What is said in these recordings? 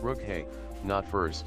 Rook hey, not first.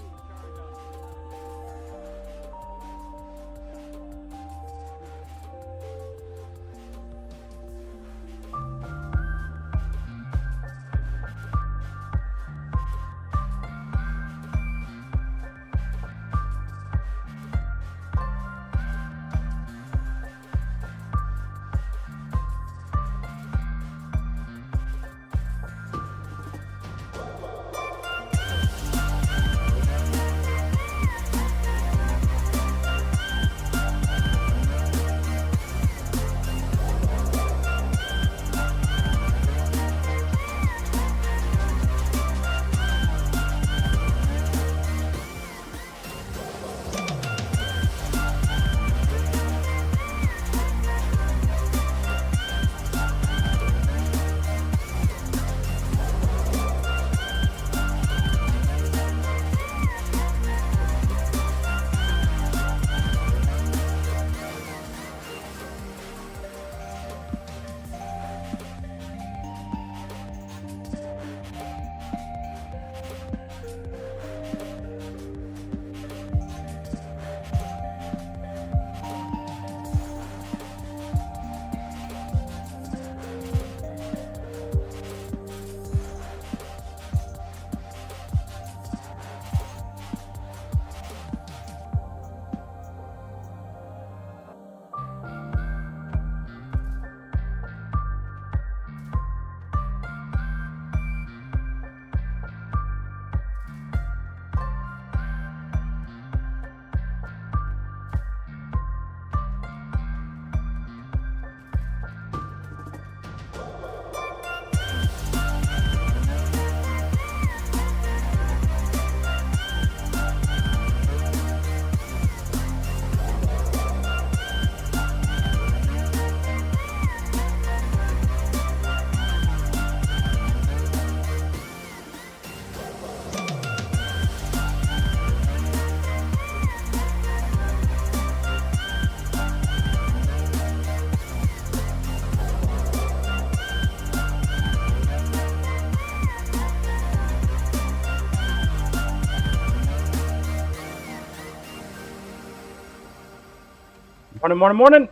Morning.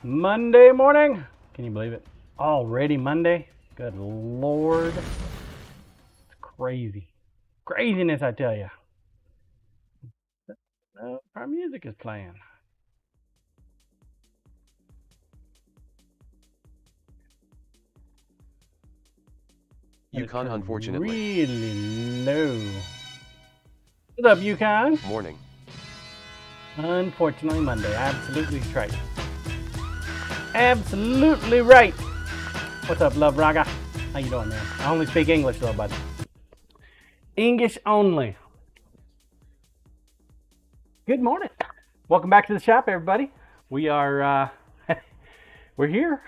Monday morning. Can you believe it? Already Monday? Good Lord. It's crazy. Craziness, I tell you. Our music is playing. Yukon, unfortunately. Really low. What's up, Yukon? Morning. Unfortunately, Monday. Absolutely right. Absolutely right. What's up, Love Raga? How you doing, man? I only speak English, though, bud. English only. Good morning. Welcome back to the shop, everybody. We are, we're here.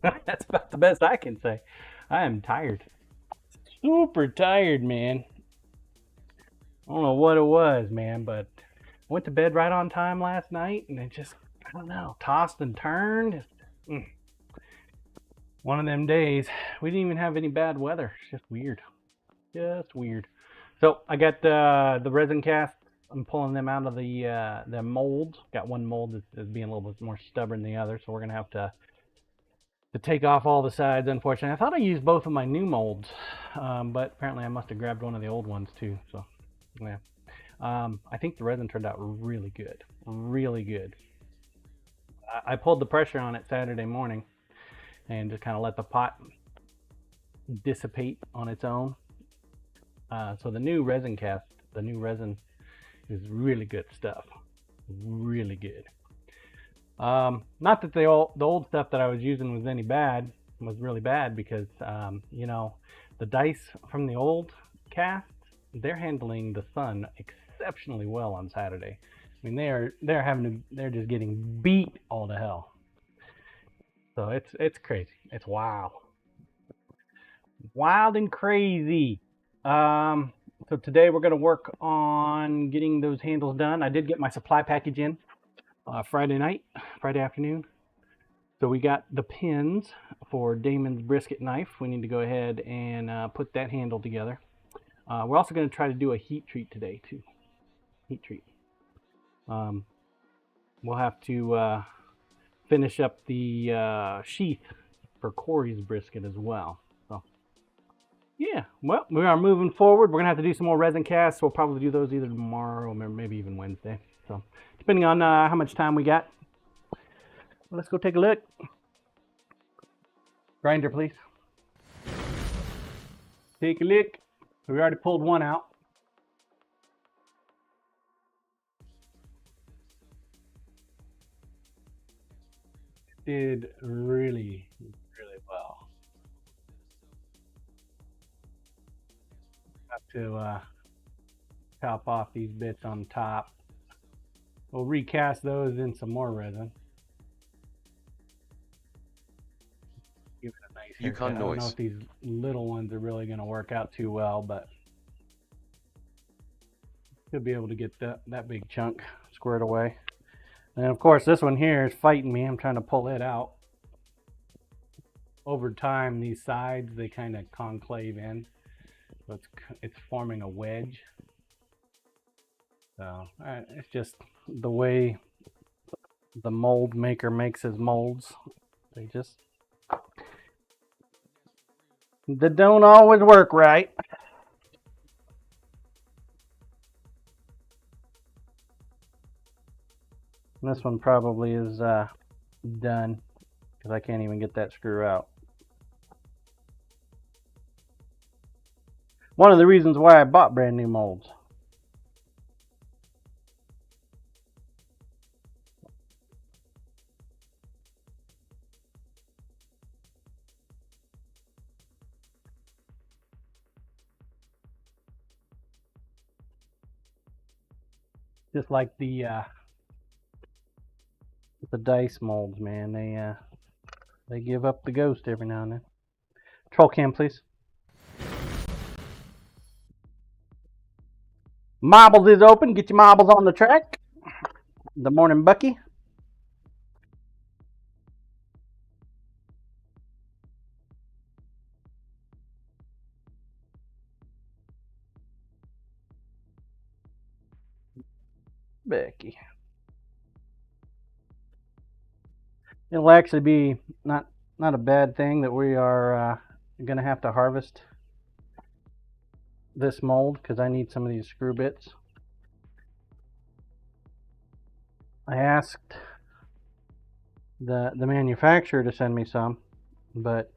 That's about the best I can say. I am tired. Super tired, man. I don't know what it was, man, but I went to bed right on time last night, and it just, I don't know, tossed and turned. One of them days. We didn't even have any bad weather. It's just weird. Just weird. So I got the resin cast. I'm pulling them out of the molds. Got one mold that's being a little bit more stubborn than the other, so we're gonna have to take off all the sides. Unfortunately, I thought I used both of my new molds, but apparently I must have grabbed one of the old ones too. So yeah. I think the resin turned out really good. Really good. I pulled the pressure on it Saturday morning and just kind of let the pot dissipate on its own. So the new resin cast, the new resin is really good stuff. Really good. Not that the old stuff that I was using was any bad, was really bad, because you know, the dice from the old cast, they're handling the sun exceptionally well on Saturday. I mean, they're just getting beat all to hell. So it's crazy. It's wild and crazy. So today we're gonna work on getting those handles done. I did get my supply package in Friday afternoon. So we got the pins for Damon's brisket knife. We need to go ahead and put that handle together. We're also going to try to do a heat treat today too. Heat treat. We'll have to finish up the sheath for Corey's brisket as well. So, yeah, well, we are moving forward. We're going to have to do some more resin casts. We'll probably do those either tomorrow or maybe even Wednesday. So, depending on how much time we got. Let's go take a look. Grinder, please. Take a look. We already pulled one out. Did really well. Have to top off these bits on top. We'll recast those in some more resin. Give it a nice haircut. I don't know if these little ones are really going to work out too well, but should be able to get that big chunk squared away. And of course, this one here is fighting me. I'm trying to pull it out. Over time, these sides, they kind of conclave in. So it's forming a wedge. So it's just the way the mold maker makes his molds. They don't always work right. And this one probably is done because I can't even get that screw out. One of the reasons why I bought brand new molds. Just like the dice molds, man, they give up the ghost every now and then. Troll cam, please. Marbles is open. Get your marbles on the track. The morning Bucky. Becky. It'll actually be not a bad thing that we are going to have to harvest this mold because I need some of these screw bits. I asked the manufacturer to send me some, but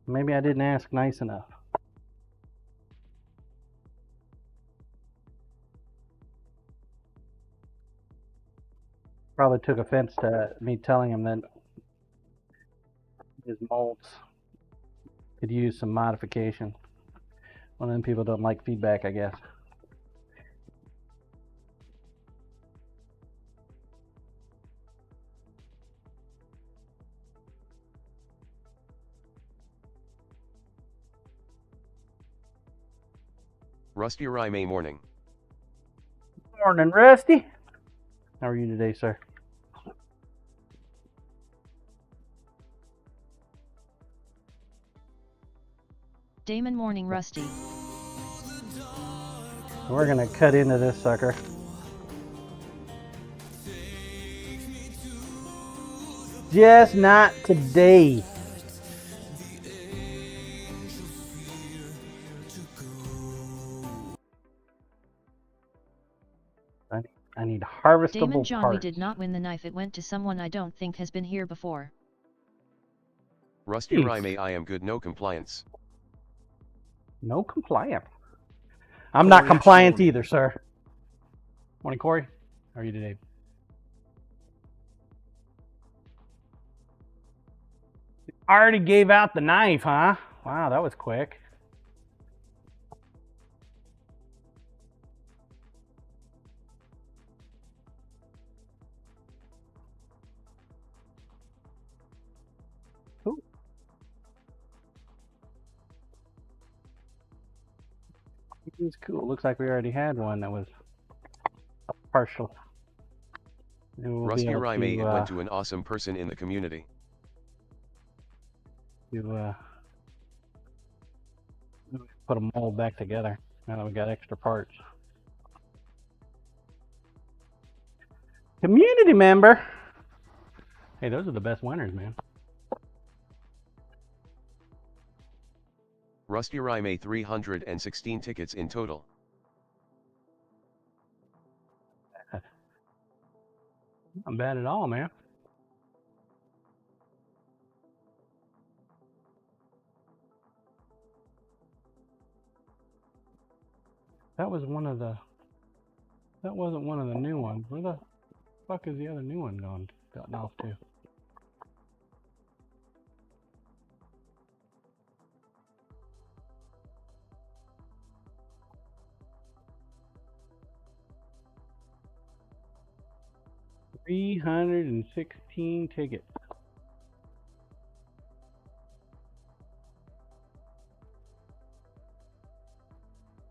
maybe I didn't ask nice enough. Probably took offense to me telling him that his molds could use some modification. One of them people don't like feedback, I guess. Rusty Rime morning. Morning, Rusty. How are you today, sir? Damon morning, Rusty. We're gonna cut into this sucker. Just not today. I need harvestable Damon John, parts. we did not win the knife. It went to someone I don't think has been here before. Rusty Rime, I am good, no compliance. No compliance. I'm not compliant either, sir. Morning, Corey. How are you today? Already gave out the knife, huh? Wow, that was quick. Cool. It's cool. Looks like we already had one that was partial. Rusty Rime, it went to an awesome person in the community. To put a mold back together now that we got extra parts. Community member. Hey, those are the best winners, man. Rusty Rye made 316 tickets in total. Not bad at all, man. That was one of the. That wasn't one of the new ones. Where the fuck is the other new one gotten off to? $316 tickets.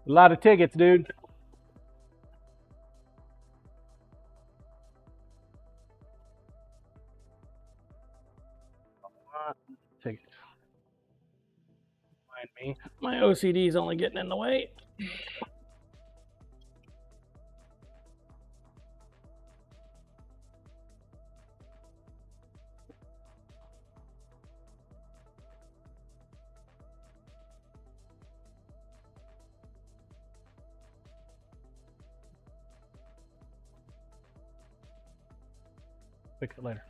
A lot of tickets, dude. Tickets. Mind me, my OCD is only getting in the way. Fix it later.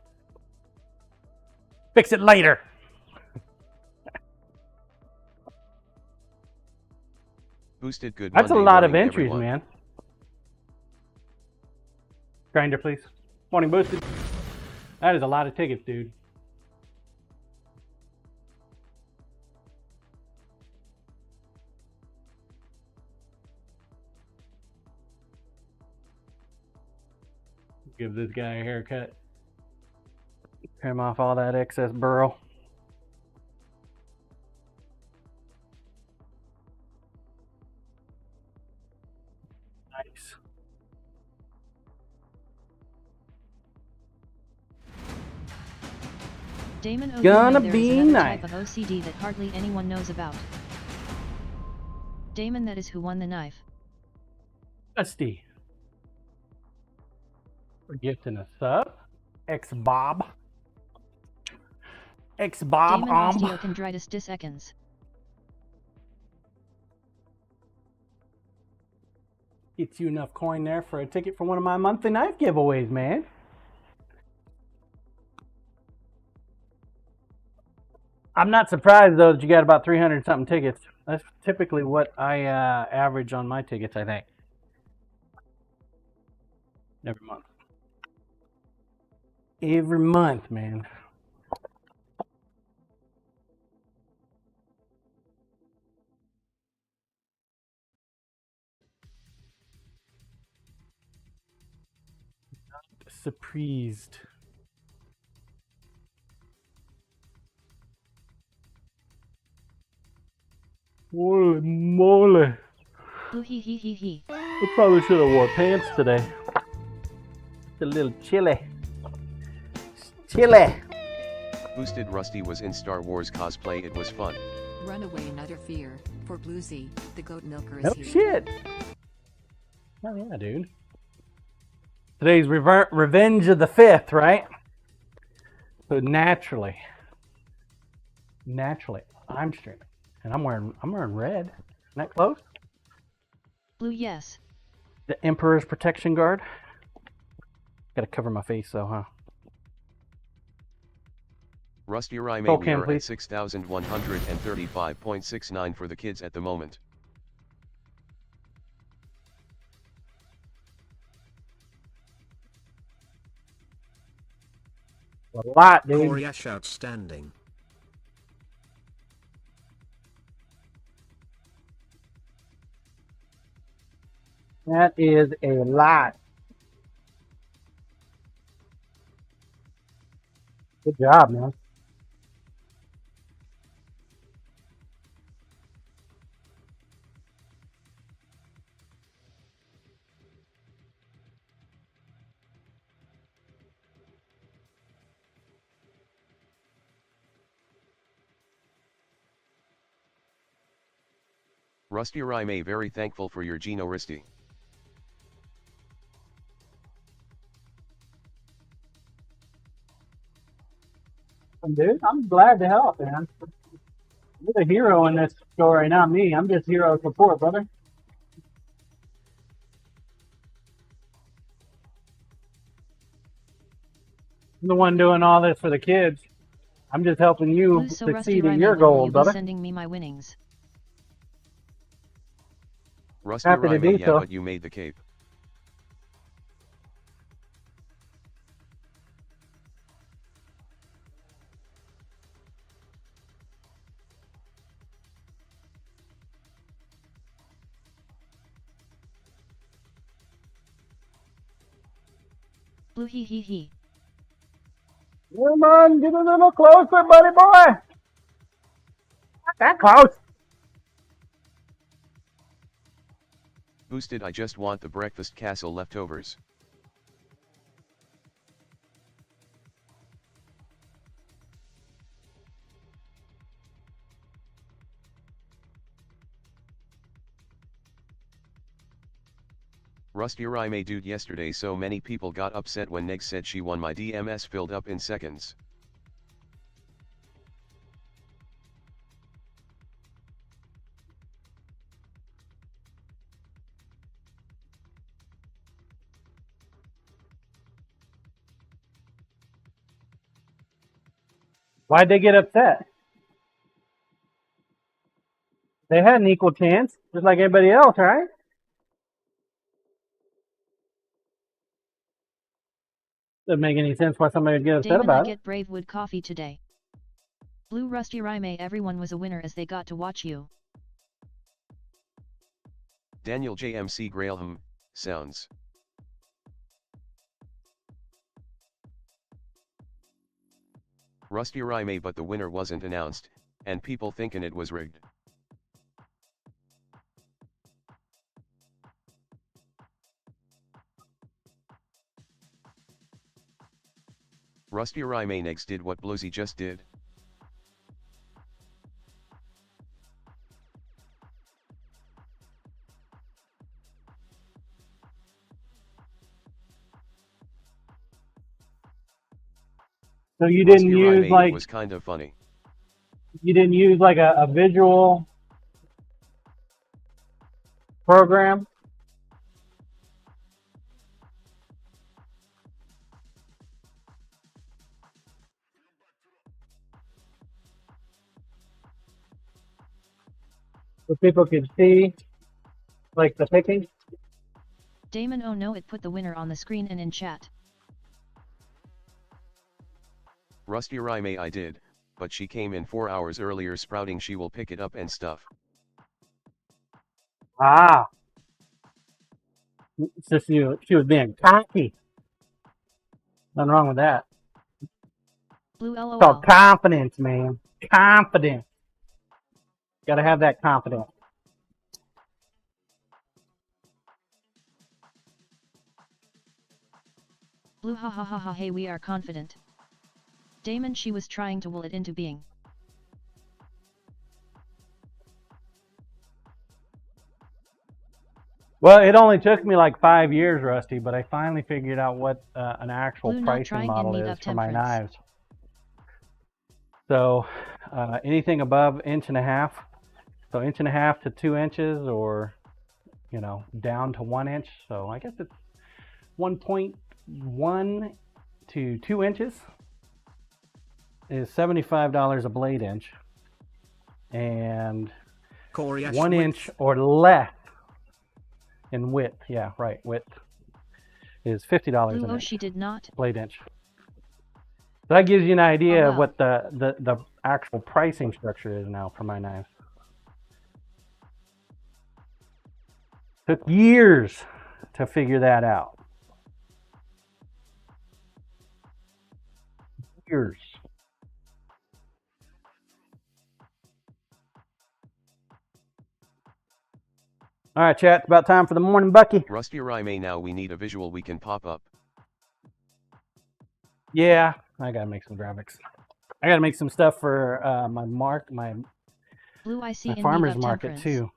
Fix it later. Boosted good. That's Monday a lot of morning, entries, everyone. man. Grinder, please. Morning, Boosted. That is a lot of tickets, dude. Give this guy a haircut. Trim off all that excess burl. Nice. Damon O. Gonna there is be another nice. type of OCD that hardly anyone knows about. Damon, that is who won the knife. Dusty. For gifting a sub. X-Bob. X-Bob. Damon osteochondritis dissecans. Gets you enough coin there for a ticket for one of my monthly knife giveaways, man. I'm not surprised, though, that you got about 300 something tickets. That's typically what I average on my tickets, I think. Every month. Every month, man. Not surprised. Holy moly. Ooh hee hee hee hee. I probably should have wore pants today. It's a little chilly. Chilly. Boosted Rusty was in Star Wars cosplay. It was fun. Run away and utter fear, for Bluesy, the goat milker is No here. shit. Oh yeah, dude. Today's Revenge of the 5th, right? So naturally, I'm streaming, and I'm wearing red. Isn't that close? Blue, yes. The Emperor's Protection Guard. Gotta cover my face though, huh? Rusty Rye Roll we cam, are at please. 6,135.69 for the kids at the moment. A lot, dude. Corey Ash outstanding. That is a lot. Good job, man. Rusty Rime very thankful for your Gino Risty. Dude, I'm glad to help, man. You're the hero in this story, not me. I'm just hero support, brother. I'm the one doing all this for the kids. I'm just helping you Blue, so Rusty succeed in Rime, your when will goals, you be brother. sending me my winnings? Rusty Happy to Rime, do yeah, so. but you made the cape. Blue, hee hee hee. Come on, get a little closer, buddy boy. Not that close. Boosted, I just want the breakfast castle leftovers. Rusty Rime, dude, yesterday so many people got upset when Neg said she won. My DMS filled up in seconds. Why'd they get upset? They had an equal chance, just like everybody else, right? Doesn't make any sense why somebody would get upset Damon, I about it. get Bravewood coffee today. Blue, Rusty Rime, everyone was a winner as they got to watch you. Daniel JMC Grailham, sounds. Rusty Rime, but the winner wasn't announced, and people thinking it was rigged. Rusty Rime next did what Bluesy just did. So you didn't Rusty use Rime, like it was kind of funny. you didn't use like a visual program. So people could see like the picking. Damon, oh no, it put the winner on the screen and in chat. Rusty Rime, I did, but she came in 4 hours earlier sprouting she will pick it up and stuff. Ah. It's just she was being cocky. Nothing wrong with that. Blue, It's called lol. confidence, man. Confidence. Gotta have that confidence. Blue, ha ha ha ha, hey, we are confident. Damon, she was trying to will it into being. Well, it only took me like 5 years, Rusty, but I finally figured out what an actual Blue, not pricing trying model and need is up for my temperance. knives. So anything above 1.5 inches, so 1.5 to 2 inches, or you know, down to 1 inch. So I guess it's 1.1 to 2 inches is $75 a blade inch, and Corey, 1 inch or less in width, yeah, right, width is $50 Blue, an oh, inch, she did not. blade inch. So that gives you an idea Oh, of wow. what the actual pricing structure is now for my knives. Took years to figure that out. Years. All right, chat, it's about time for the morning bucky. Rusty Rime, now we need a visual we can pop up. Yeah, I gotta make some graphics. I gotta make some stuff for my Blue, I see my in need farmer's of market temperance. too.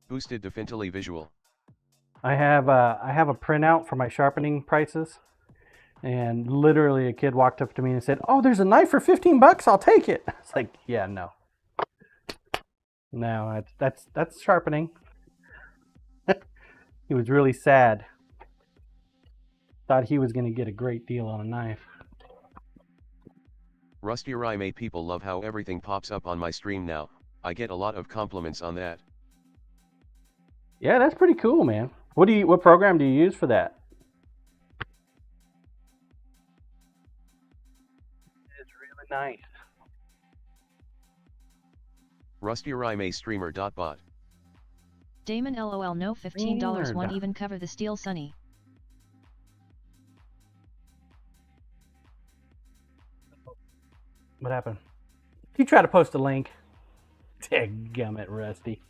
Boosted definitely visual. I have a printout for my sharpening prices, and literally a kid walked up to me and said, "Oh, there's a knife for $15. I'll take it." It's like, yeah, no, that's sharpening. He was really sad. Thought he was going to get a great deal on a knife. Rusty Rhyme people love how everything pops up on my stream now. I get a lot of compliments on that. Yeah, that's pretty cool, man. What program do you use for that? It's really nice. Rusty Rhyme streamer.bot. Damon LOL no $15 won't even cover the steel Sunny. What happened? You try to post a link. Dadgummit, Rusty.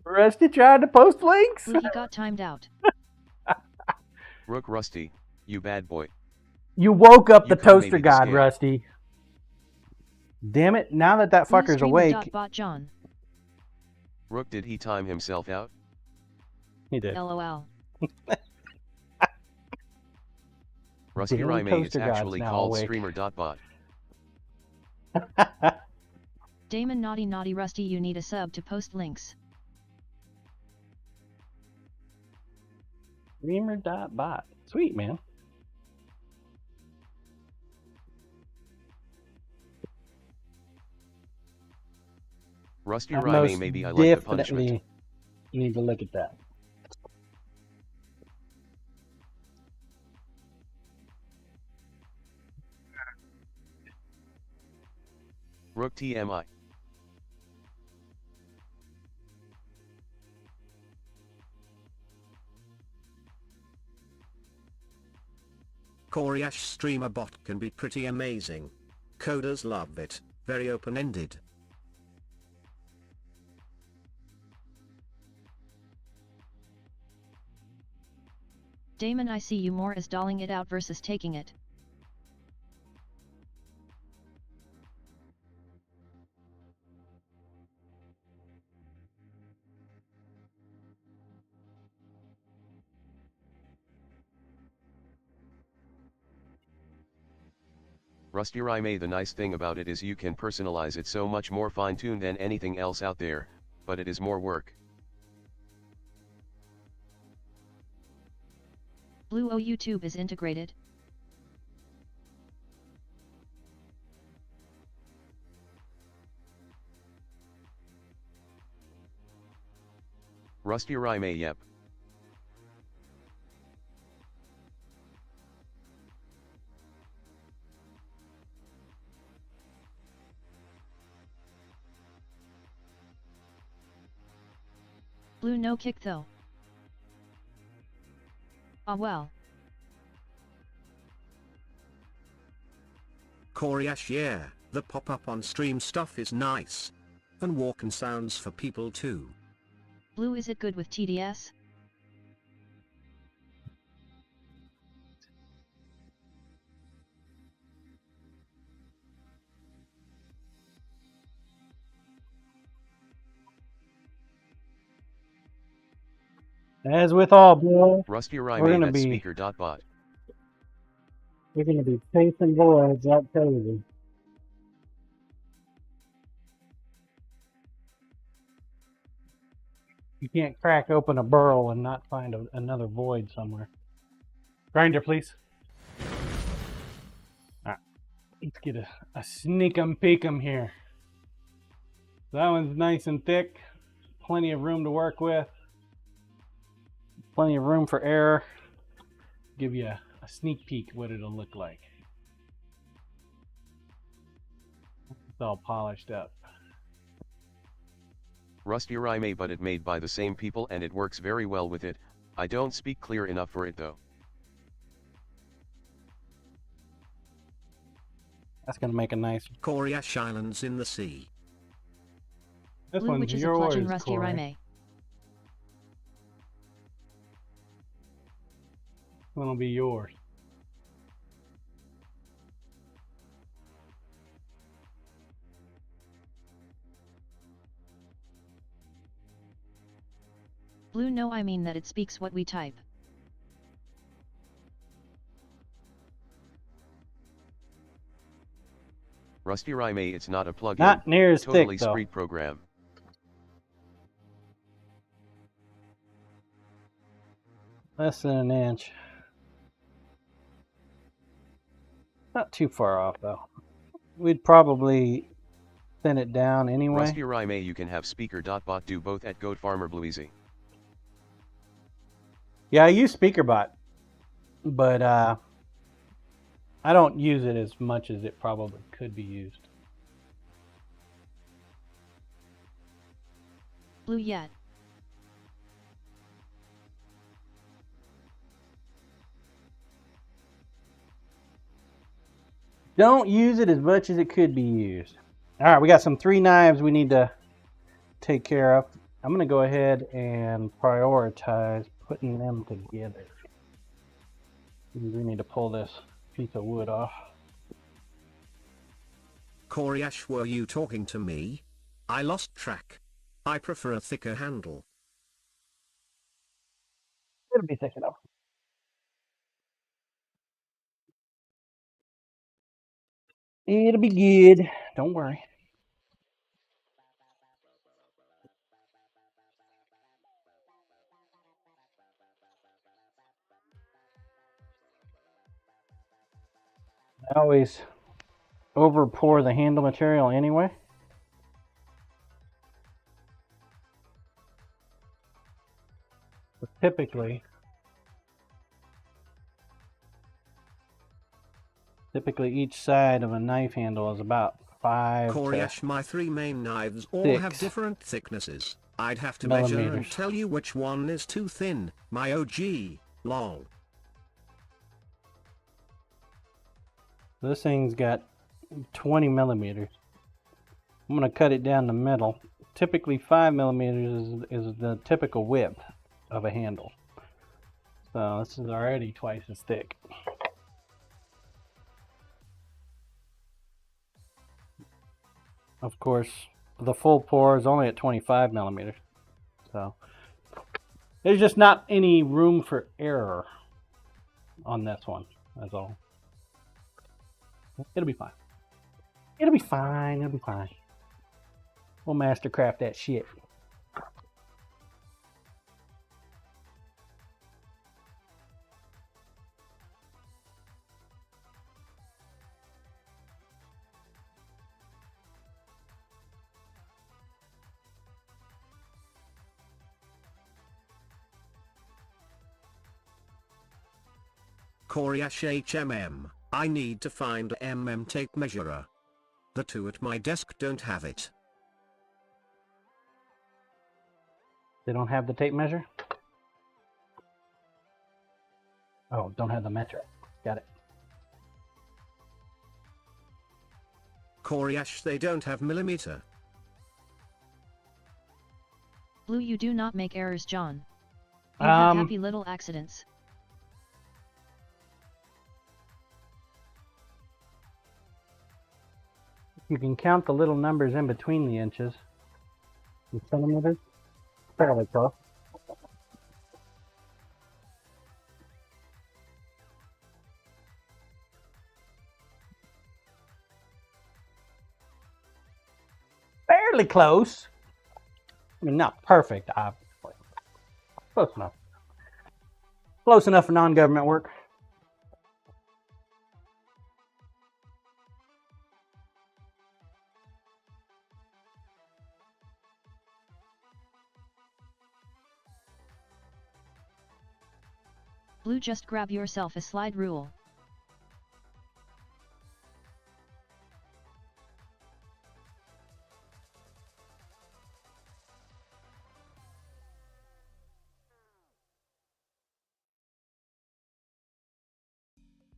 Rusty tried to post links. Ooh, he got timed out. Rook Rusty, you bad boy. You woke up You the call toaster maybe the god, scale. Rusty. Damn it, now that fucker's awake. Bot John. Rook, did he time himself out? He did. LOL. Rusty Damn Rhyme is toaster god's actually now called awake. streamer.bot. Damon naughty Rusty, you need a sub to post links. Streamer.bot. Sweet, man. Rusty I Rhyme, most maybe I like the punishment. definitely need to look at that. Rook TMI. Coriash streamer bot can be pretty amazing. Coders love it, very open-ended. Damon, I see you more as dolling it out versus taking it. Rusty Rhyme, the nice thing about it is you can personalize it so much more fine-tuned than anything else out there, but it is more work. Blue O YouTube is integrated. Rusty Rhyme, yep. Blue no kick though. Ah well. Coriash, yeah, the pop-up on stream stuff is nice. And walking sounds for people too. Blue, is it good with TDS? As with all, Blue, Rusty We're Rhyme, gonna that be- speaker.bot. we're going to be chasing voids like crazy. You can't crack open a burrow and not find another void somewhere. Grinder, please. Alright, let's get a sneak 'em peek 'em here. That one's nice and thick. Plenty of room to work with. Plenty of room for error. Give you a sneak peek what it'll look like. It's all polished up. Rusty Rhyme, but it made by the same people and it works very well with it. I don't speak clear enough for it though. That's gonna make a nice. Coriash Islands in the sea. This Blue, one's which is a yours, bludgeon Rusty Corey. Rhyme. This one will be yours. Blue, no, I mean that it speaks what we type. Rusty Rhyme, it's not a plugin. Not near as totally thick, though. street program. Less than an inch. Not too far off, though. We'd probably thin it down anyway. Rusty Rhyme, you can have speaker.bot do both at Goat Farmer Bluezy. Yeah, I use SpeakerBot, but I don't use it as much as it probably could be used. Blue yet. Don't use it as much as it could be used. All right, we got some 3 knives we need to take care of. I'm going to go ahead and prioritize putting them together. We need to pull this piece of wood off. Koryash, were you talking to me? I lost track. I prefer a thicker handle. It'll be thick enough. It'll be good. Don't worry. I always over pour the handle material anyway. But typically each side of a knife handle is about 5 Koryash, my 3 main knives all 6 have different thicknesses. I'd have to measure and millimeters. tell you which one is too thin. My OG, long. This thing's got 20 millimeters. I'm going to cut it down the middle. Typically 5 millimeters is the typical width of a handle. So this is already twice as thick. Of course, the full pour is only at 25 millimeters. So there's just not any room for error on this one, that's all. It'll be fine. It'll be fine. It'll be fine. We'll mastercraft that shit. Koryash HMM, I need to find a tape measurer. The 2 at my desk don't have it. They don't have the tape measure? Oh, don't have the metric. Got it. Koryash, they don't have millimeter. Blue, you do not make errors, John. You have happy little accidents. You can count the little numbers in between the inches. In centimeters? Fairly close. Fairly close. I mean, not perfect, obviously. Close enough. Close enough for non-government work. Blue, just grab yourself a slide rule.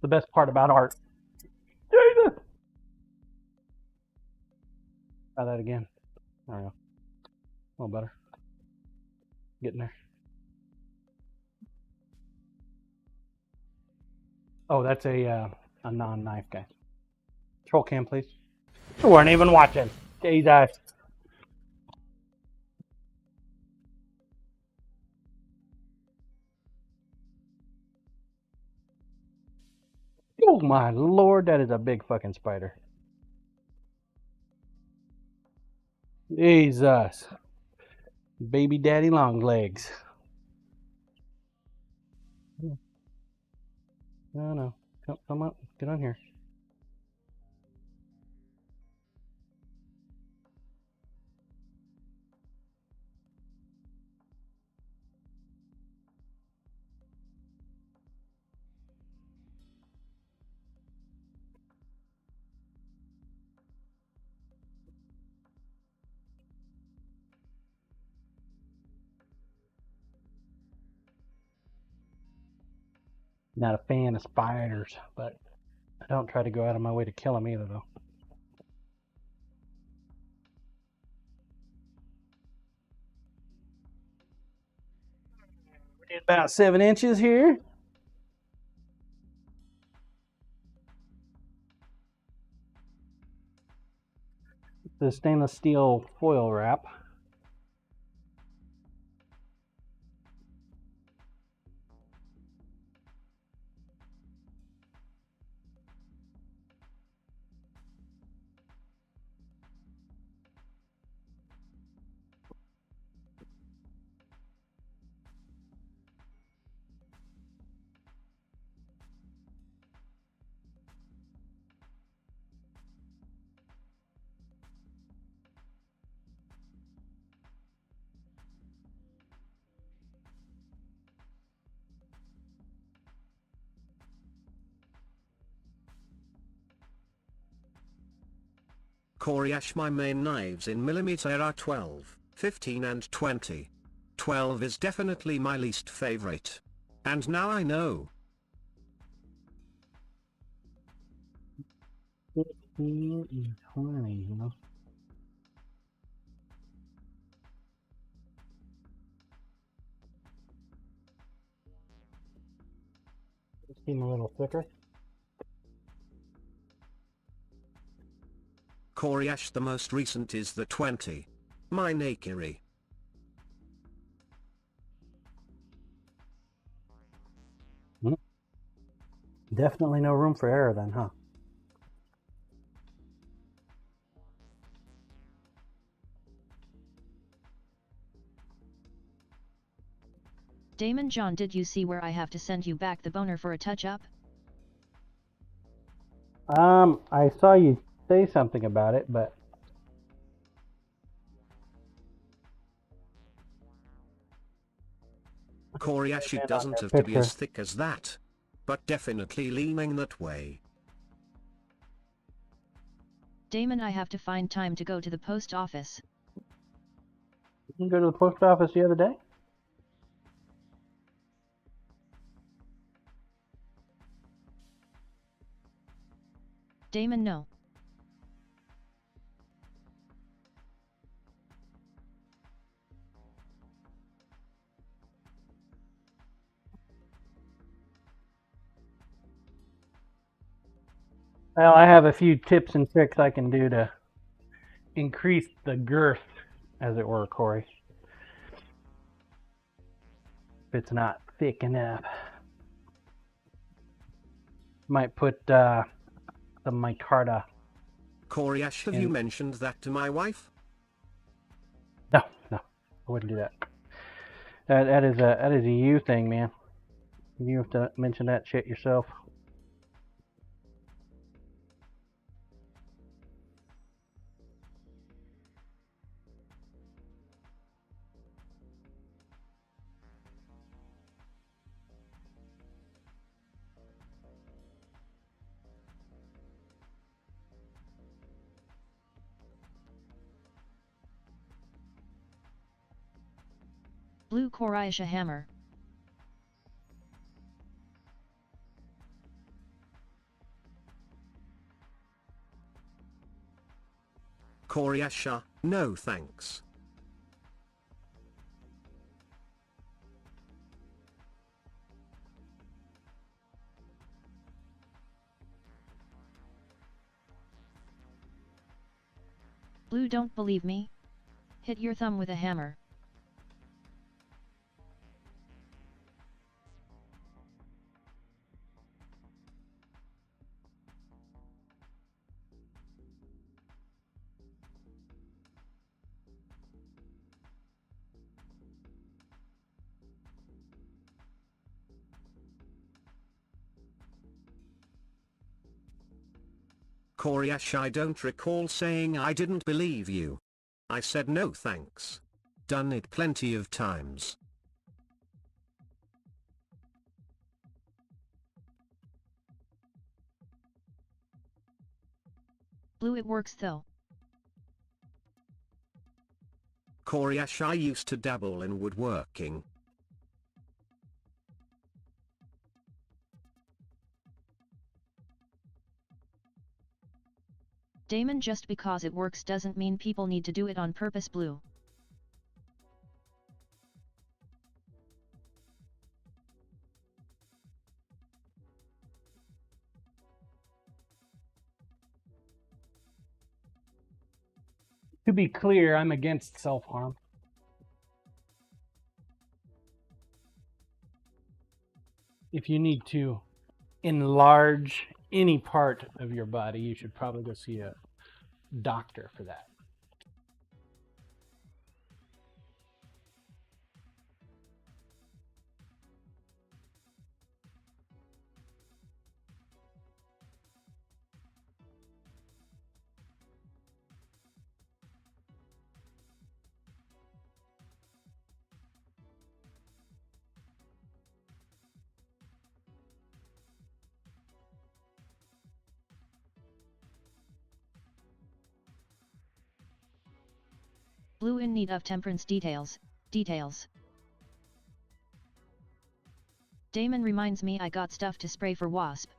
The best part about art. Jesus! Try that again. There we go. A little better. Getting there. Oh, that's a non-knife guy. Control cam, please. You weren't even watching. Jesus. my lord, that is a big fucking spider. Jesus. Baby daddy long legs. No, no. Come on. Get on here. Not a fan of spiders, but I don't try to go out of my way to kill them either, though. We're at about 7 inches here. The stainless steel foil wrap. Coriash, my main knives in millimeter are 12, 15 and 20. 12 is definitely my least favorite. And now I know. 15 and 20, you know. Seem a little thicker. Coriash, the most recent is the 20. My Nakiri. Definitely no room for error then, huh? Damon John, did you see where I have to send you back the boner for a touch-up? I saw you say something about it, but Coriash, it doesn't have to be as thick as that. But definitely leaning that way. Damon, I have to find time to go to the post office. you can go to the post office the other day. Damon, no. Well, I have a few tips and tricks I can do to increase the girth, as it were, Corey. If it's not thick enough. Might put some micarta. Coriash, have you mentioned that to my wife? No, I wouldn't do that. That is a you thing, man. You have to mention that shit yourself. Blue Coriash hammer. Coriash, no thanks. Blue, don't believe me? Hit your thumb with a hammer. Koryash, I don't recall saying I didn't believe you. I said no thanks. Done it plenty of times. Blue, it works though. Koryash, I used to dabble in woodworking. Damon, just because it works doesn't mean people need to do it on purpose, Blue. To be clear, I'm against self-harm. If you need to enlarge any part of your body, you should probably go see a doctor for that. Blue, in need of temperance details. Damon reminds me I got stuff to spray for wasp.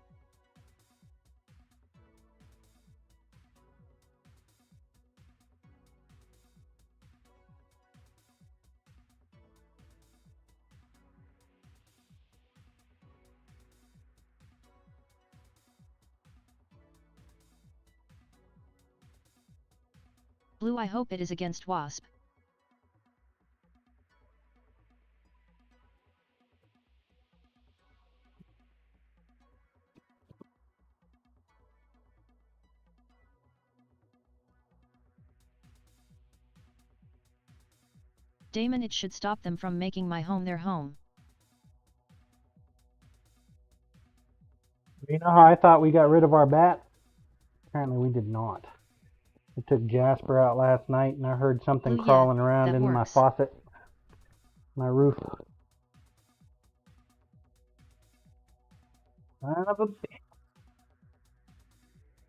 Blue, I hope it is against wasp. Damon, it should stop them from making my home their home. You know how I thought we got rid of our bat? Apparently we did not. I took Jasper out last night and I heard something Blue, crawling yeah, around that in my works. faucet, my roof. Son of a bitch.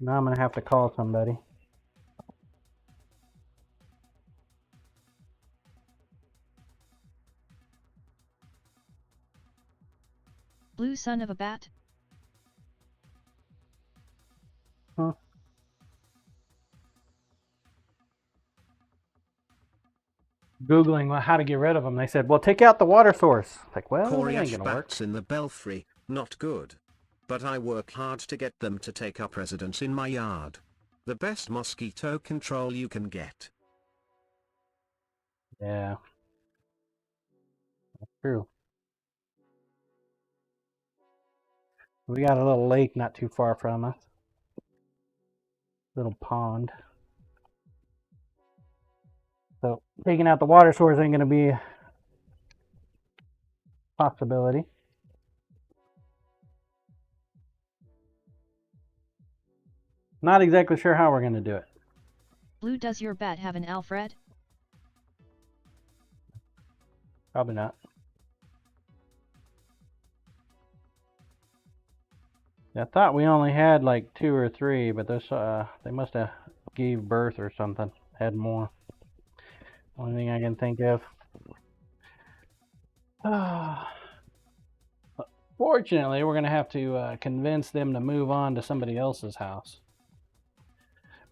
Now I'm going to have to call somebody. Blue, son of a bat. Huh? Googling how to get rid of them. They said, well, take out the water source. Like, well, that ain't Koryash, going to work. bats in the belfry, not good. But I work hard to get them to take up residence in my yard. The best mosquito control you can get. Yeah. That's true. We got a little lake not too far from us. Little pond. So taking out the water source ain't going to be a possibility. Not exactly sure how we're going to do it. Blue, does your bat have an Alfred? Probably not. I thought we only had like 2 or 3, but those they must have gave birth or something. Had more. Only thing I can think of. Fortunately, we're going to have to convince them to move on to somebody else's house.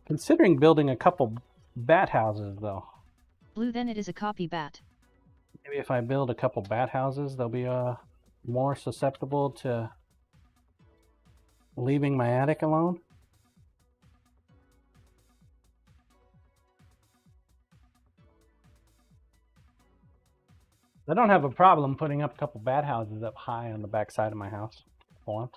Considering building a couple bat houses, though. Blue, then it is a copy bat. Maybe if I build a couple bat houses, they'll be more susceptible to leaving my attic alone. I don't have a problem putting up a couple bat houses up high on the back side of my house for them.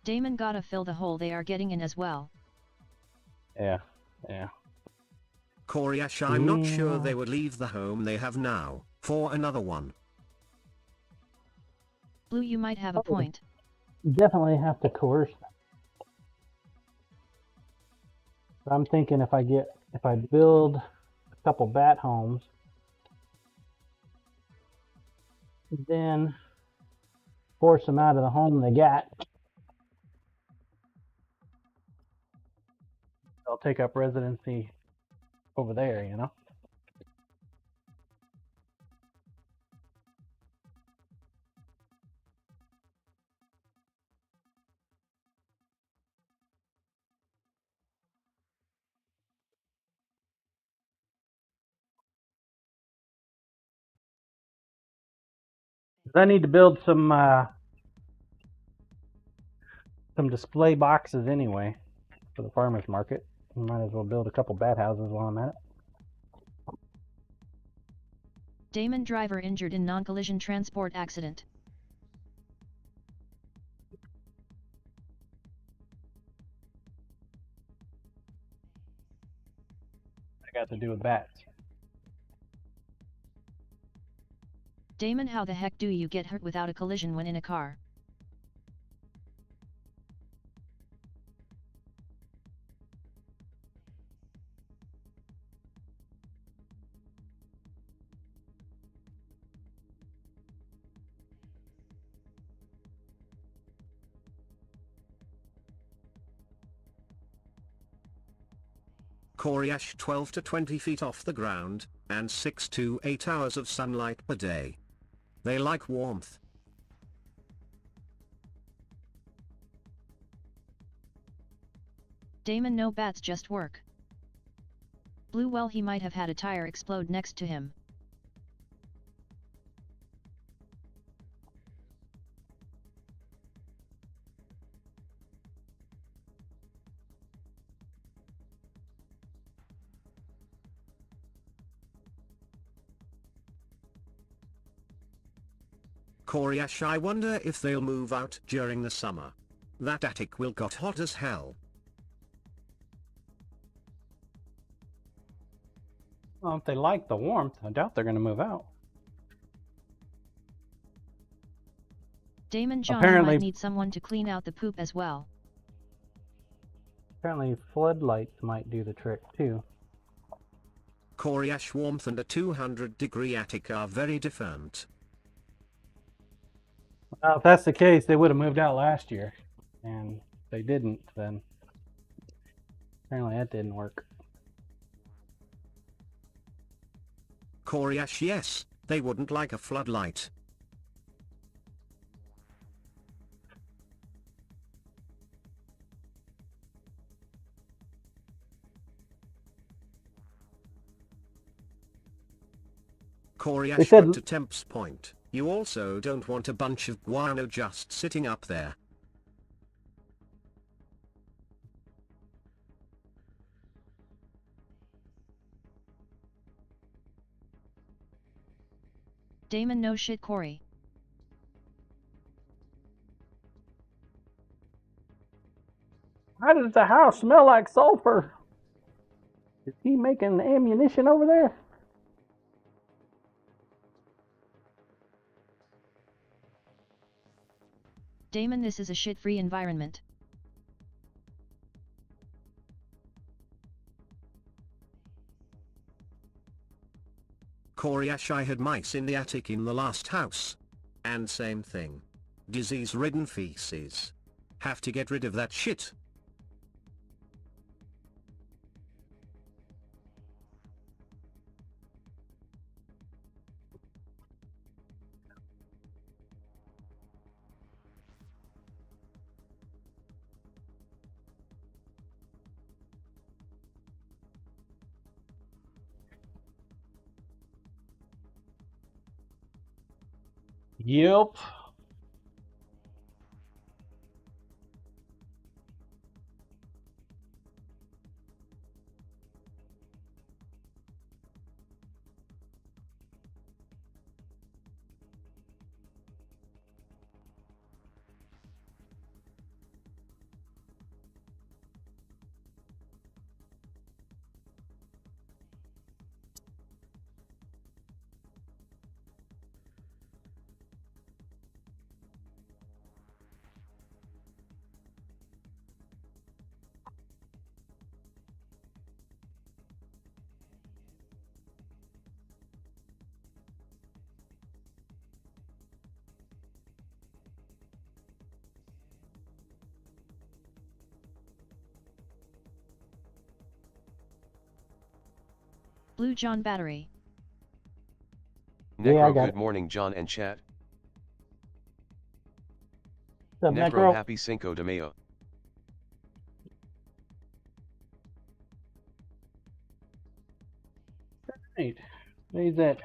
Damon, gotta fill the hole they are getting in as well. Yeah. Koryash, I'm not sure they would leave the home they have now for another one. Blue, you might have a point. definitely have to coerce them. So I'm thinking if I build a couple bat homes, then force them out of the home they got, they'll take up residency over there, you know? I need to build some display boxes anyway for the farmers market. Might as well build a couple bat houses while I'm at it. Damon driver injured in non-collision transport accident. I got to do with bats. Damon, how the heck do you get hurt without a collision when in a car? Coriash 12 to 20 feet off the ground, and 6 to 8 hours of sunlight per day. They like warmth. Damon, no bats just work. Blue, well, he might have had a tire explode next to him. Coriash, I wonder if they'll move out during the summer. That attic will got hot as hell. Well, if they like the warmth, I doubt they're going to move out. Damon, John Apparently- might need someone to clean out the poop as well. Apparently floodlights might do the trick too. Coriash, warmth and a 200-degree attic are very different. Well, if that's the case, they would have moved out last year. And if they didn't, then apparently that didn't work. Coriash, yes, they wouldn't like a floodlight. Coriash, said- but to Temp's point, you also don't want a bunch of guano just sitting up there. Damon, no shit, Corey. How does the house smell like sulfur? Is he making ammunition over there? Damon, this is a shit-free environment. Coriash, I had mice in the attic in the last house. And same thing. Disease-ridden feces. Have to get rid of that shit. Yep. Blue John Battery. Yeah, I Necro, got good it. morning John and chat. What's up, Necro, Necro? happy Cinco de Mayo. Right. There's that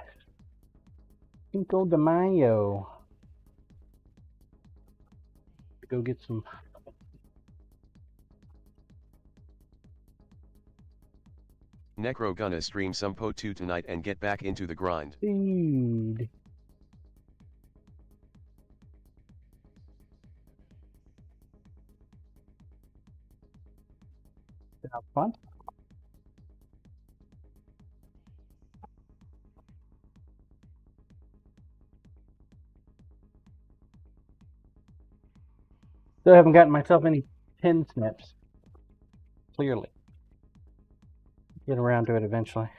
Cinco de Mayo. Go get some. Necro gonna stream some Po2 tonight and get back into the grind. Food. Have fun. Still haven't gotten myself any 10 snips. Clearly. Get around to it eventually.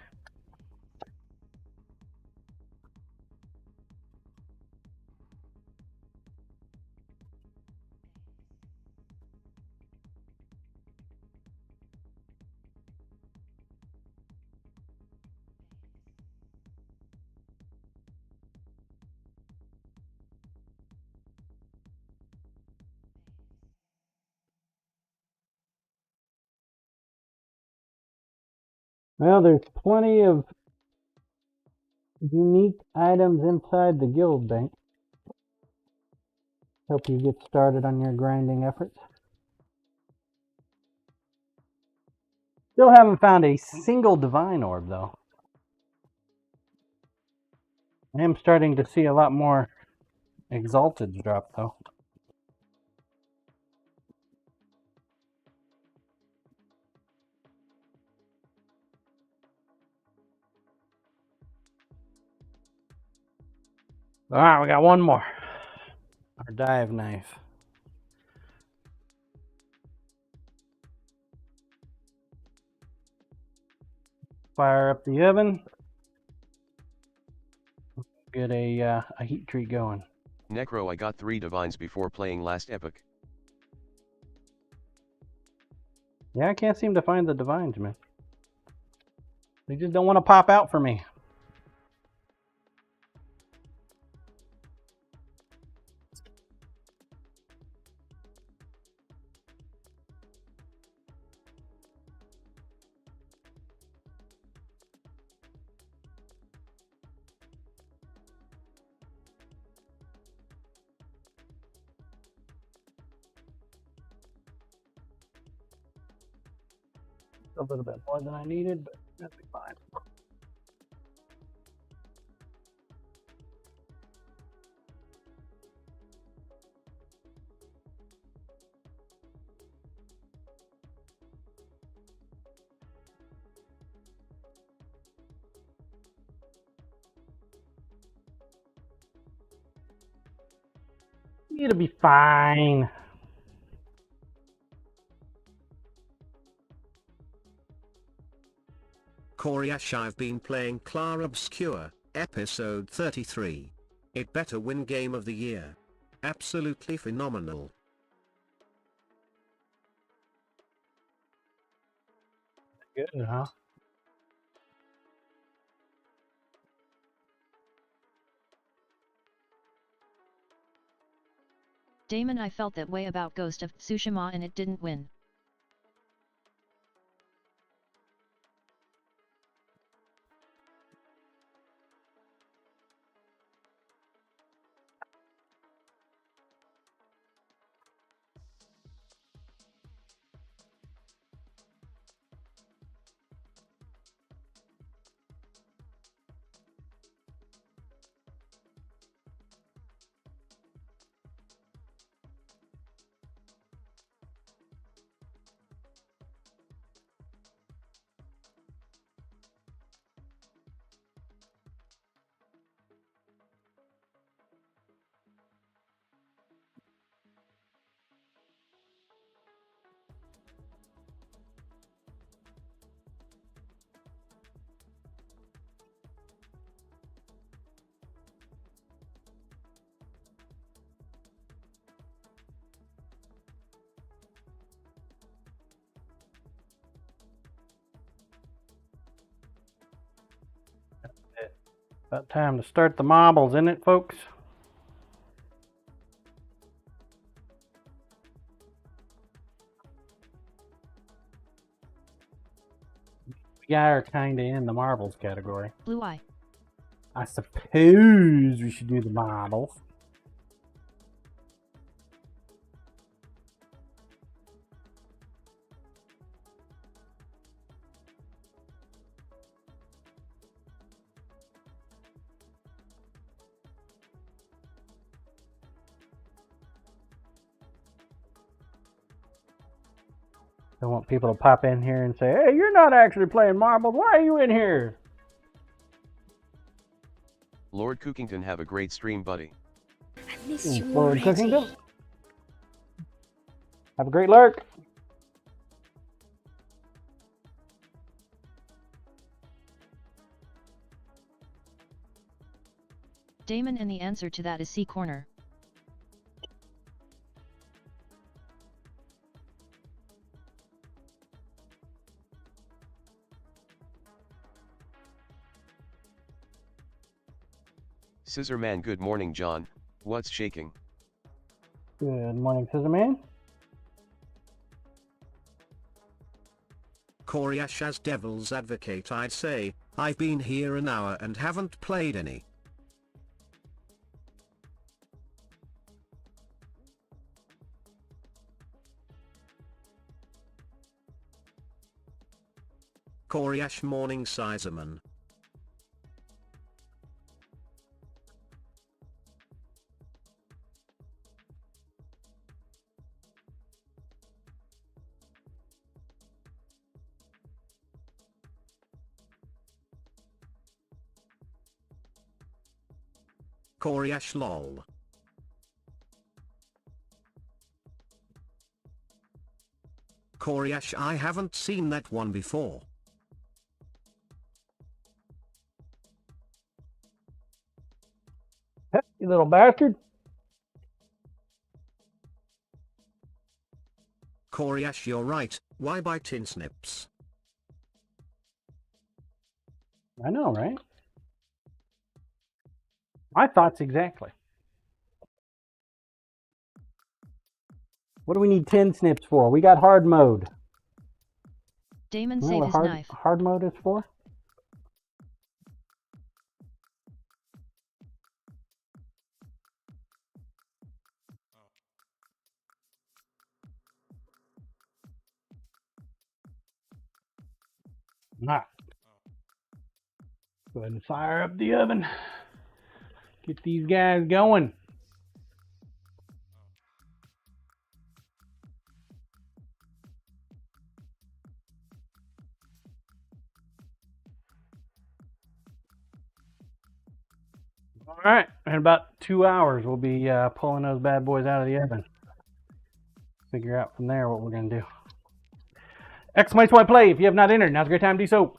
Well, there's plenty of unique items inside the guild bank. Help you get started on your grinding efforts. Still haven't found a single divine orb though. I am starting to see a lot more exalted drop though. Alright, we got one more. Our dive knife. Fire up the oven. Get a heat treat going. Necro, I got 3 divines before playing last epic. Yeah, I can't seem to find the divines, man. They just don't want to pop out for me. A little bit more than I needed, but that'll be fine. It'll be fine. Coriash, I've been playing Clara Obscure, episode 33. It better win game of the year. Absolutely phenomenal. Good, huh? Damon, I felt that way about Ghost of Tsushima and it didn't win. About time to start the marbles, isn't it, folks? We are kind of in the marbles category. Blue eye. I suppose we should do the marbles. I want people to pop in here and say, hey, you're not actually playing marbles. Why are you in here? Lord Cookington, have a great stream, buddy. I miss you Lord already. Cookington. Have a great lurk. Damon, and the answer to that is C corner. Scissor Man, good morning, John. What's shaking? Good morning, Scissor Man. Koryash, as devil's advocate, I'd say, I've been here an hour and haven't played any. Koryash, morning, Sizeman. Koryash, lol. Koryash, I haven't seen that one before. You little bastard. Koryash, you're right, why buy tin snips? I know, right? My thoughts exactly. What do we need 10 snips for? We got hard mode. Damon You know save what his hard, knife. hard mode is for? Alright. Go ahead and fire up the oven. Get these guys going. Alright, in about 2 hours we'll be pulling those bad boys out of the oven. Figure out from there what we're going to do. Exclamation point play if you have not entered. Now's a great time to do so.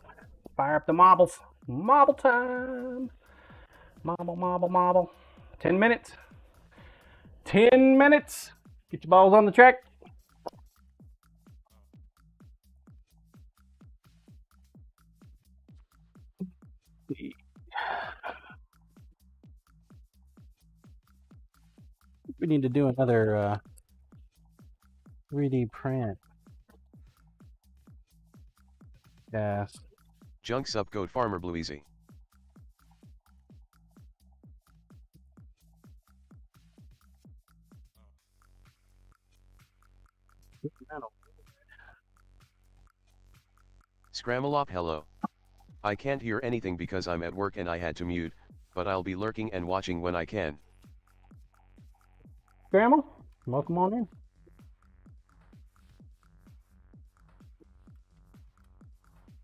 Fire up the marbles. Marble time. Marble, marble, marble. 10 minutes. 10 minutes. Get your balls on the track. We need to do another 3D print. Yes. Junk sub code Farmer Blueezy. Scrammelop, hello. I can't hear anything because I'm at work and I had to mute, but I'll be lurking and watching when I can. Grandma, welcome on in.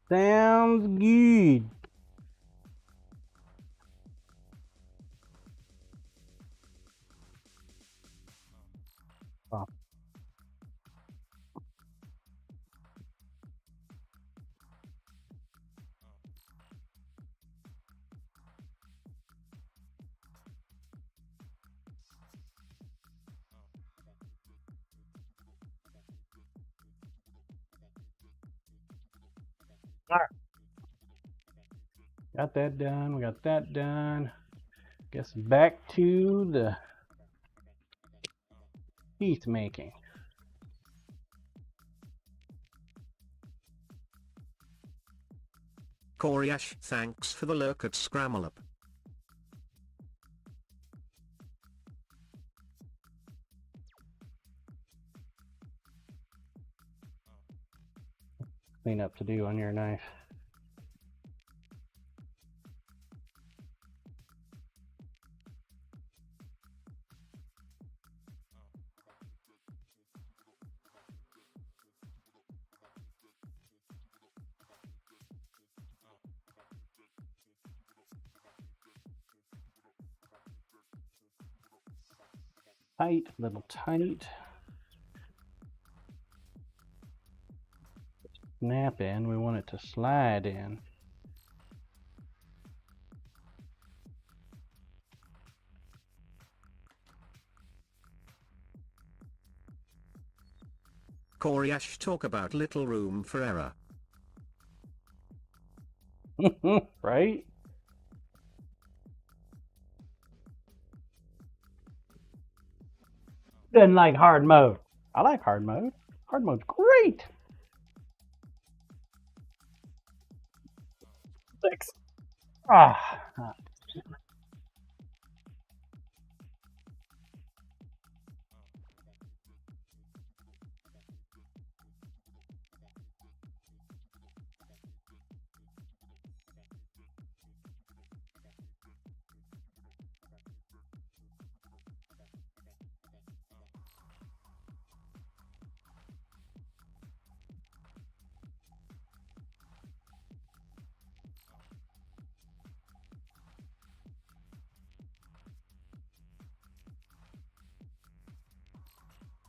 Sounds good. Oh. All right. Got that done. We got that done. Guess back to the teeth making. Coryash, thanks for the lurk at Scramble Up. Cleanup to do on your knife. Tight, little tight. Snap in, we want it to slide in. Coryash, talk about little room for error. Right? Doesn't like hard mode. I like hard mode. Hard mode's great. 6. Ah.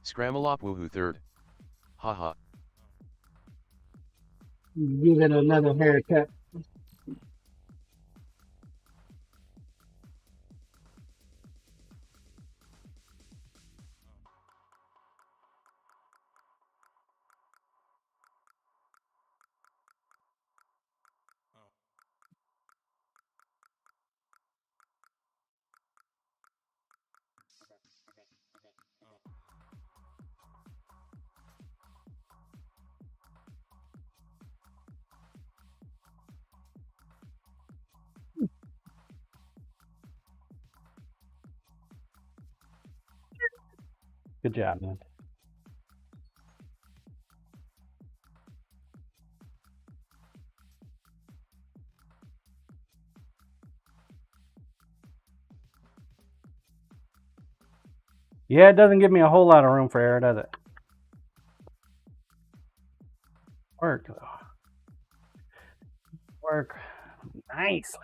Scrammalop woohoo third. Haha. Give it another haircut. Good job, man. Yeah, it doesn't give me a whole lot of room for error, does it? Work, though. Work nicely.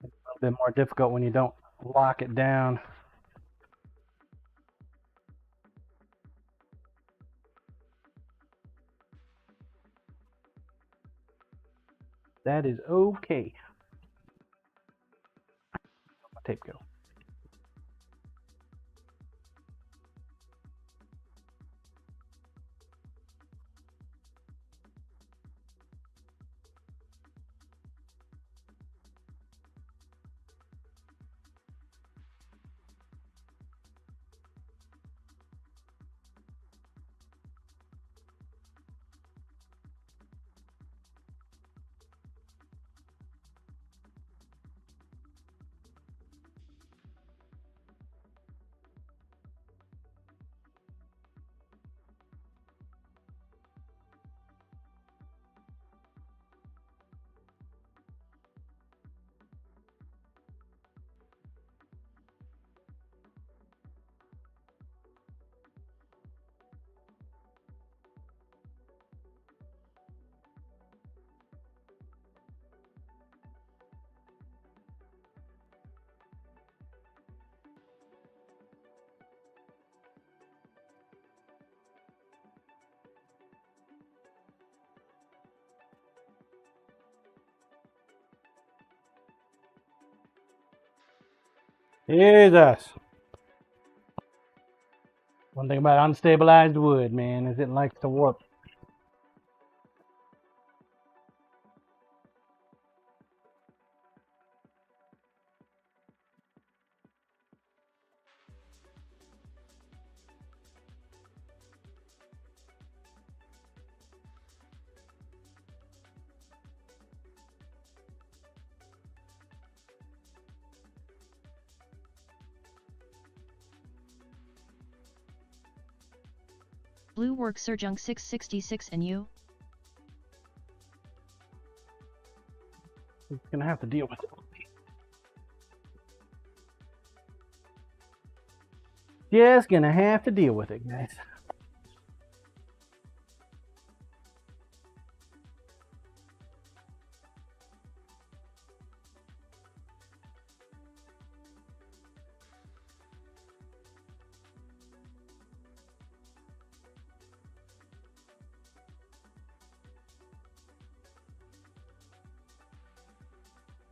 It's a bit more difficult when you don't lock it down. That is okay. Let my tape go. Jesus. One thing about unstabilized wood, man, is it likes to warp. Blue work Surjung 666 and you? He's gonna have to deal with it. Just gonna have to deal with it, guys.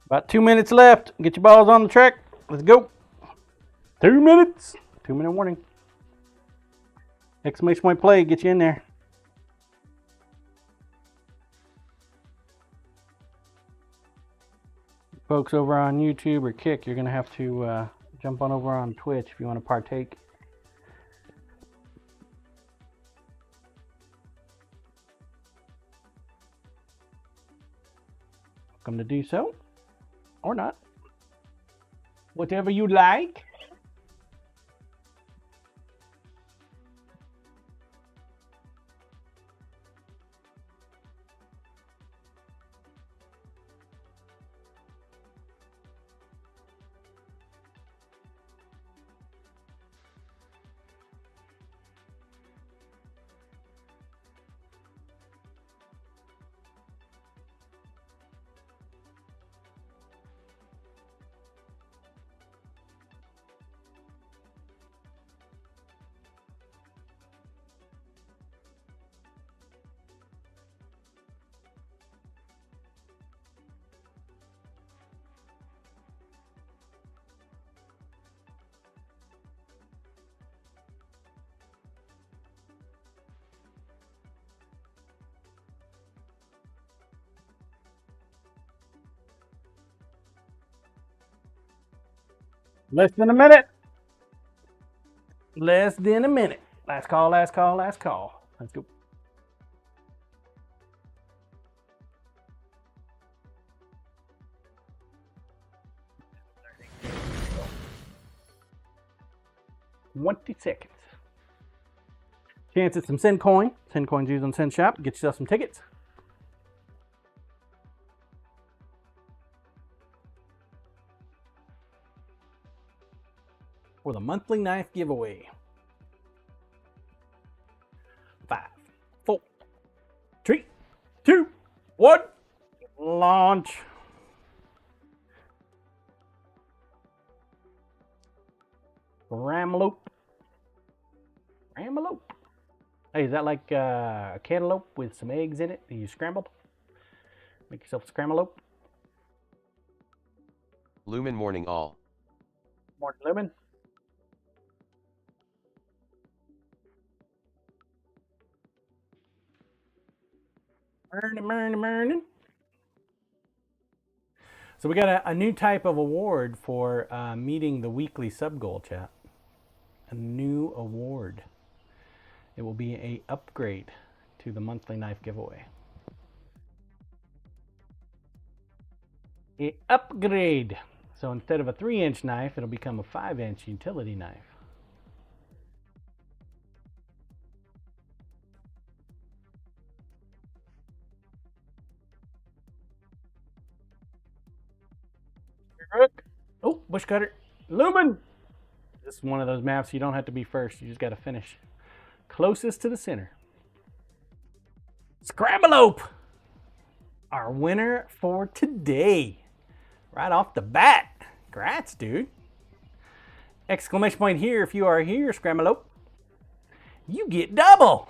About 2 minutes left. Get your balls on the track. Let's go. 2 minutes. 2-minute warning. Exclamation point play. Get you in there. Folks over on YouTube or Kick, you're going to have to jump on over on Twitch if you want to partake. Welcome to do so. Or not. Whatever you like. Less than a minute. Less than a minute. Last call, last call, last call. Let's go. $20 seconds. Chance at some Sin coin. Sin coins used on Sin Shop. Get yourself some tickets. For the monthly knife giveaway. 5, 4, 3, 2, 1. Launch. Ramalope. Ramalope. Hey, is that like a cantaloupe with some eggs in it that you scrambled? Make yourself a scramalope. Lumen morning all. Morning, Lumen. Morning. So we got a new type of award for meeting the weekly sub goal, chat. A new award. It will be a upgrade to the monthly knife giveaway. A upgrade. So instead of a 3-inch knife, it'll become a 5-inch utility knife. Oh, bush cutter. Lumen! This is one of those maps you don't have to be first. You just got to finish. Closest to the center. Scrambleope! Our winner for today. Right off the bat. Congrats, dude. Exclamation point here if you are here, Scrambleope. You get double.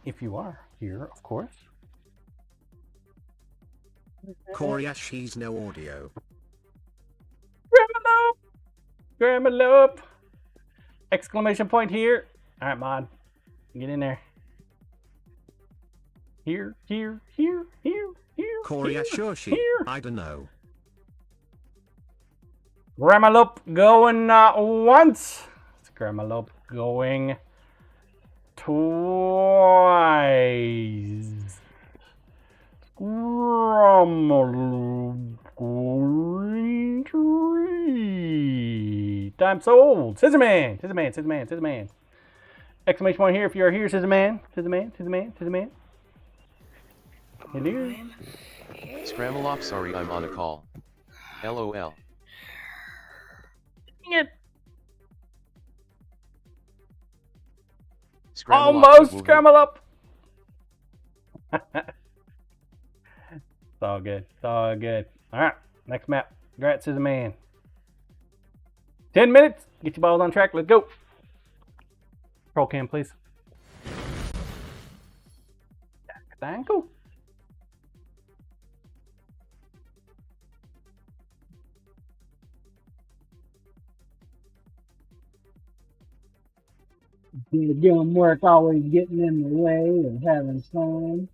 If you are here, of course. Koryashi's no audio. Scramble up! Exclamation point here. Alright, Mod. Get in there. Here. Corey Ashoshi, here. I don't know. Scramble up going once. Scramble up going twice. Scramble going three times sold. Scissorman. Exclamation point here if you're here, Scissorman. Hello. Scramble up, sorry I'm on a call. LOL. Scramble Almost up, scramble up. It's all good. All right, next map. Congrats, Scissorman. 10 minutes. Get your balls on track. Let's go. Roll cam, please. Thank you. Doing work always getting in the way of having fun.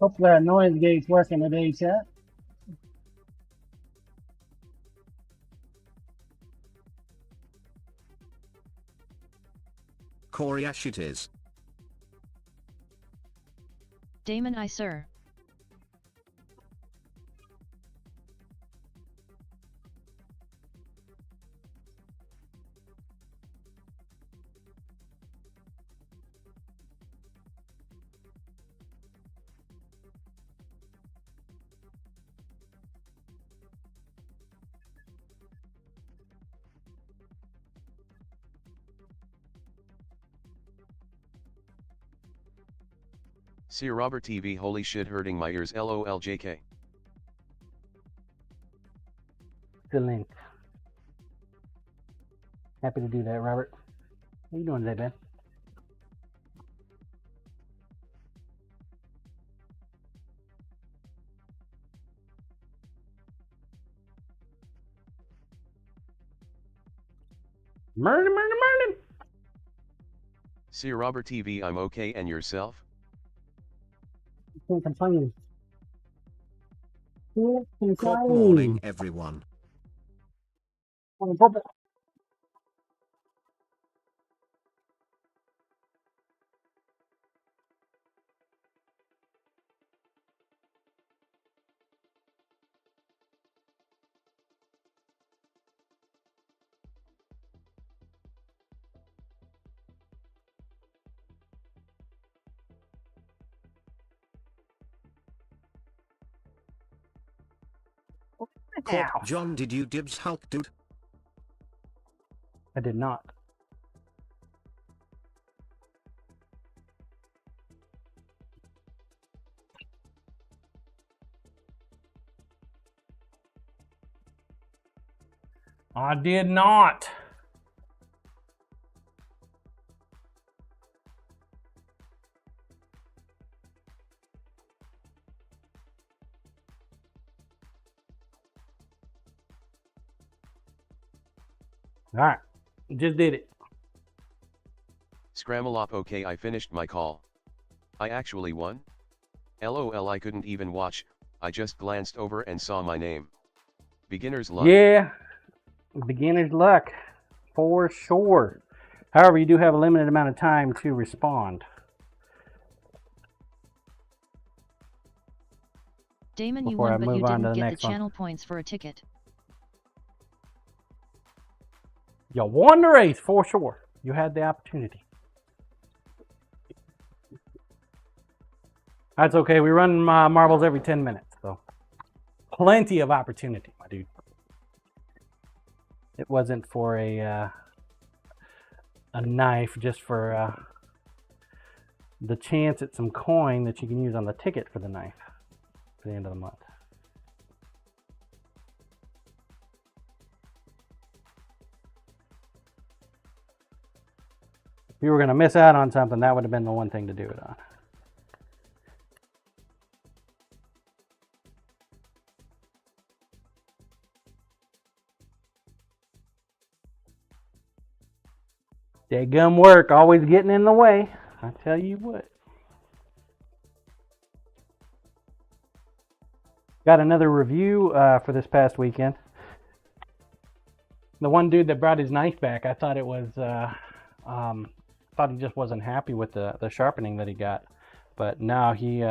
Hopefully our noise gate's working today, chat. Corey Ashitis. Damon I sir. See Robert TV, holy shit, hurting my ears, LOL JK. Excellent. Happy to do that, Robert. How you doing today, man? Murder. See Robert TV, I'm okay, and yourself? Can't complain. Can't Good complain. morning, everyone. Corp, Ow. John, did you dibs Hulk dude? I did not. I did not. All right, just did it. Scramble up. Okay, I finished my call. I actually won? LOL, I couldn't even watch, I just glanced over and saw my name. Beginner's luck. Yeah, beginner's luck, for sure. However, you do have a limited amount of time to respond. Damon, you Before I won, but you move on to didn't the get the next one. channel points for a ticket. You won the race, for sure. You had the opportunity. That's okay. We run marbles every 10 minutes, so plenty of opportunity, my dude. It wasn't for a knife, just for the chance at some coin that you can use on the ticket for the knife for the end of the month. If you were going to miss out on something, that would have been the one thing to do it on. That gum work, always getting in the way. I tell you what. Got another review for this past weekend. The one dude that brought his knife back, I thought it was, thought he just wasn't happy with the sharpening that he got. But now he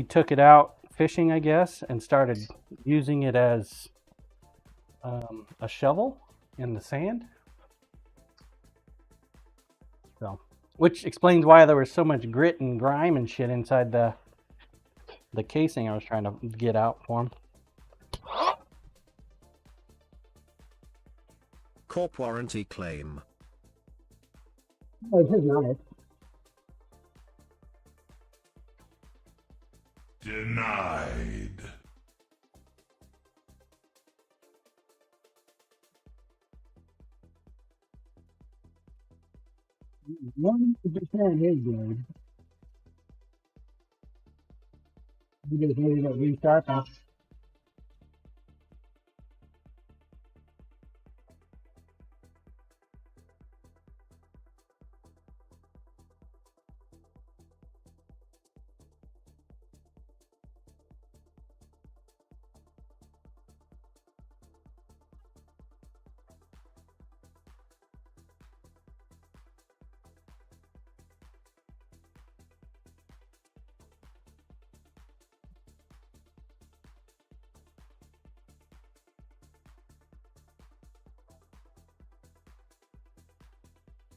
took it out fishing, I guess, and started using it as a shovel in the sand. So, which explains why there was so much grit and grime and shit inside the casing I was trying to get out for him. Corp warranty claim. Oh, it's his knife. Denied. 100% his good. You just needed to restart them.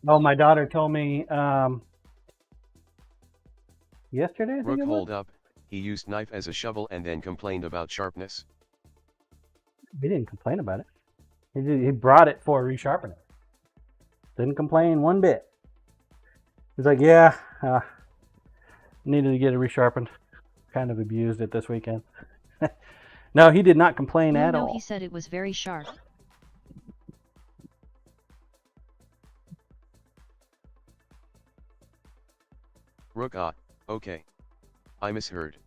Oh, my daughter told me yesterday, I think Rook, it was. hold up, he used knife as a shovel and then complained about sharpness. He didn't complain about it. He brought it for resharpening. Didn't complain one bit. He's like, yeah, needed to get it resharpened. Kind of abused it this weekend. No, he did not complain at No, all. he said it was very sharp. Rook, okay. I misheard.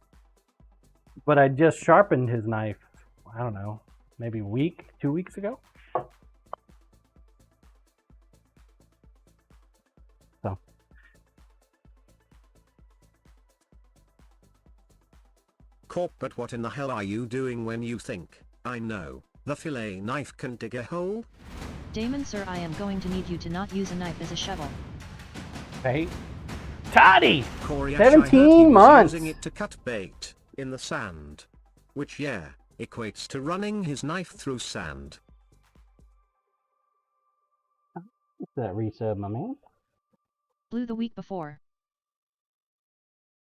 But I just sharpened his knife, I don't know, maybe a week, 2 weeks ago. So. Corp, but what in the hell are you doing when you think, I know, the fillet knife can dig a hole? Damon, sir, I am going to need you to not use a knife as a shovel. Hey. Toddy! Corey, 17 months! Using it to cut bait in the sand. Which, yeah, equates to running his knife through sand. What's that resub, my man? Blue the week before.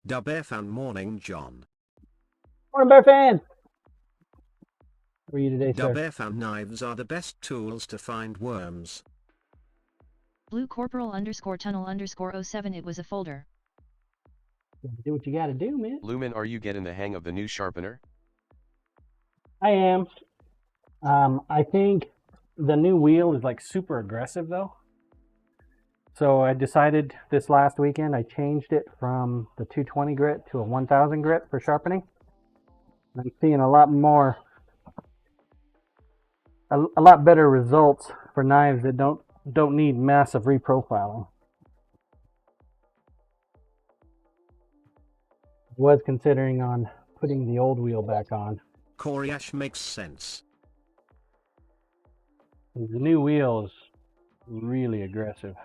Da Bear fan morning, John. Morning, Bear fan. How are you today, sir? Dub knives are the best tools to find worms. Blue Corporal _tunnel _07. It was a folder. Do what you gotta do, man. Lumen, are you getting the hang of the new sharpener? I am. I think the new wheel is like super aggressive though. So I decided this last weekend, I changed it from the 220 grit to a 1000 grit for sharpening. I'm seeing a lot more, a lot better results for knives that don't need massive reprofiling. Was considering on putting the old wheel back on. Coriash makes sense. The new wheel is really aggressive.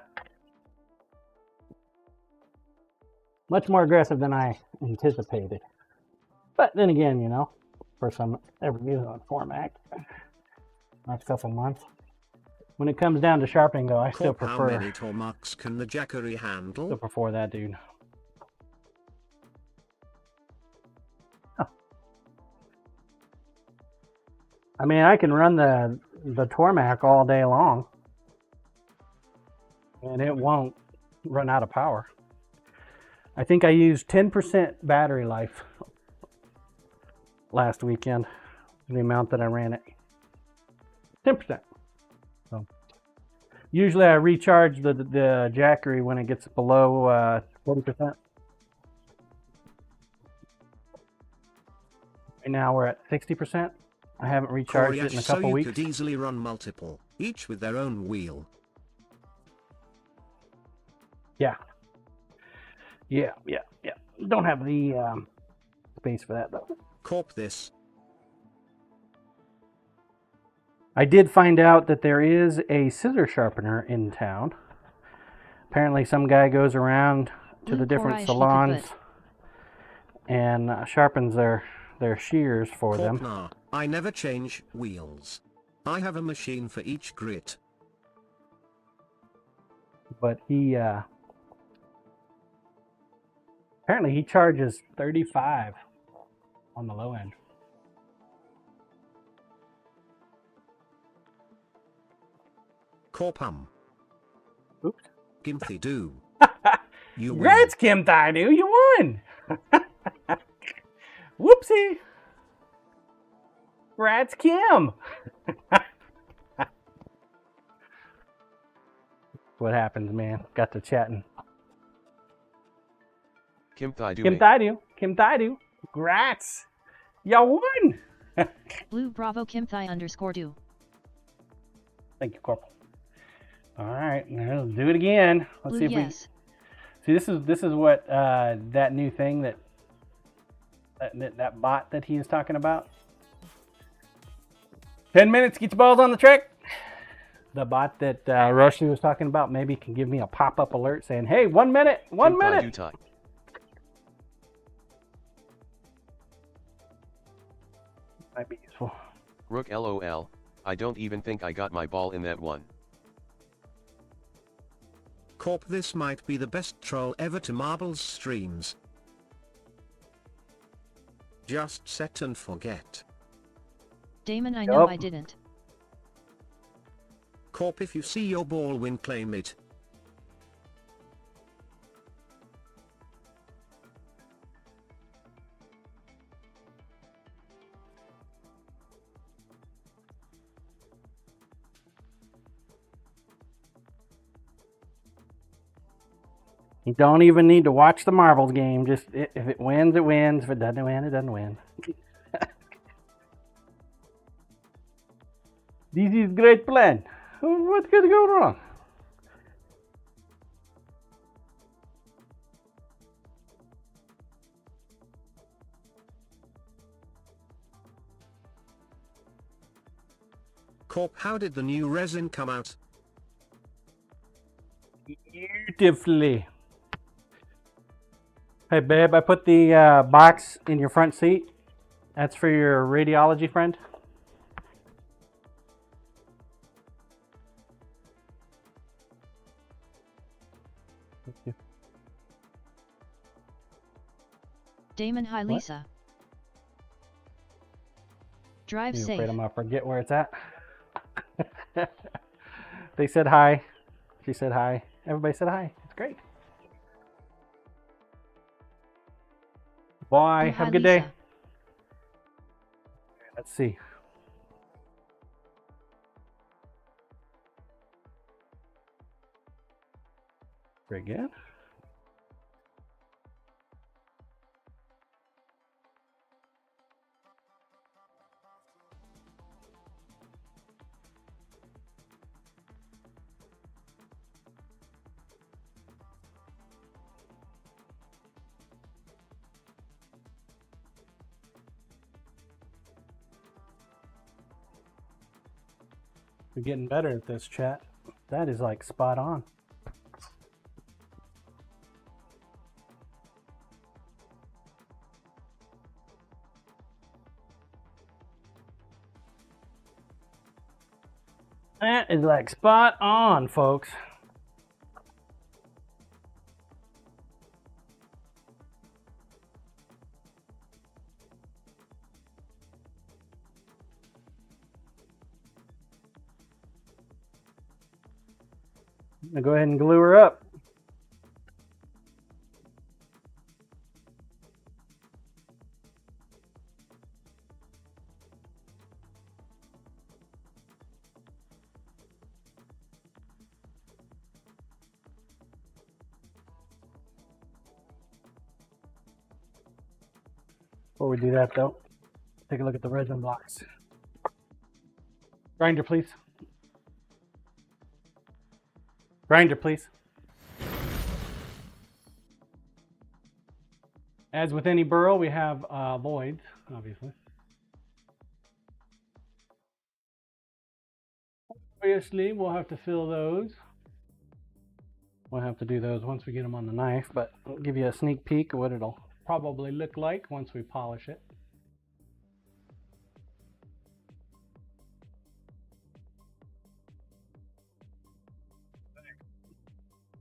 Much more aggressive than I anticipated. But then again, you know, first time ever using on Formac. Last couple months. When it comes down to sharpening though, I still prefer. How many Tormux can the Jackery handle? Still prefer that, dude. I mean, I can run the Tormac all day long, and it won't run out of power. I think I used 10% battery life last weekend, the amount that I ran it. 10%. So usually I recharge the Jackery when it gets below 40%. Right now we're at 60%. I haven't recharged it in a couple weeks. So you could easily run multiple, each with their own wheel. Yeah. Don't have the space for that though. Corp this. I did find out that there is a scissor sharpener in town. Apparently some guy goes around to the different salons and sharpens their shears for them. Nah, I never change wheels. I have a machine for each grit. But he apparently he charges $35 on the low end. Corpum. Oops. Gimthy do. You win. Congrats, Kim Thaidu, you won! Whoopsie! Rats Kim! What happens, man? Got to chatting. Kim Thaidu. Kim Thaidu. Congrats! Y'all won! Blue Bravo Kim Thai _do. Thank you, Corporal. Alright, now let's do it again. Let's Blue, see if yes. we... See, this is what that new thing that bot that he is talking about. 10 minutes, get your balls on the track. The bot that Rushy was talking about maybe can give me a pop-up alert saying, hey, 1 minute, 1 minute. Might be useful. Rook LOL, I don't even think I got my ball in that one. Corp, this might be the best troll ever to Marbles streams. Just set and forget. Damon, I know I didn't. Corp, if you see your ball win, claim it. You don't even need to watch the marbles game. Just if it wins, it wins. If it doesn't win, it doesn't win. This is great plan. What could go wrong? Corp, how did the new resin come out? Beautifully. Hey babe, I put the box in your front seat. That's for your radiology friend. Thank you. Damon, hi What? Lisa. Drive I'm safe. afraid I'm gonna forget where it's at. They said hi. She said hi. Everybody said hi. It's great. Bye. Oh, Have hi, a good day. Lisa. Let's see. Very good. We're getting better at this, chat. That is like spot on. That is like spot on, folks. I'm gonna go ahead and glue her up. Before we do that, though, take a look at the resin blocks. Grinder, please. Grinder, please. As with any burrow, we have voids, obviously. Obviously, we'll have to fill those. We'll have to do those once we get them on the knife, but I'll give you a sneak peek of what it'll probably look like once we polish it.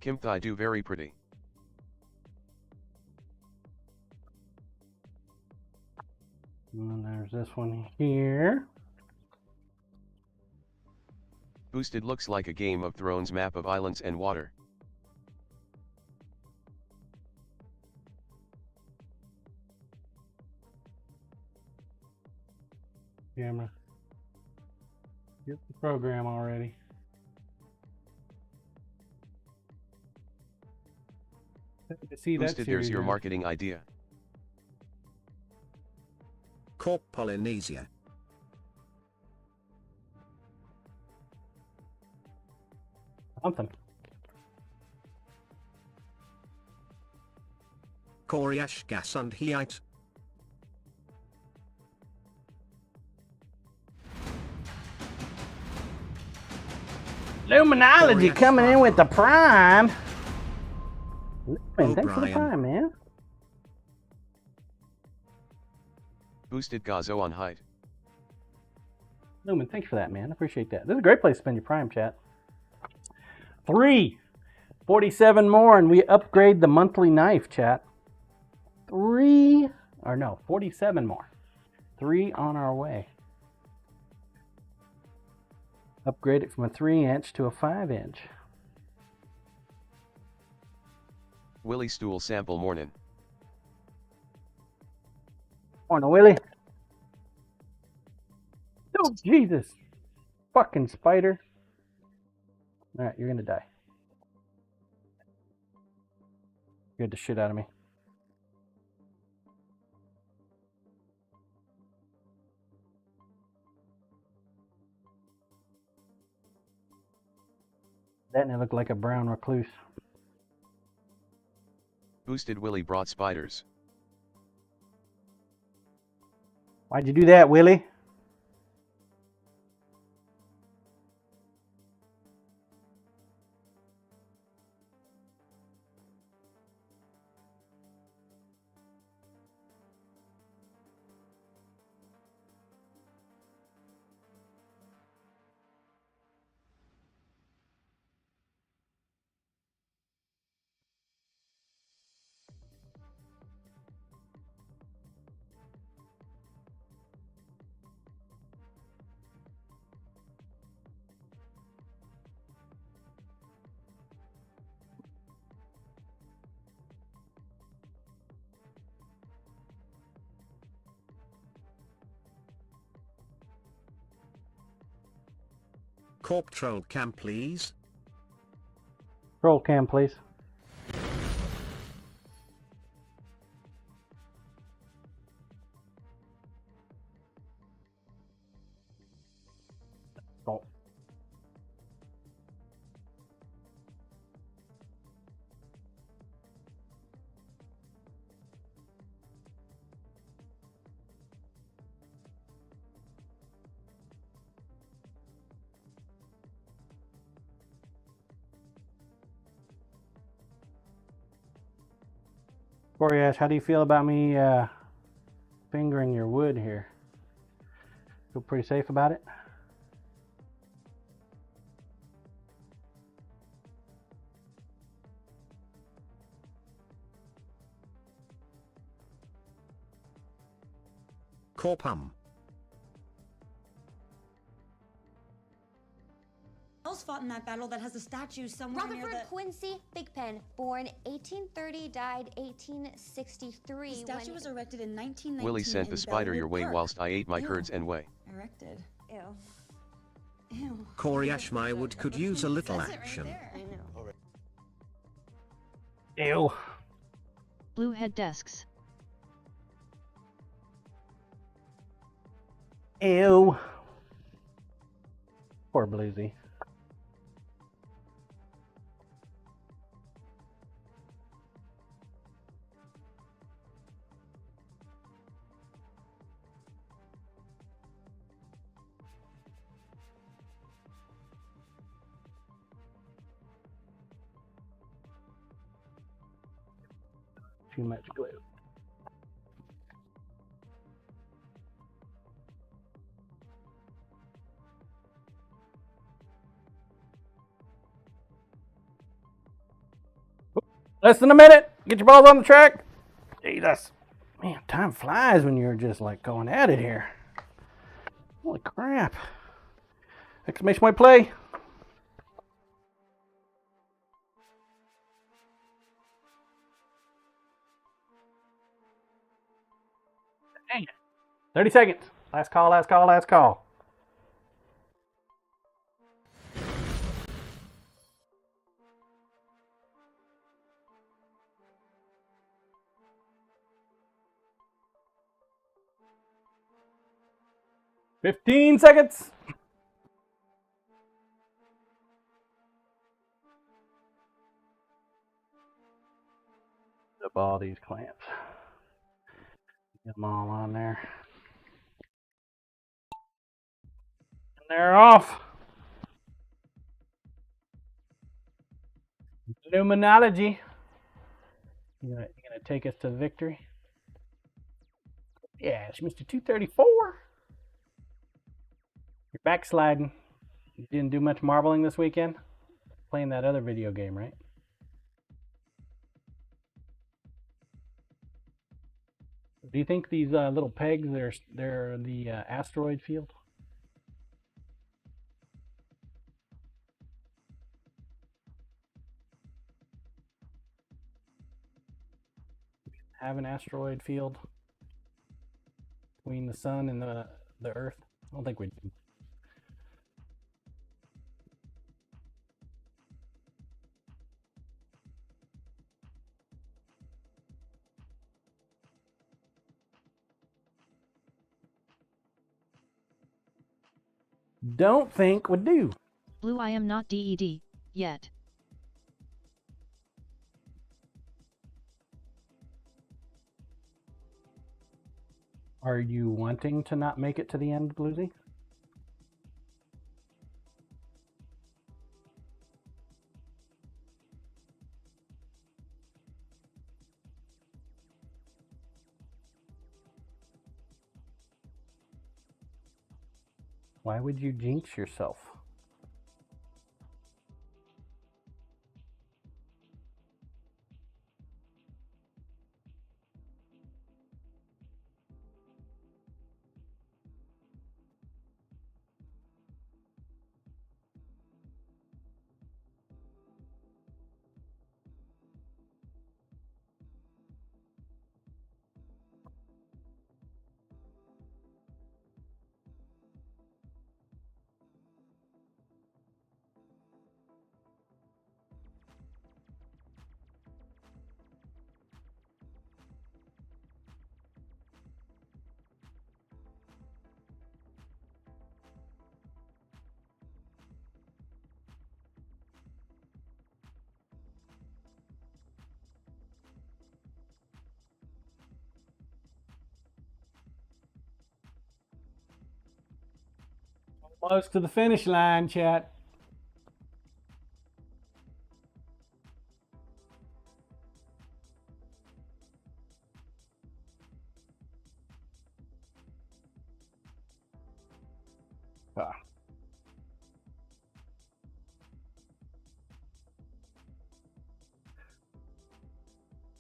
Kim Thai do very pretty. And there's this one here. Boosted looks like a Game of Thrones map of islands and water. Camera. Get the program already. See, Boosted, there's your mark. marketing idea. Corp Polynesia. Something. Koriash gas and heat. Luminology coming in with the prime. Thanks for the O'Brien. prime, man. Boosted Gazo on height. Lumen, thanks for that, man. I appreciate that. This is a great place to spend your prime, chat. 47 more, and we upgrade the monthly knife, chat. 47 more. 3 on our way. Upgrade it from a 3-inch to a 5-inch. Willie Stool sample morning. Morning, Willie. Oh, Jesus. Fucking spider. Alright, you're gonna die. Scared the shit out of me. That and it looked like a brown recluse. Boosted Willie brought spiders. Why'd you do that, Willie? Corp troll cam please. Roll cam, please. Roll. Coriash, how do you feel about me fingering your wood here? Feel pretty safe about it? Corpum. Else fought in that battle that has a statue somewhere near Rutherford the... Quincy Thigpen, born 1830, died 1863. The statue was erected in 1919 Willie sent the spider your way whilst I ate my curds and whey. Erected. Ew. Ew. Coriash my wood could use a little Says it right action. there. I know. Ew. Blue head desks. Ew. Poor Bluesy. Too much glue. Less than a minute. Get your balls on the track. Jesus. Man, time flies when you're just like going at it here. Holy crap. Exclamation point play. Dang it. 30 seconds. Last call, last call, last call. $15 seconds. Up all these clamps. Get them all on there. And they're off. Illuminology. You gonna take us to victory? Yes, Mr. 234. You're backsliding. You didn't do much marbling this weekend? Playing that other video game, right? Do you think these little pegs, they're the asteroid field? Have an asteroid field between the sun and the Earth? I don't think we do. Don't think we do. Blue, I am not DED yet. Are you wanting to not make it to the end, Bluesy? Why would you jinx yourself? Close to the finish line, chat.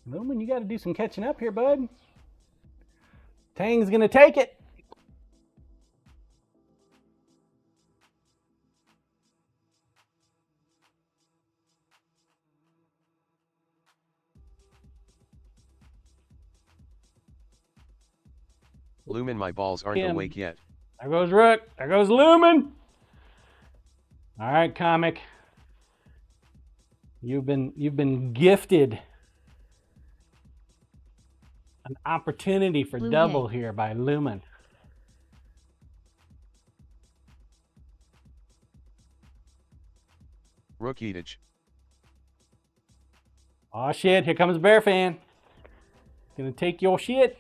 Lumen, you got to do some catching up here, bud. Tang's gonna take it. Lumen, my balls aren't Kim. awake yet. There goes Rook. There goes Lumen. All right, Comic. You've been gifted an opportunity for Blue double yay. here by Lumen. Rook eatage. Oh shit, here comes Bear Fan. Gonna take your shit.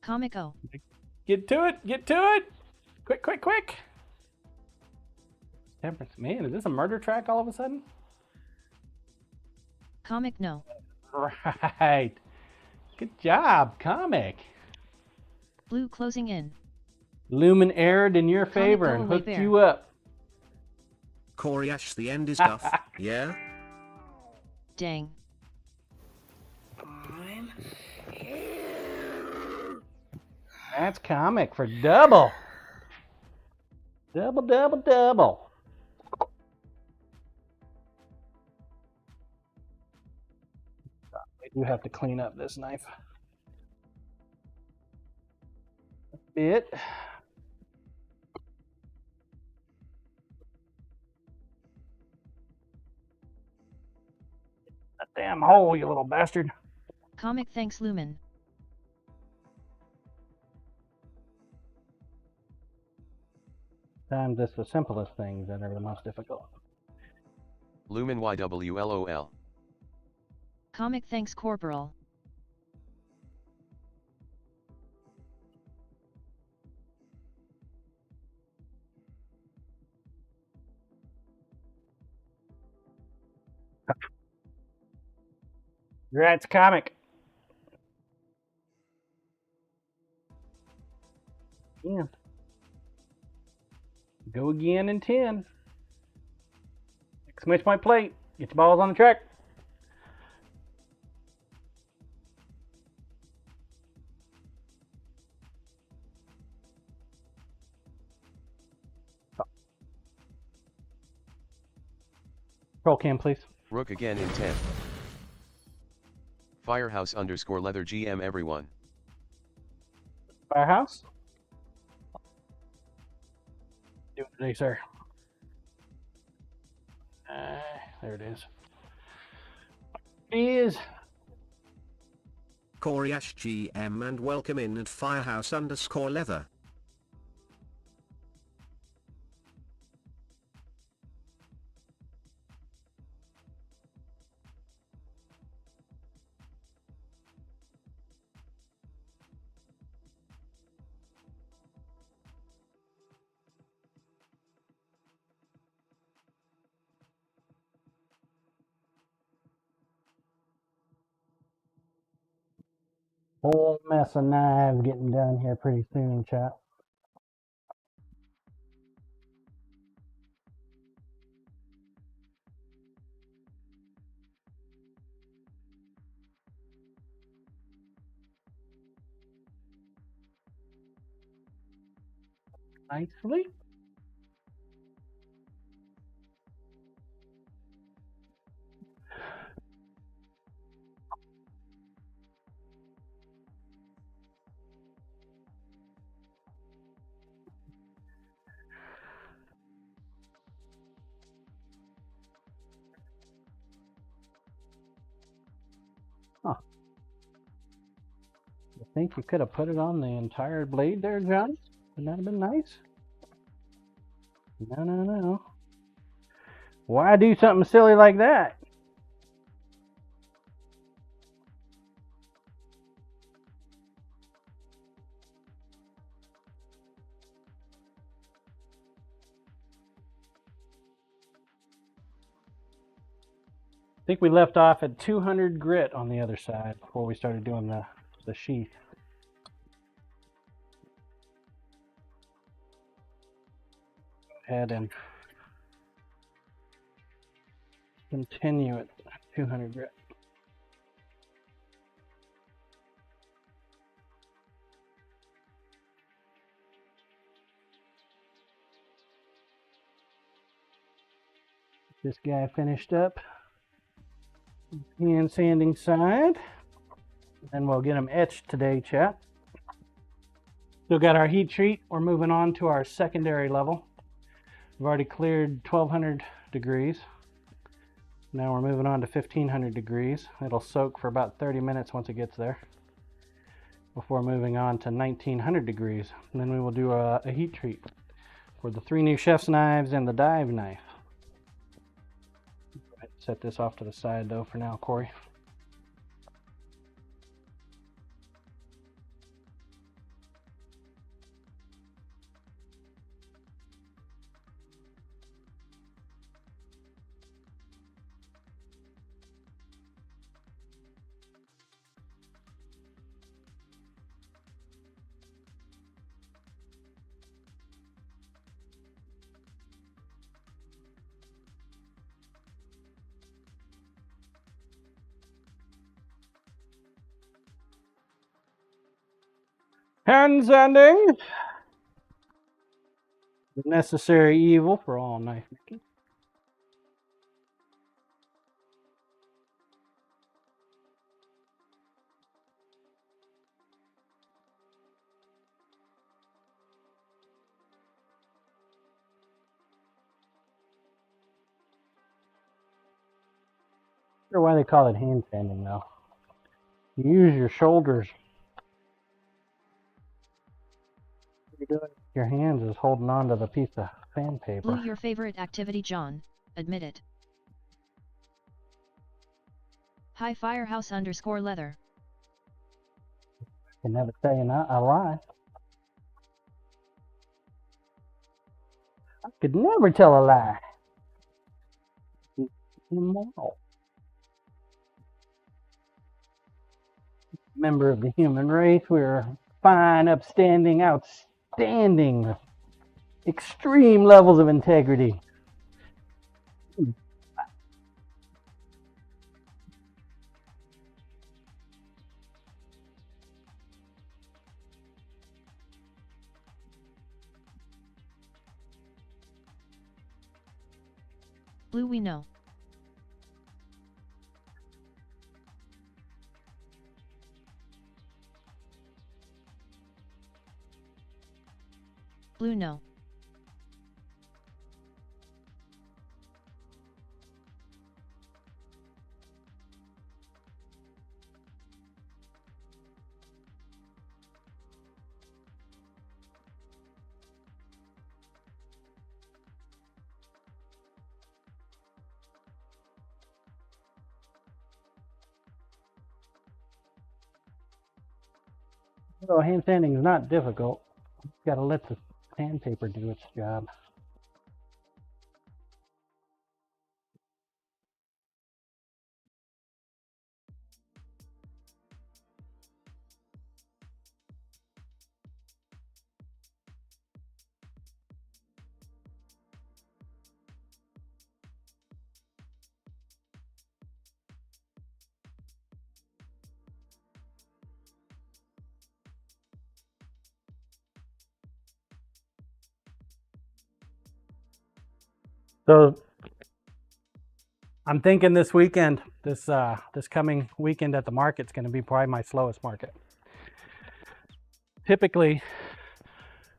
Comico. Get to it, get to it. Quick, quick, quick. Temperance. Man, is this a murder track all of a sudden? Comic no. Right. Good job, Comic. Blue closing in. Lumen erred in your Comic, favor go and away, hooked Bear. you up. Coriash, the end is tough. Yeah? Dang. That's Comic for double. Double, double, double. I do have to clean up this knife a bit. That damn hole, you little bastard. Comic thanks Lumen. Sometimes it's the simplest things that are the most difficult. Lumen YWLOL. Comic thanks Corporal. Congrats, Comic. Yeah. Go again in 10. Exclamation point plate. Get your balls on the track. Roll cam, please. Rook again in 10. Firehouse _ leather GM everyone. Firehouse. Do it today, sir. There it is. Is Coriash GM and welcome in at Firehouse _ leather. whole mess of knives getting done here pretty soon, chat. Nicely. Huh. I think you could have put it on the entire blade there, John. Wouldn't that have been nice? No, no, no. Why do something silly like that? I think we left off at 200 grit on the other side before we started doing the sheath. Go ahead and continue at 200 grit. This guy finished up. Hand sanding side. Then we'll get them etched today, chat. Still got our heat treat. We're moving on to our secondary level. We've already cleared 1200 degrees. Now we're moving on to 1500 degrees. It'll soak for about 30 minutes once it gets there, before moving on to 1900 degrees. And then we will do a heat treat for the 3 new chef's knives and the dive knife. Set this off to the side though for now, Corey. Hand sanding, the necessary evil for all knife making. I wonder why they call it hand sanding though. You use your shoulders. You're doing your hands is holding on to the piece of sandpaper. Blue, your favorite activity, John. Admit it. Hi Firehouse _ leather. I can never say a lie. I could never tell a lie. It's immoral. Member of the human race, we're fine, upstanding, outstanding, extreme levels of integrity. Blue, we know. Blue, no. So hand sanding is not difficult. You got to let the sandpaper do its job. So I'm thinking this weekend, this coming weekend at the market's going to be probably my slowest market. Typically,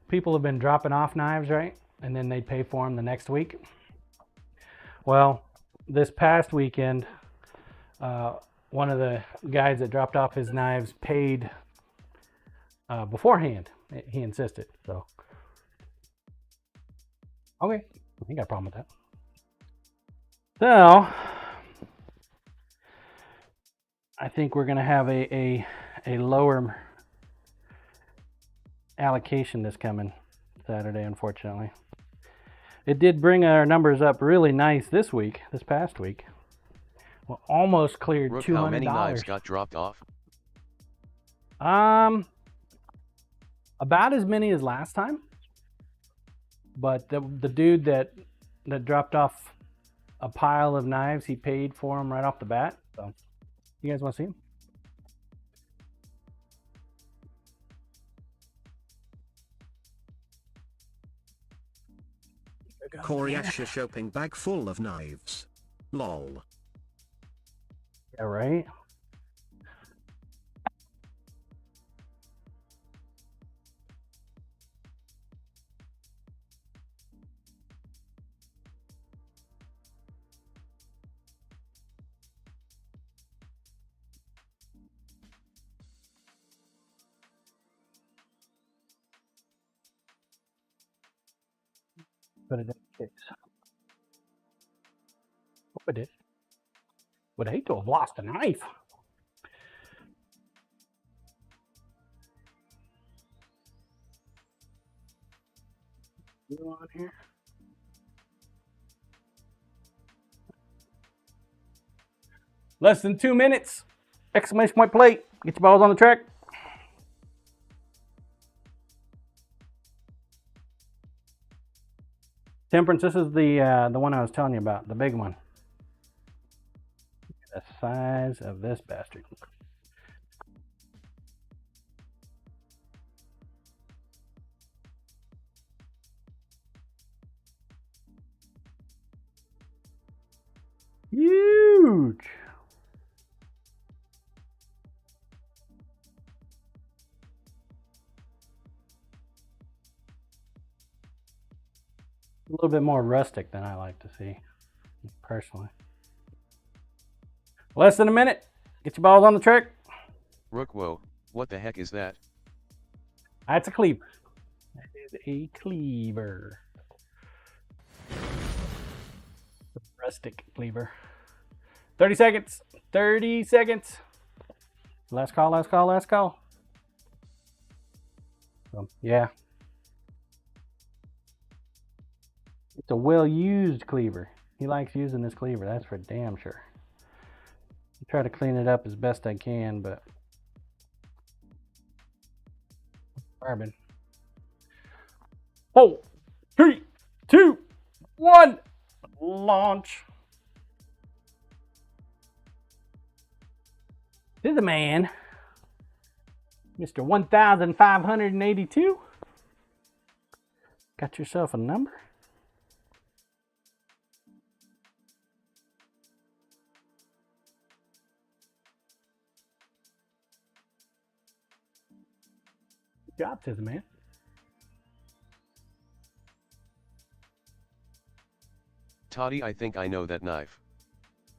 people have been dropping off knives, right? And then they'd pay for them the next week. Well, this past weekend, one of the guys that dropped off his knives paid beforehand. He insisted, so. Okay, I ain't got a problem with that. So, I think we're going to have a lower allocation this coming Saturday, unfortunately. It did bring our numbers up really nice this past week. Well, almost cleared Rook, $200. how many knives got dropped off? About as many as last time. But the dude that dropped off a pile of knives, he paid for them right off the bat. So, you guys want to see him? Korea's shopping bag full of knives. Lol. Yeah, right? Put it in the case. Hope I did. Would hate to have lost a knife. Go on here. Less than 2 minutes. Exclamation point plate. Get your balls on the track. Temperance, this is the one I was telling you about, the big one. Look at the size of this bastard. Huge. A little bit more rustic than I like to see, personally. Less than a minute. Get your balls on the track. Rook, whoa, what the heck is that? That's a cleaver. That is a cleaver. Rustic cleaver. 30 seconds. 30 seconds. Last call, last call, last call. So, yeah. It's a well-used cleaver. He likes using this cleaver, that's for damn sure. I try to clean it up as best I can, but carbon. 4, 3, 2, 1. Launch. To the man, Mr. 1582. Got yourself a number? Good job, to the man. Toddy, I think I know that knife.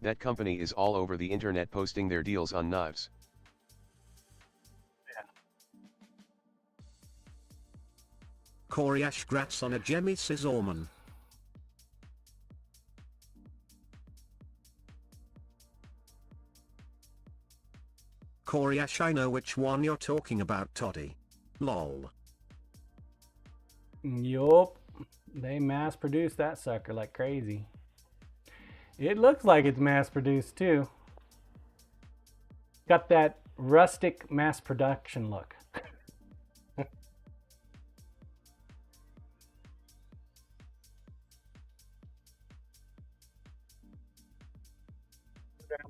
That company is all over the internet posting their deals on knives. Koreash grats on a Jemmy Sizzorman. Koreash, I know which one you're talking about, Toddy. Lol. Yup. They mass produced that sucker like crazy. It looks like it's mass produced too. Got that rustic mass production look. How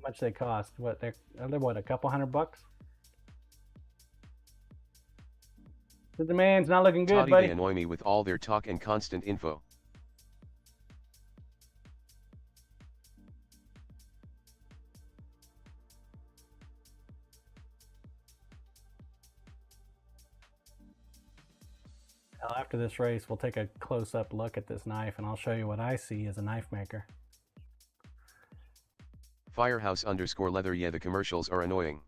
much they cost? What they're what, a couple $100? The demand's not looking good, Toddy, buddy. they annoy me with all their talk and constant info. Now, after this race, we'll take a close-up look at this knife, and I'll show you what I see as a knife maker. Firehouse_leather, yeah, the commercials are annoying.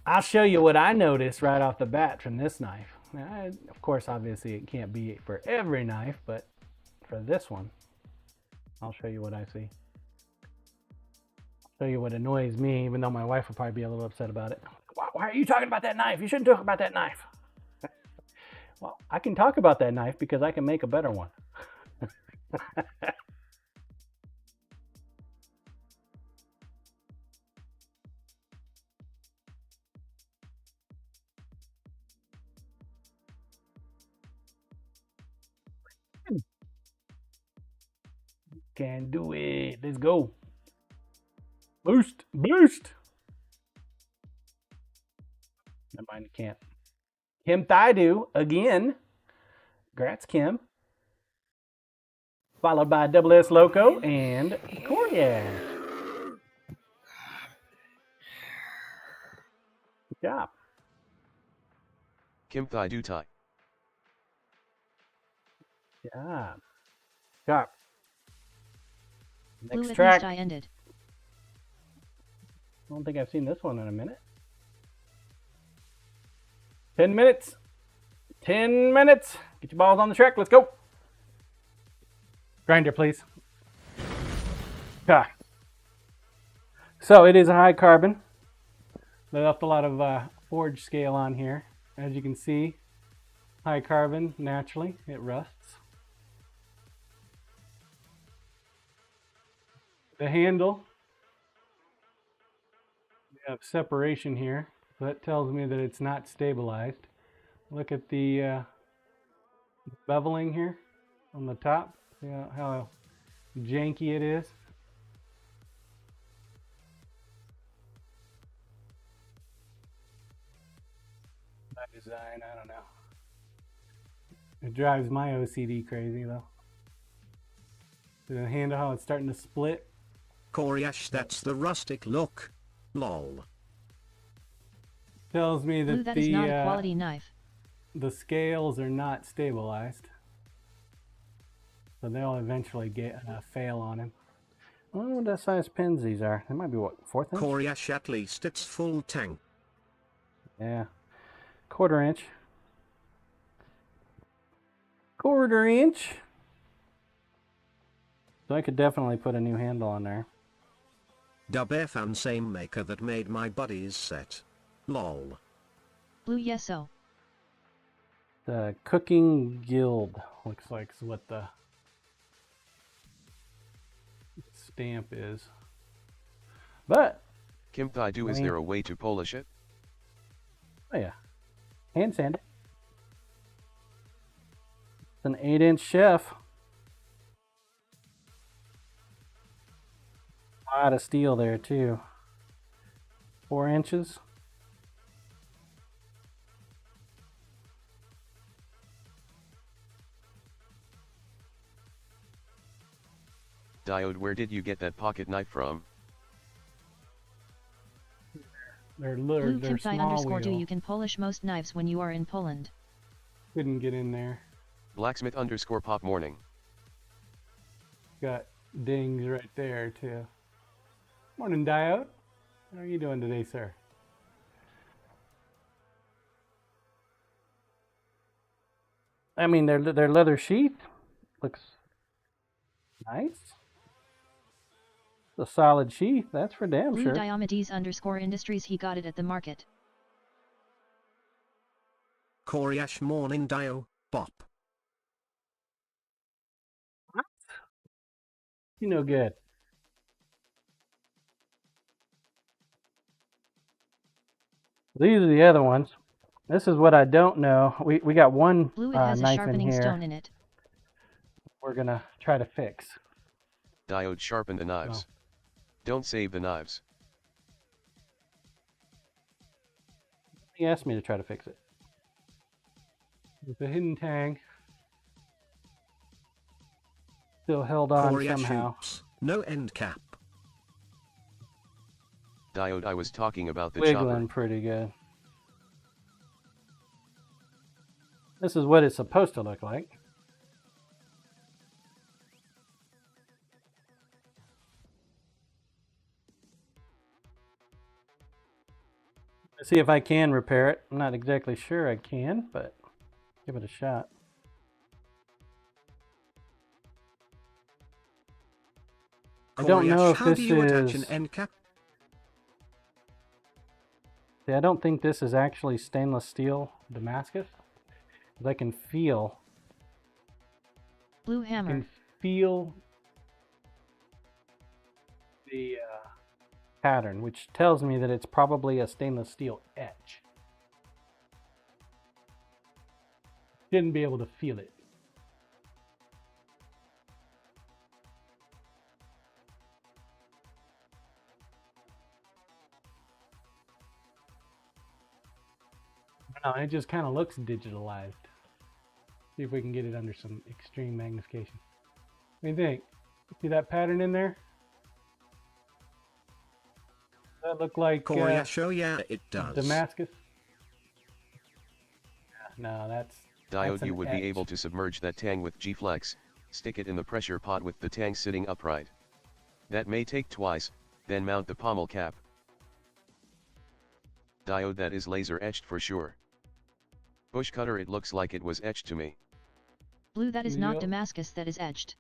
I'll show you what I noticed right off the bat from this knife. Now, of course, obviously, it can't be for every knife, but for this one, I'll show you what I see. I'll show you what annoys me, even though my wife will probably be a little upset about it. Why are you talking about that knife? You shouldn't talk about that knife. Well, I can talk about that knife because I can make a better one. Can do it. Let's go. Boost. Boost. Never mind, you can't. Kim Thaidu again. Congrats, Kim. Followed by Double S Loco and Coriash. Good job. Kim Thai Do Tai. Yeah. Job. Blue Next at track. least I ended. I don't think I've seen this one in a minute. 10 minutes. 10 minutes. Get your balls on the track. Let's go. Grinder, please. Ah. So it is a high carbon. They left a lot of forge scale on here. As you can see, high carbon, naturally, it rusts. The handle, we have separation here. So that tells me that it's not stabilized. Look at the beveling here on the top. See how janky it is. By design, I don't know. It drives my OCD crazy though. See the handle, how it's starting to split. Coriash, that's the rustic look. Lol. Tells me Blue, that that is not a quality knife. the scales are not stabilized. So they'll eventually get fail on him. I wonder what size pins these are. They might be what, 1/4 inch? Coriash, at least it's full tank. Yeah. 1/4 inch. 1/4 inch. So I could definitely put a new handle on there. Dub fan, same maker that made my buddy's set. Lol. Blue, yes, so. The Cooking Guild looks like is what the stamp is. But, Kim Thai Do, is there a way to polish it? oh yeah, hand sand it. It's an 8-inch chef. A lot of steel there too. 4 inches. Diode, where did you get that pocket knife from? They're Blue they're Kimthai small underscore do. wheel. You can polish most knives when you are in Poland. Couldn't get in there. Blacksmith underscore pop morning. Got dings right there too. Morning, Diode. How are you doing today, sir? I mean, their leather sheath looks nice. It's a solid sheath, that's for damn Blue sure. Diomedes underscore industries. He got it at the market. Coriash, morning Dio, bop. What? You know good. These are the other ones. This is what I don't know. We got one Blue, it has a knife in sharpening here. stone in it. We're gonna try to fix. Diode, sharpen the knives. Don't save the knives. He asked me to try to fix it. With the hidden tang. Still held on Coriash somehow. hoops, no end cap. Diode, I was talking about the Wiggling chopper. pretty good. This is what it's supposed to look like. Let's see if I can repair it. I'm not exactly sure I can, but give it a shot. I don't know if How this do you attach is... an end cap? See, I don't think this is actually stainless steel Damascus. 'Cause I can feel... Blue I hammer. can feel the pattern, which tells me that it's probably a stainless steel etch. Didn't be able to feel it. Oh, it just kind of looks digitalized. See if we can get it under some extreme magnification. What do you think? See that pattern in there? Does that look like yeah, it does. Damascus? No, that's Diode, an you would etch. be able to submerge that tang with G-Flex, stick it in the pressure pot with the tang sitting upright. That may take twice, then mount the pommel cap. Diode, that is laser etched for sure. Bush cutter, it looks like it was etched to me. Blue, that is not Yep. Damascus, that is etched.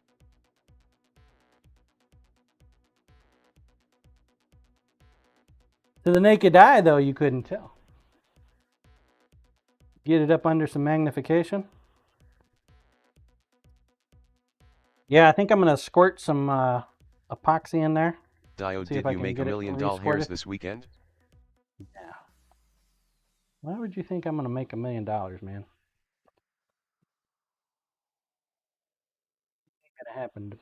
To the naked eye, though, you couldn't tell. Get it up under some magnification. Yeah, I think I'm going to squirt some epoxy in there. Diode, See if did I you can make get $1 it million re-squirted. hairs this weekend? Yeah. Why would you think I'm going to make $1 million, man? Ain't going to happen.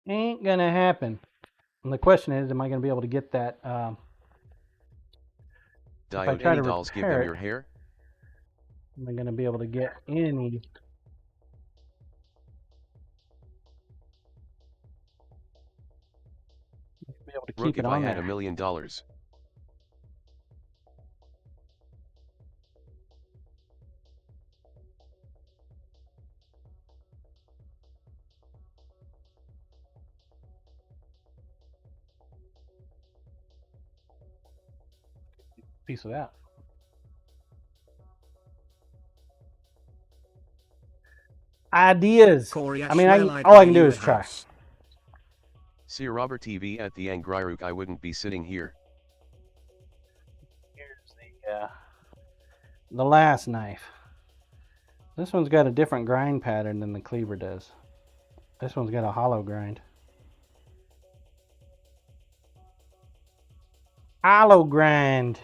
Ain't going to happen. And the question is, am I going to be able to get that? If I Diode, try any to dolls give repair them it, your hair? am I going to be able to get any? Be able to Rook, keep it if I on had there. $1 million. Piece of that. Ideas. Corey, I mean, I'd all I buy can do you is a try. house. See Robert TV at the Angryrook, I wouldn't be sitting here. Here's the last knife. This one's got a different grind pattern than the cleaver does. This one's got a hollow grind. Hollow grind.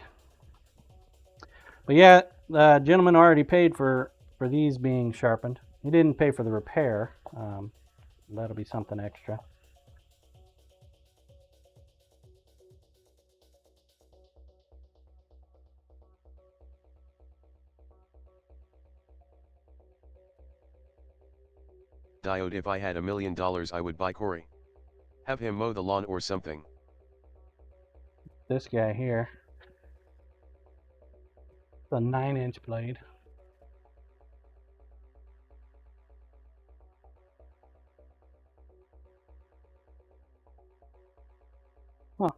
But yeah, the gentleman already paid for these being sharpened. He didn't pay for the repair. That'll be something extra. Diode, if I had $1 million, I would buy Corey. Have him mow the lawn or something. This guy here. It's a 9-inch blade. Huh.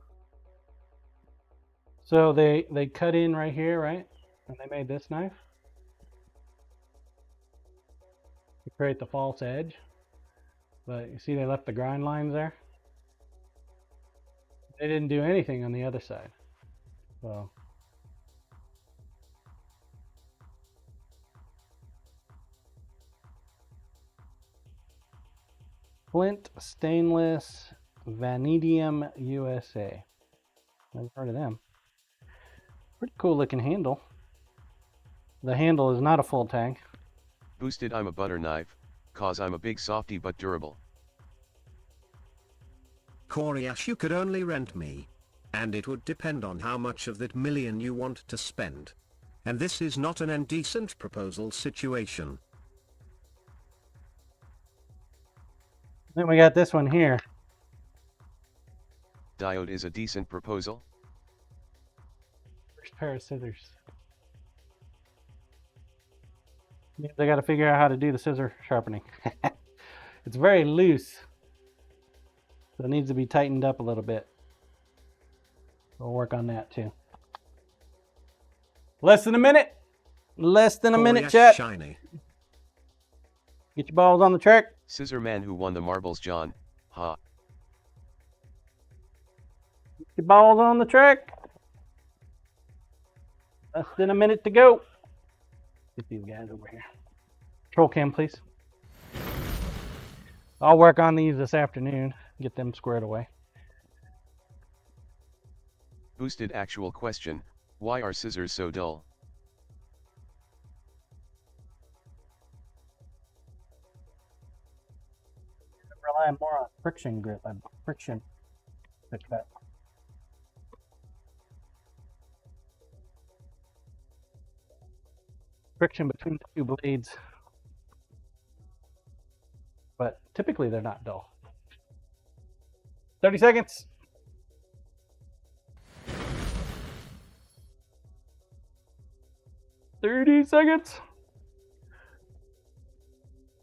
So they cut in right here, right? And they made this knife to create the false edge. But you see they left the grind lines there? They didn't do anything on the other side. So Flint Stainless, Vanadium USA. Never heard of them. Pretty cool looking handle. The handle is not a full tang. Boosted, I'm a butter knife, cause I'm a big softy but durable. Corey, you could only rent me. And it would depend on how much of that $1 million you want to spend. And this is not an indecent proposal situation. Then we got this one here. Diode is a decent proposal. First pair of scissors. Means I got to figure out how to do the scissor sharpening. It's very loose, so it needs to be tightened up a little bit. We'll work on that too. Less than a minute. Less than a minute, chat. Shiny. Get your balls on the track. Scissor man who won the marbles, John. Ha. Get your balls on the track. Less than a minute to go. Get these guys over here. Control cam, please. I'll work on these this afternoon. Get them squared away. Boosted, actual question, why are scissors so dull? Rely more on friction grip and friction. Fix that. friction between the two blades. But typically they're not dull. 30 seconds.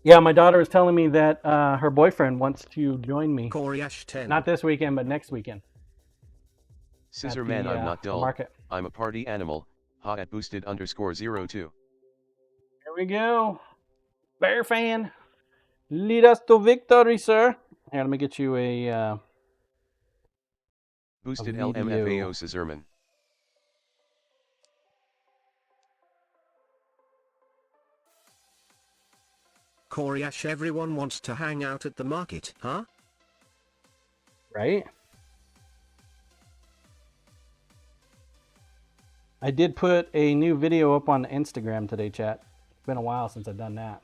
Yeah, my daughter was telling me that her boyfriend wants to join me. Corey Ash 10. Not this weekend, but next weekend. Scissor At man, the, I'm not the dull. market. I'm a party animal. Ha at boosted_02. Here we go. Bear fan. Lead us to victory, sir. Here, let me get you a Boosted video. LMFAO Scissorman. Corey Ash, everyone wants to hang out at the market, huh? Right? I did put a new video up on Instagram today, chat. It's been a while since I've done that.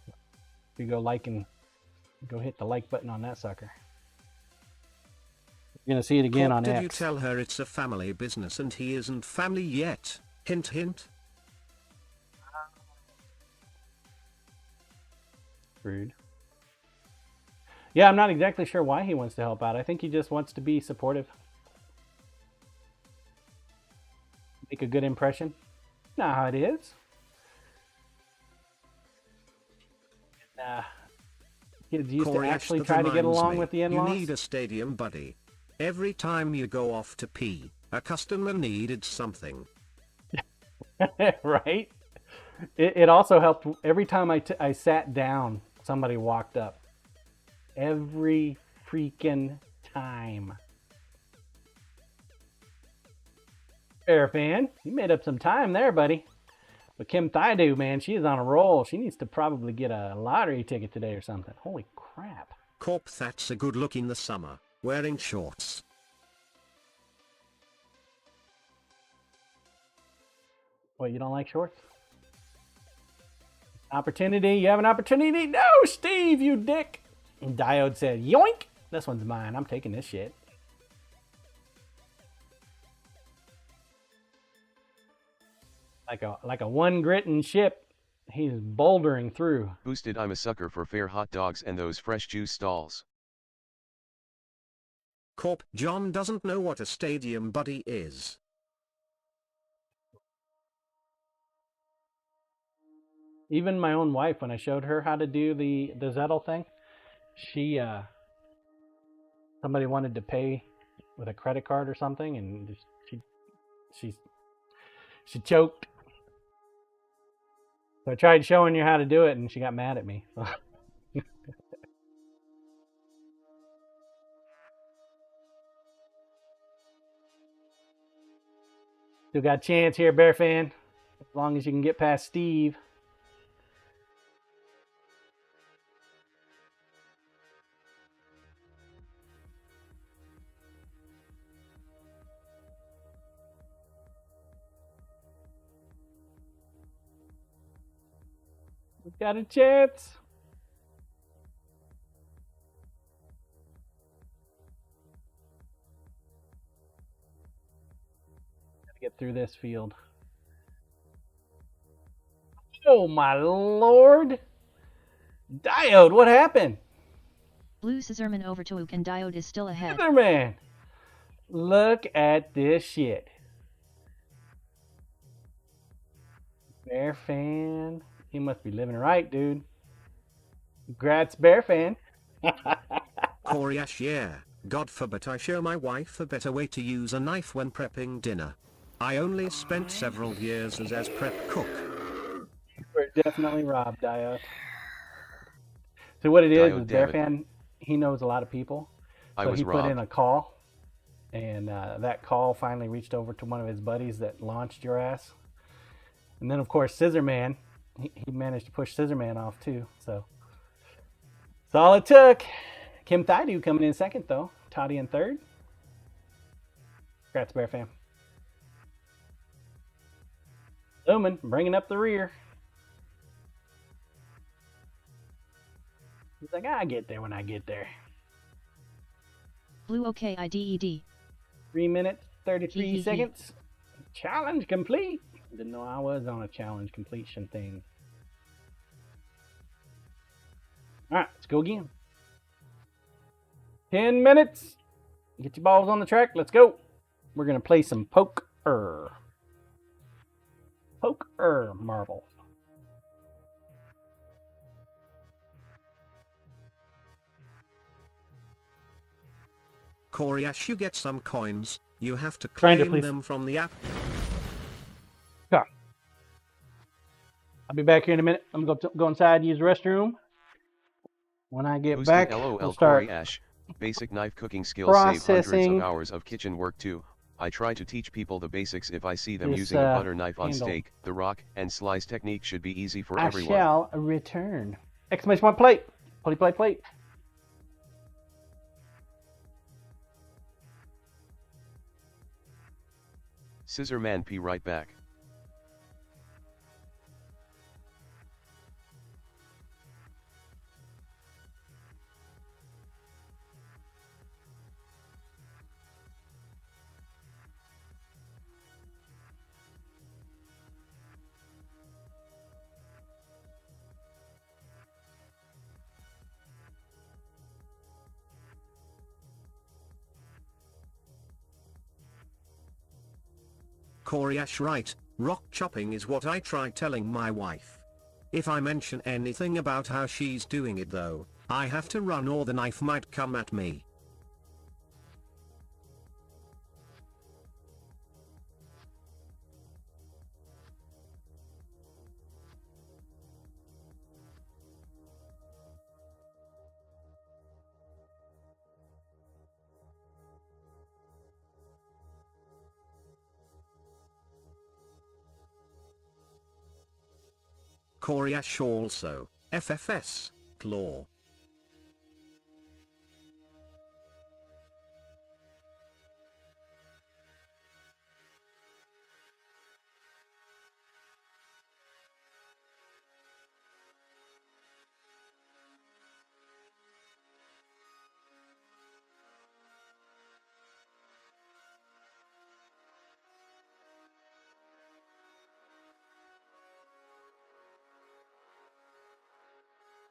If you go like and go hit the like button on that sucker. You're gonna see it again on Did X. you tell her it's a family business and he isn't family yet? Hint, hint. Rude. Yeah, I'm not exactly sure why he wants to help out. I think he just wants to be supportive. Make a good impression. Not how it is. Kids used Corey to Ash, actually that try to get reminds along me, with the in-laws. You need a stadium buddy. Every time you go off to pee, a customer needed something. Right? It also helped every time I sat down, somebody walked up. Every freaking time. Fair fan, you made up some time there, buddy. But Kim Thaidu, man, she is on a roll. She needs to probably get a lottery ticket today or something. Holy crap. Corp, that's a good look in the summer, wearing shorts. What, you don't like shorts? Opportunity, you have an opportunity? No, Steve, you dick. And Diode said, yoink, this one's mine. I'm taking this shit. Like a one gritting ship, he's bouldering through. Boosted, I'm a sucker for fair hot dogs and those fresh juice stalls. Corp, John doesn't know what a stadium buddy is. Even my own wife, when I showed her how to do the Zettel thing, she somebody wanted to pay with a credit card or something, and she choked. So I tried showing her how to do it, and she got mad at me. Still got a chance here, Bear fan, as long as you can get past Steve. We've got a chance. Gotta get through this field. Oh my lord! Diode, what happened? Blue Scissorman over to Ook and Diode is still ahead. Scissorman! Look at this shit. Bear fan. He must be living right, dude. Congrats, Bear fan. Corey Ash, yeah. God forbid I show my wife a better way to use a knife when prepping dinner. I only spent several years as prep cook. We're definitely robbed, Diode. So what it is Bear fan, he knows a lot of people. So he put in a call, and that call finally reached over to one of his buddies that launched your ass. And then, of course, Scissorman, he managed to push Scissorman off, too. So, that's all it took. Kim Thaidu coming in second, though. Toddy in third. Congrats, Bear fam. Lumen bringing up the rear. He's like, I'll get there when I get there. Blue OKIDED. 3 minutes, 33 seconds. Challenge complete. Didn't know I was on a challenge completion thing. Alright, let's go again. 10 minutes. Get your balls on the track. Let's go. We're going to play some poker. Poker marbles. Corey, as you get some coins, you have to Grinder, claim please. them from the app. Okay. I'll be back here in a minute. I'm going to go inside and use the restroom. When I get Boosted back, LOL we'll start Corey Ash. Basic knife cooking skills save hundreds processing of hours of kitchen work too. I try to teach people the basics if I see them this, using a butter knife on handle. steak. The rock and slice technique should be easy for I everyone. shall return. Exclamation point plate. Plate, plate, plate. Scissor Man P right back. Corey Ash right, rock chopping is what I try telling my wife. If I mention anything about how she's doing it though, I have to run or the knife might come at me. Corey Ash also, FFS, claw.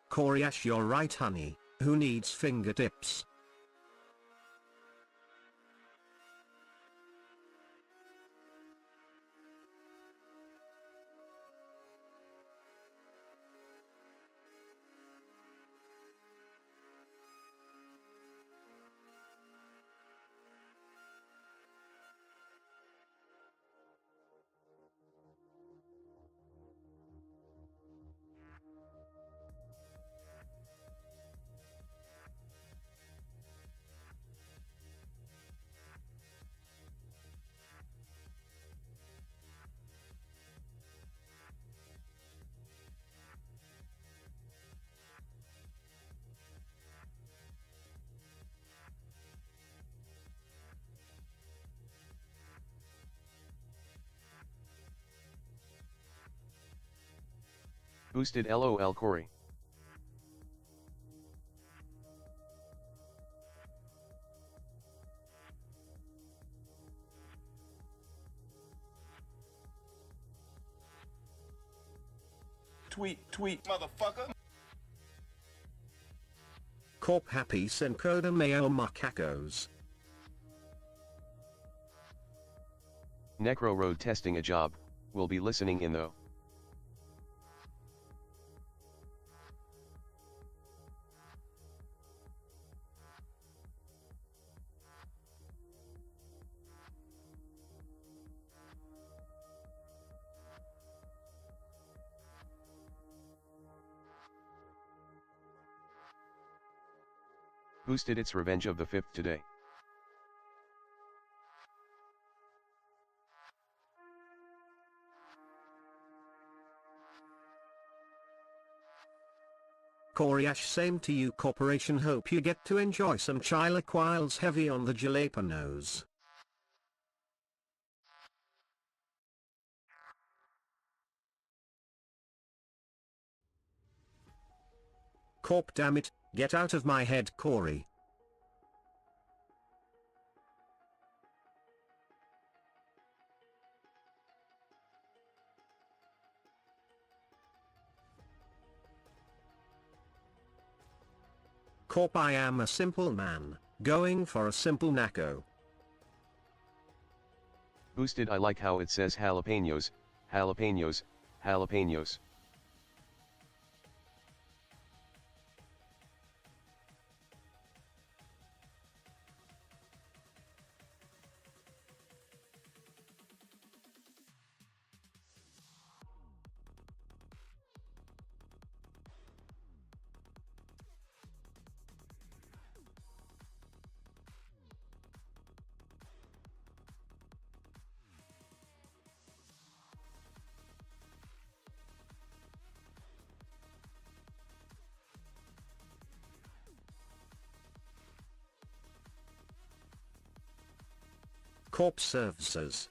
Corey Ash, you're right honey, who needs fingertips? Boosted LOL Corey. Tweet, motherfucker. Corp happy Senkoda Mayo Macacos. Necro Road testing a job, will be listening in though. Boosted its Revenge of the 5th today. Corey Ash, same to you corporation, hope you get to enjoy some chilaquiles heavy on the jalapenos. Corp, damn it, get out of my head Corey. Corp, I am a simple man, going for a simple naco. Boosted, I like how it says jalapenos, jalapenos, jalapenos. Corp services.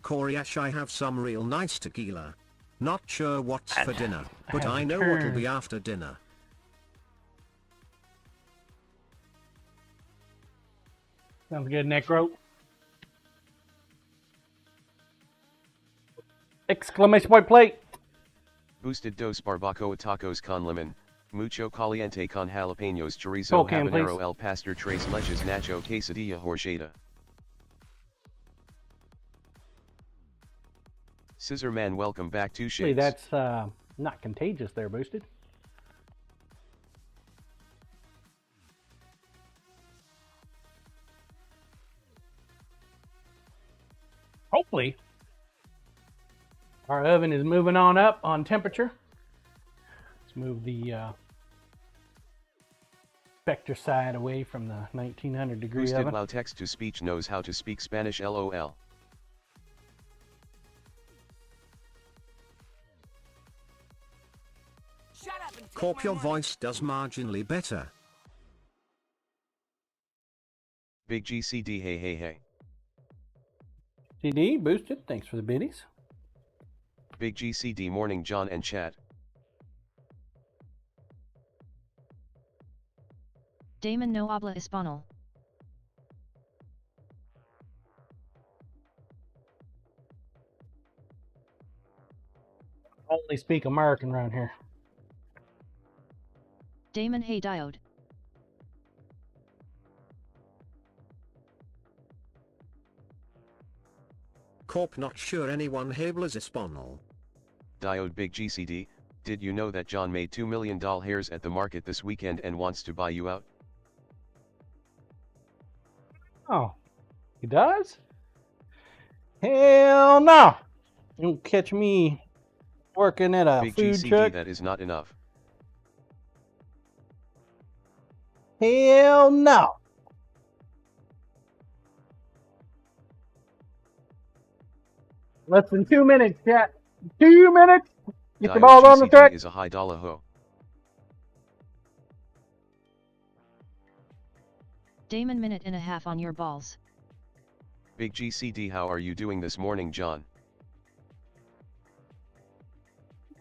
Coriash, I have some real nice tequila. Not sure what's for dinner, but I know what'll be after dinner. Sounds good, Necro. Exclamation point plate. Boosted dos barbacoa tacos con limon, mucho caliente con jalapenos chorizo habanero please. el pastor tres leches nacho quesadilla horchata. Scissor Man, welcome back to Hopefully Shades. that's not contagious there, Boosted. Hopefully. Our oven is moving on up on temperature. Let's move the Spectre side away from the 1900 degree Boosted oven. Lao text to speech knows how to speak Spanish LOL. Corp, your voice does marginally better. Big GCD, hey hey hey. CD, Boosted, thanks for the biddies. Big GCD, morning John and chat. Damon no habla español. Only speak American around here. Damon hey diode. Corp, not sure anyone hablas español. Diode Big GCD, did you know that John made $2 million hairs at the market this weekend and wants to buy you out? Oh, he does? Hell no! You don't catch me working at a Big food GCD, truck. that is not enough. Hell no! Less than 2 minutes, chat. 2 minutes! Get the Diode balls on the GCD track. is a high dollar hoe. Damon minute and a half on your balls. Big GCD, how are you doing this morning, John?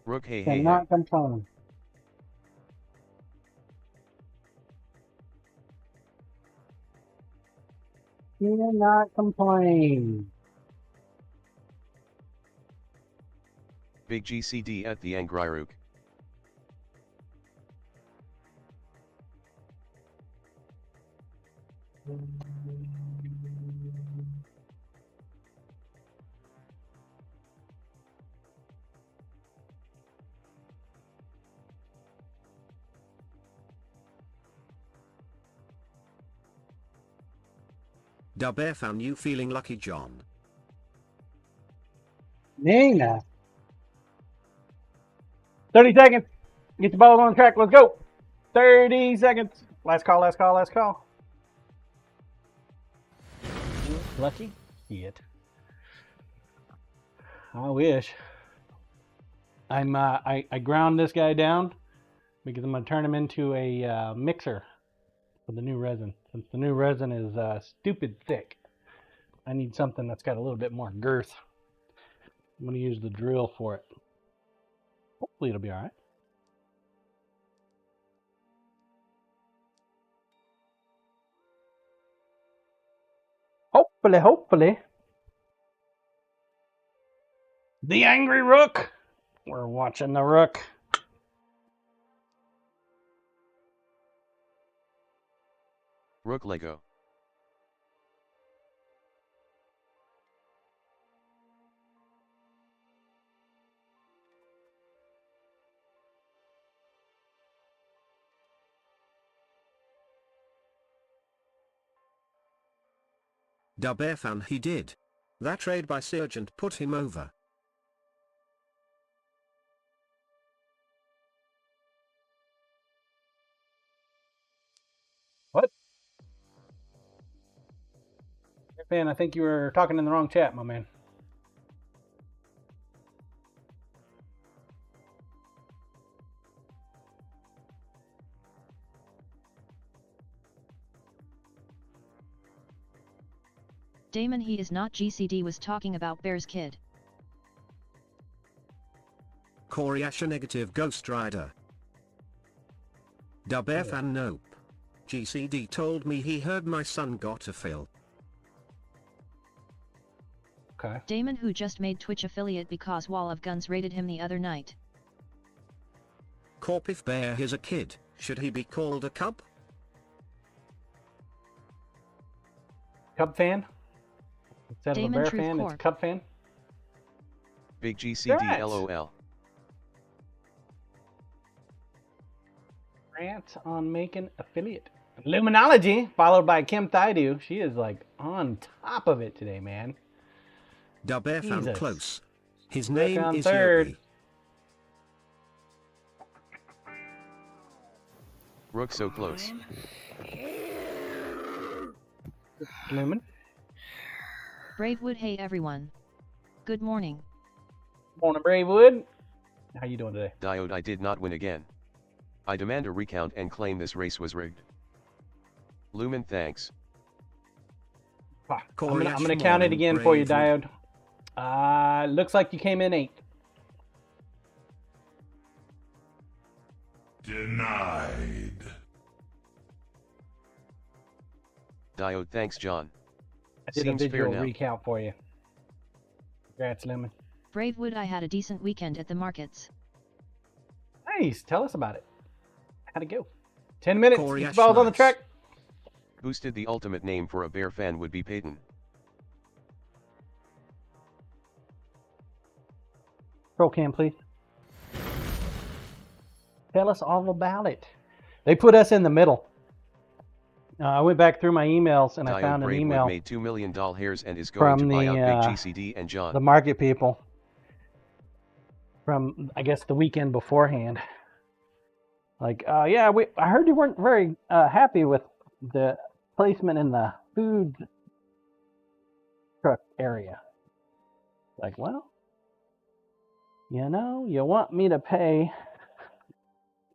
Rook, hey hey hey. Cannot complain. Cannot complain. Big GCD at the Angryrook. Dub F, found you feeling lucky, John. Nina. 30 seconds. Get the balls on the track. Let's go. 30 seconds. Last call, last call, last call. Lucky? Shit. I wish. I ground this guy down because I'm going to turn him into a mixer. for the new resin. Since the new resin is stupid thick, I need something that's got a little bit more girth. I'm going to use the drill for it. Hopefully it'll be all right. Hopefully. The angry rook. We're watching the rook. Rook Lego. Dub Fan he did. That raid by Sergeant put him over. What? Man, I think you were talking in the wrong chat, my man. Damon, he is not GCD was talking about Bear's kid. Koryasha negative Ghost Rider. Dub Fan nope. GCD told me he heard my son got a fill. Okay. Damon, who just made Twitch affiliate because Wall of Guns raided him the other night. Corp, if Bear is a kid, should he be called a cub? Cub fan? Instead Damon of a Bear Truth fan, Corp. it's Cub fan? Big GCD Right. LOL. Rant on making affiliate. Luminology, followed by Kim Thaidu. She is like on top of it today, man. Dub Fan Jesus. close. His Rook name on is third. Yogi. Rook so close. Lumen. Bravewood, hey everyone. Good morning. Morning, Bravewood. How you doing today? Diode, I did not win again. I demand a recount and claim this race was rigged. Lumen, thanks. I'm gonna count it again for you, Diode. Looks like you came in 8th. Denied. Diode, thanks, John. I did Seems a fair visual now. recount for you. Congrats, Lumen. Bravewood, I had a decent weekend at the markets. Nice. Tell us about it. How'd it go? 10 minutes. Corey Keep the balls on the Ashnice. track. Boosted, the ultimate name for a Bear fan would be Peyton. Roll cam, please. Tell us all about it. They put us in the middle. I went back through my emails and I Diode found an Bravewood email made $2 million hairs and is going to from buy the, out Big GCD and John. the market people from, I guess, the weekend beforehand. Like, yeah, I heard you weren't very happy with the placement in the food truck area. Like, well, you know, you want me to pay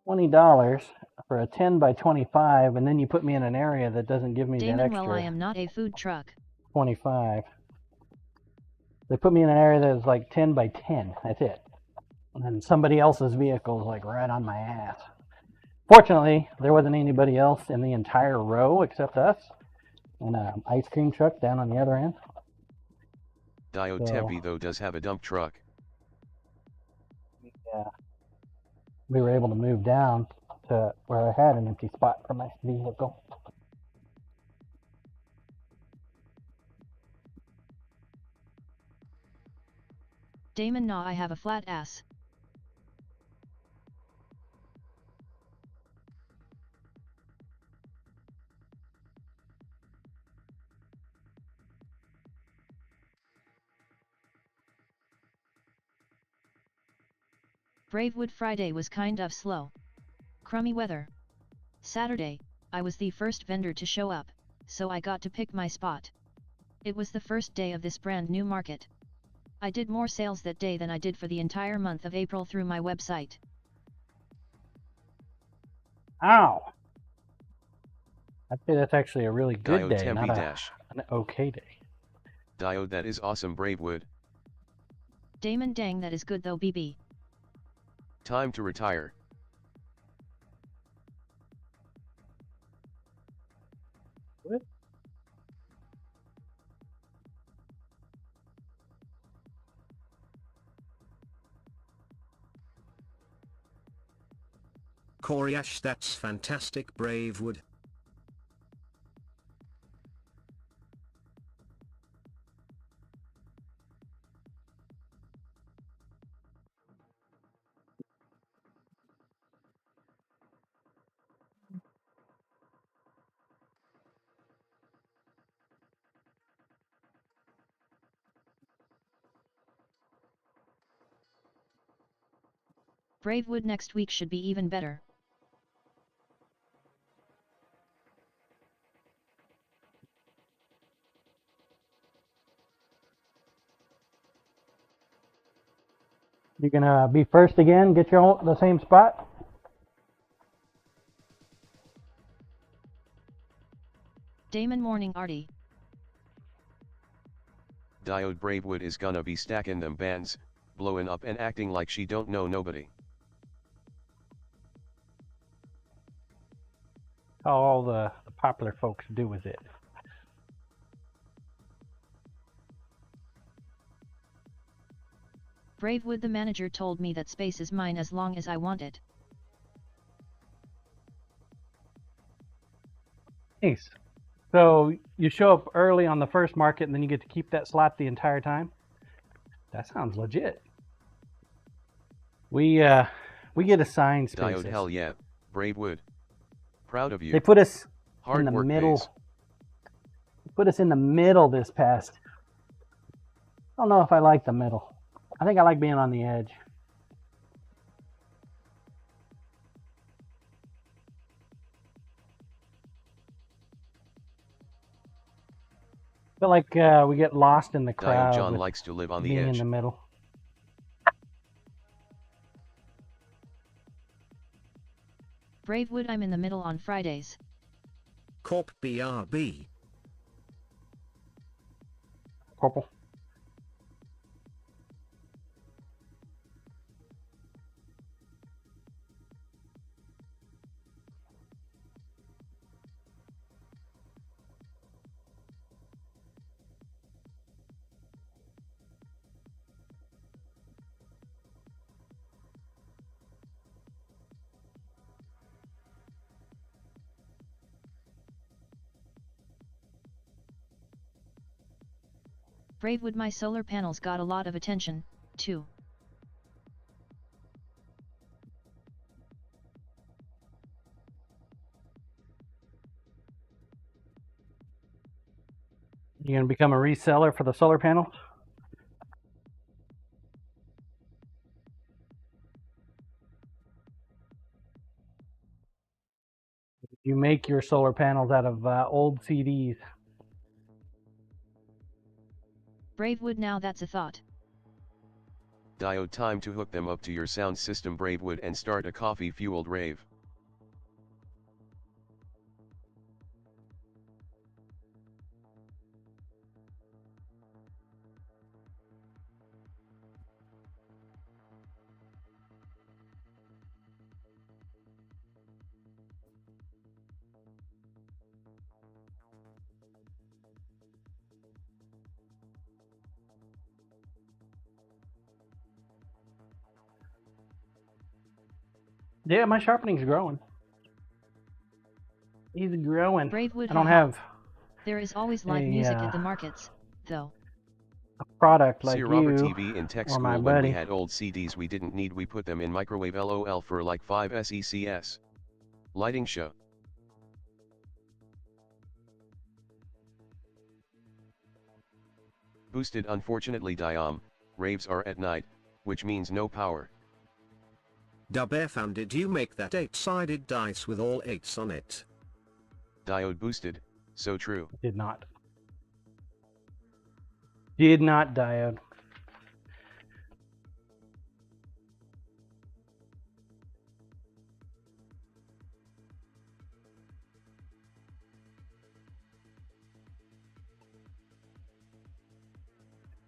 $20 for a 10 by 25, and then you put me in an area that doesn't give me that Damon, extra well, I am not a food truck. 25. They put me in an area that is like 10 by 10. That's it. And then somebody else's vehicle is like right on my ass. Fortunately, there wasn't anybody else in the entire row except us and an ice cream truck down on the other end. Diode So- Tempe though does have a dump truck. Yeah. We were able to move down to where I had an empty spot for my vehicle. Damon, nah, I have a flat ass. Bravewood, Friday was kind of slow. Crummy weather. Saturday, I was the first vendor to show up, so I got to pick my spot. It was the first day of this brand new market. I did more sales that day than I did for the entire month of April through my website. Ow! I'd say that's actually a really good Diode day, Tempe not dash. an okay day. Diode, that is awesome, Bravewood. Damon, dang, that is good though, BB. Time to retire. What? Coriash, that's fantastic, Bravewood. Bravewood, next week should be even better. You gonna be first again? Get the same spot? Damon, morning, Artie. Diode Bravewood is gonna be stacking them bands, blowing up and acting like she don't know nobody. How all the popular folks do with it. Bravewood, the manager told me that space is mine as long as I want it. Nice. So you show up early on the first market and then you get to keep that slot the entire time? That sounds legit. We get assigned spaces. Diode, hell yeah, Bravewood. Proud of you. They put us Hard in the work middle. pays. They put us in the middle this past. I don't know if I like the middle. I think I like being on the edge. Feel like we get lost in the crowd. Diode John likes to live on the being edge. in the middle. Bravewood, I'm in the middle on Fridays. Corp BRB. Corporal. Bravewood, my solar panels got a lot of attention, too. You gonna become a reseller for the solar panels? You make your solar panels out of old CDs. Bravewood, now that's a thought. Diode, time to hook them up to your sound system, Bravewood, and start a coffee-fueled rave. Yeah, my sharpening's growing. He's growing. Bravewood, I don't haha. have There is always live music at the markets, though. a product like See Robert you TV in tech or my school when we buddy. had old CDs we didn't need, we put them in microwave LOL for like 5 SECS. Lighting show. Boosted, unfortunately Diom, raves are at night, which means no power. Dubairfam, did you make that 8-sided dice with all 8s on it? Diode boosted, so true. Did not. Did not, Diode.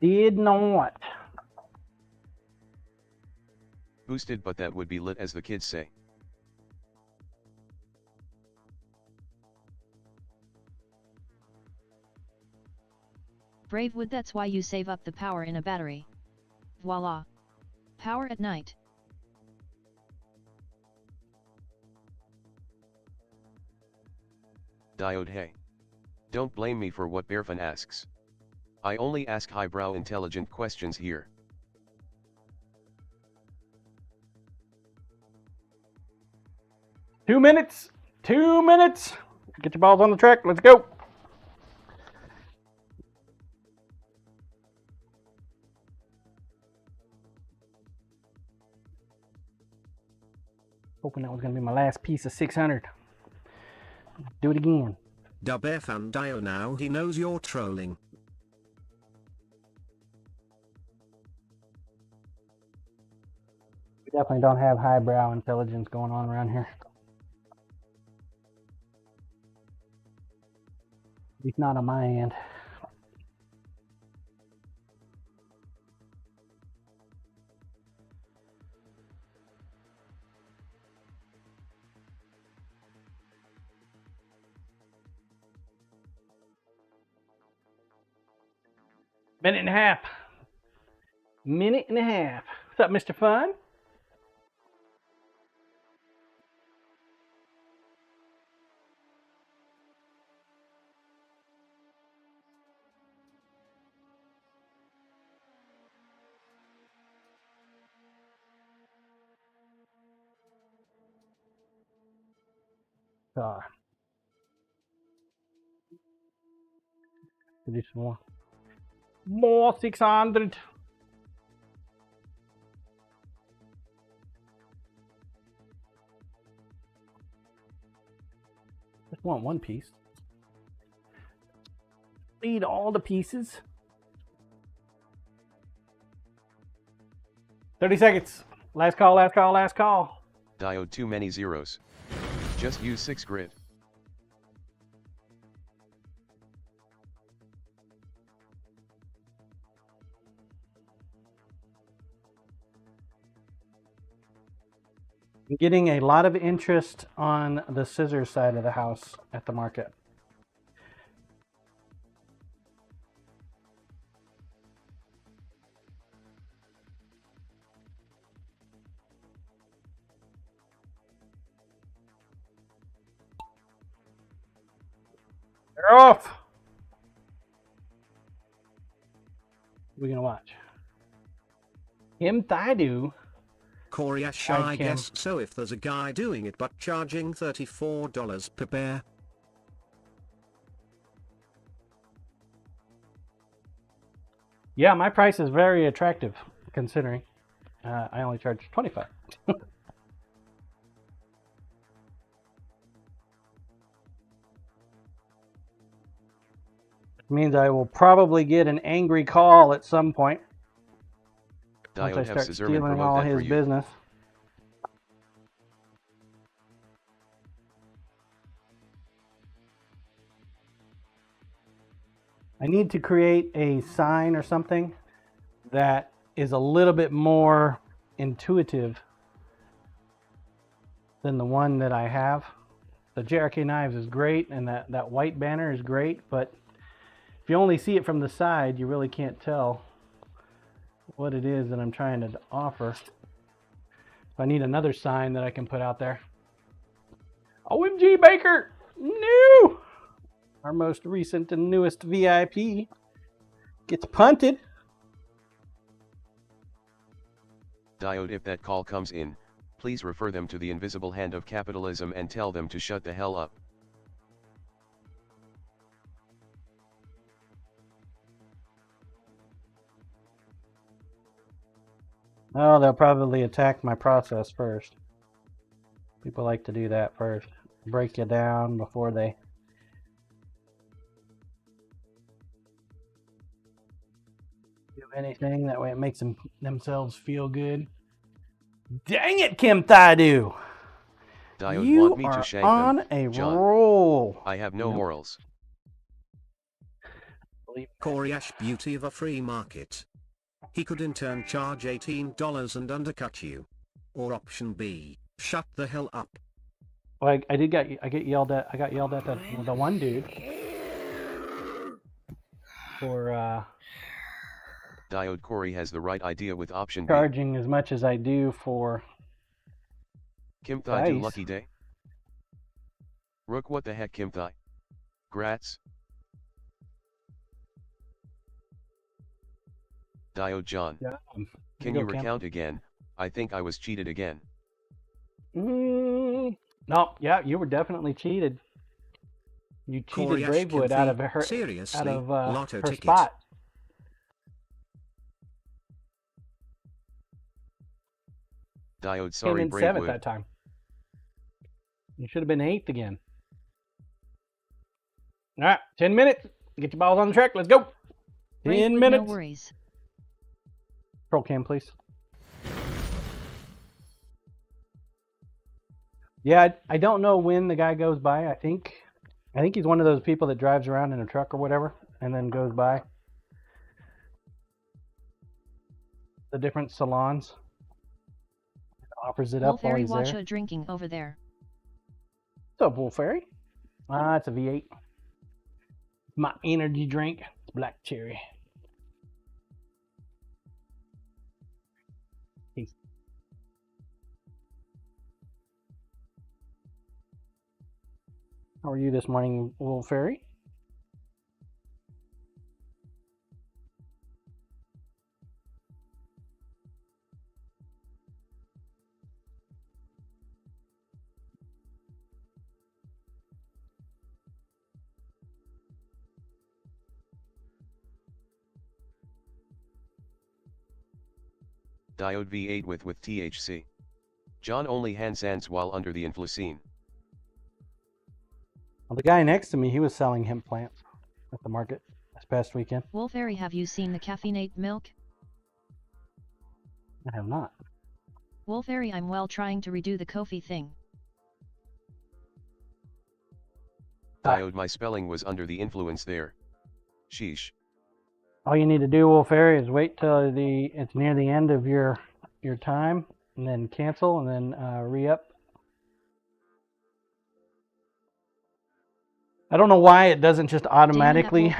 Did not. Boosted, but that would be lit, as the kids say. Brave wood, that's why you save up the power in a battery. Voila. Power at night. Diode, hey. Don't blame me for what Bearfan asks. I only ask highbrow intelligent questions here. Two minutes. Get your balls on the track. Let's go. Hoping that was going to be my last piece of 600. Do it again. Bearfan Dio, now he knows you're trolling. We definitely don't have highbrow intelligence going on around here. At least not on my end. Minute and a half. What's up, Mr. Fun? Do some more. More 600. Just want one piece. Need all the pieces. 30 seconds. Last call. Diode, too many zeros. Just use 6 grid. I'm getting a lot of interest on the scissors side of the house at the market. They're off. What are we gonna watch? Him Thaidu. Coriash, I guess so, if there's a guy doing it but charging $34 per pair. Yeah, my price is very attractive considering I only charge $25. Means I will probably get an angry call at some point. Once I start stealing all his business. I need to create a sign or something that is a little bit more intuitive than the one that I have. The JRK Knives is great, and that white banner is great, but if you only see it from the side, you really can't tell what it is that I'm trying to offer. I need another sign that I can put out there. OMG Baker! No! Our most recent and newest VIP gets punted. Diode, if that call comes in, please refer them to the invisible hand of capitalism and tell them to shut the hell up. Oh, they'll probably attack my process first. People like to do that first. Break you down before they... do anything. That way it makes themselves feel good. Dang it, Kim Thaidu! Diode, You want me are to shank on them, a John. roll. I have no morals. believe that. Koryash beauty of a free market. He could in turn charge $18 and undercut you. Or option B, shut the hell up. Well, I get yelled at. I got yelled at the one dude for Diode Corey has the right idea with option B. charging as much as I do for Kim Thai do price. lucky day? Rook what the heck Kim Thai? Grats? Diode John. Yeah. Can you recount again? I think I was cheated again. No, yeah, you were definitely cheated. You cheated Koryash Bravewood out of her seriously, out of lotto her ticket. spot. Diode Came sorry in 7th Bravewood. that time. You should have been 8th again. All right, 10 minutes. Get your balls on the track. Let's go. 10 Bravewood, minutes. no worries. Control cam, please. Yeah, I don't know when the guy goes by. I think he's one of those people that drives around in a truck or whatever and then goes by the different salons. Offers it up while Wolfberry he's there. Watcha drinking over there. What's up, Wolfberry? It's a V8. My energy drink. It's black cherry. Peace. How are you this morning, Wolfberry? Diode V8 with THC. John only hand sands while under the influence. Well, the guy next to me, he was selling hemp plants at the market this past weekend. Wolfberry, have you seen the caffeinated milk? I have not. Wolfberry, I'm well trying to redo the Kofi thing. Diode, my spelling was under the influence there. Sheesh. All you need to do, Wolfberry, is wait till it's near the end of your time, and then cancel, and then re-up. I don't know why it doesn't just automatically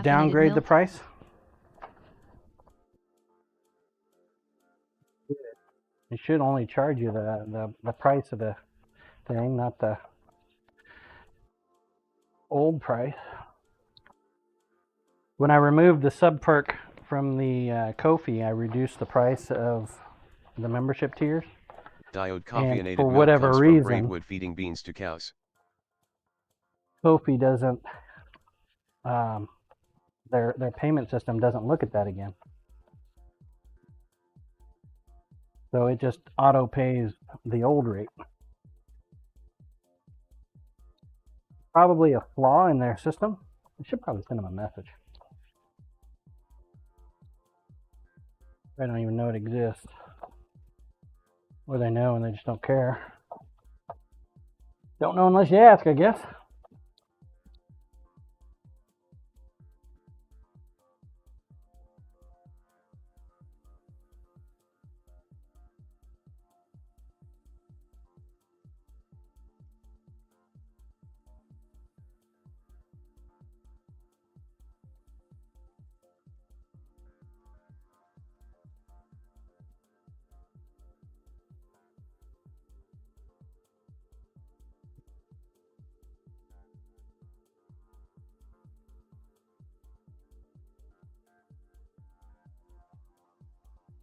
downgrade the price. It should only charge you the price of the thing, not the old price. When I removed the sub perk from the Ko-fi, I reduced the price of the membership tiers. Diode caffeinated for milk whatever comes reason, from Bravewood feeding beans to cows. Ko-fi doesn't, their payment system doesn't look at that again. So it just auto pays the old rate. Probably a flaw in their system. I should probably send them a message. I don't even know it exists. Or they know and they just don't care. Don't know unless you ask, I guess.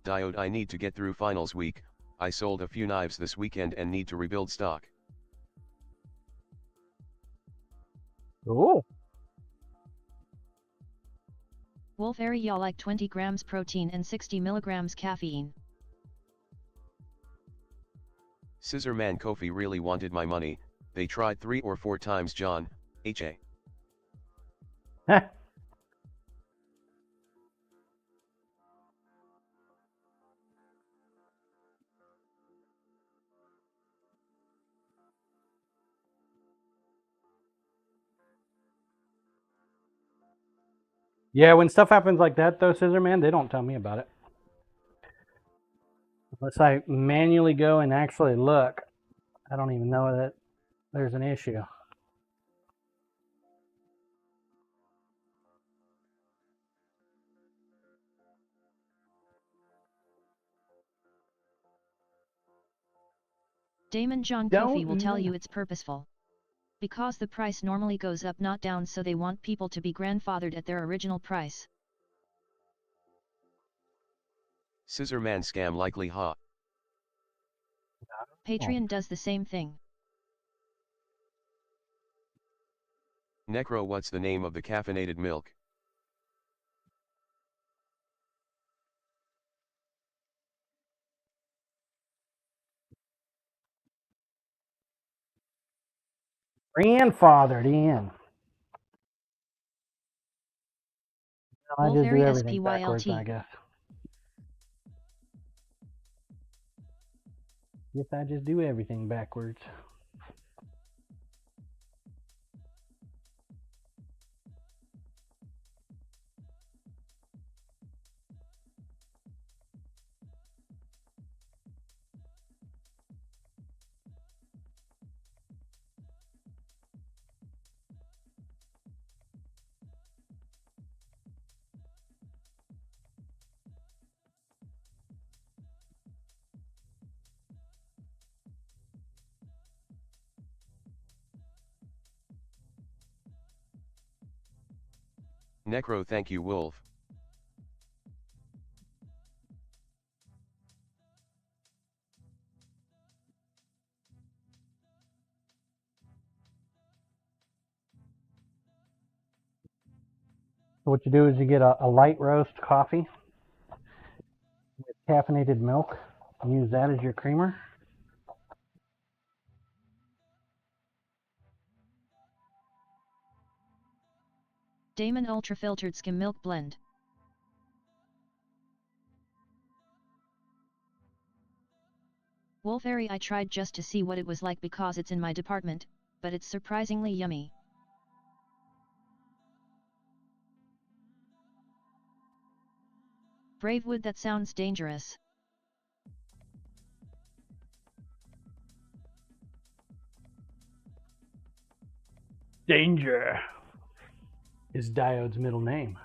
Diode, I need to get through finals week. I sold a few knives this weekend and need to rebuild stock. Oh. Wolfberry, y'all like 20 grams protein and 60 milligrams caffeine. Scissor Man Kofi really wanted my money. They tried 3 or 4 times, John. HA. Yeah, when stuff happens like that, though, Scissor Man, they don't tell me about it. Unless I manually go and actually look, I don't even know that there's an issue. Damon John Kofi will tell you it's purposeful. Because the price normally goes up not down, so they want people to be grandfathered at their original price. Scissor Man scam likely, ha. Patreon does the same thing. Necro, what's the name of the caffeinated milk? Grandfathered in. I just do everything SPYLT. backwards, I guess. Guess I just do everything backwards. Necro, thank you, Wolf. So what you do is you get a light roast coffee with caffeinated milk and use that as your creamer. Damon Ultra Filtered Skim Milk Blend. Wolfberry I tried just to see what it was like because it's in my department, but it's surprisingly yummy. Bravewood, that sounds dangerous. Danger is Diode's middle name.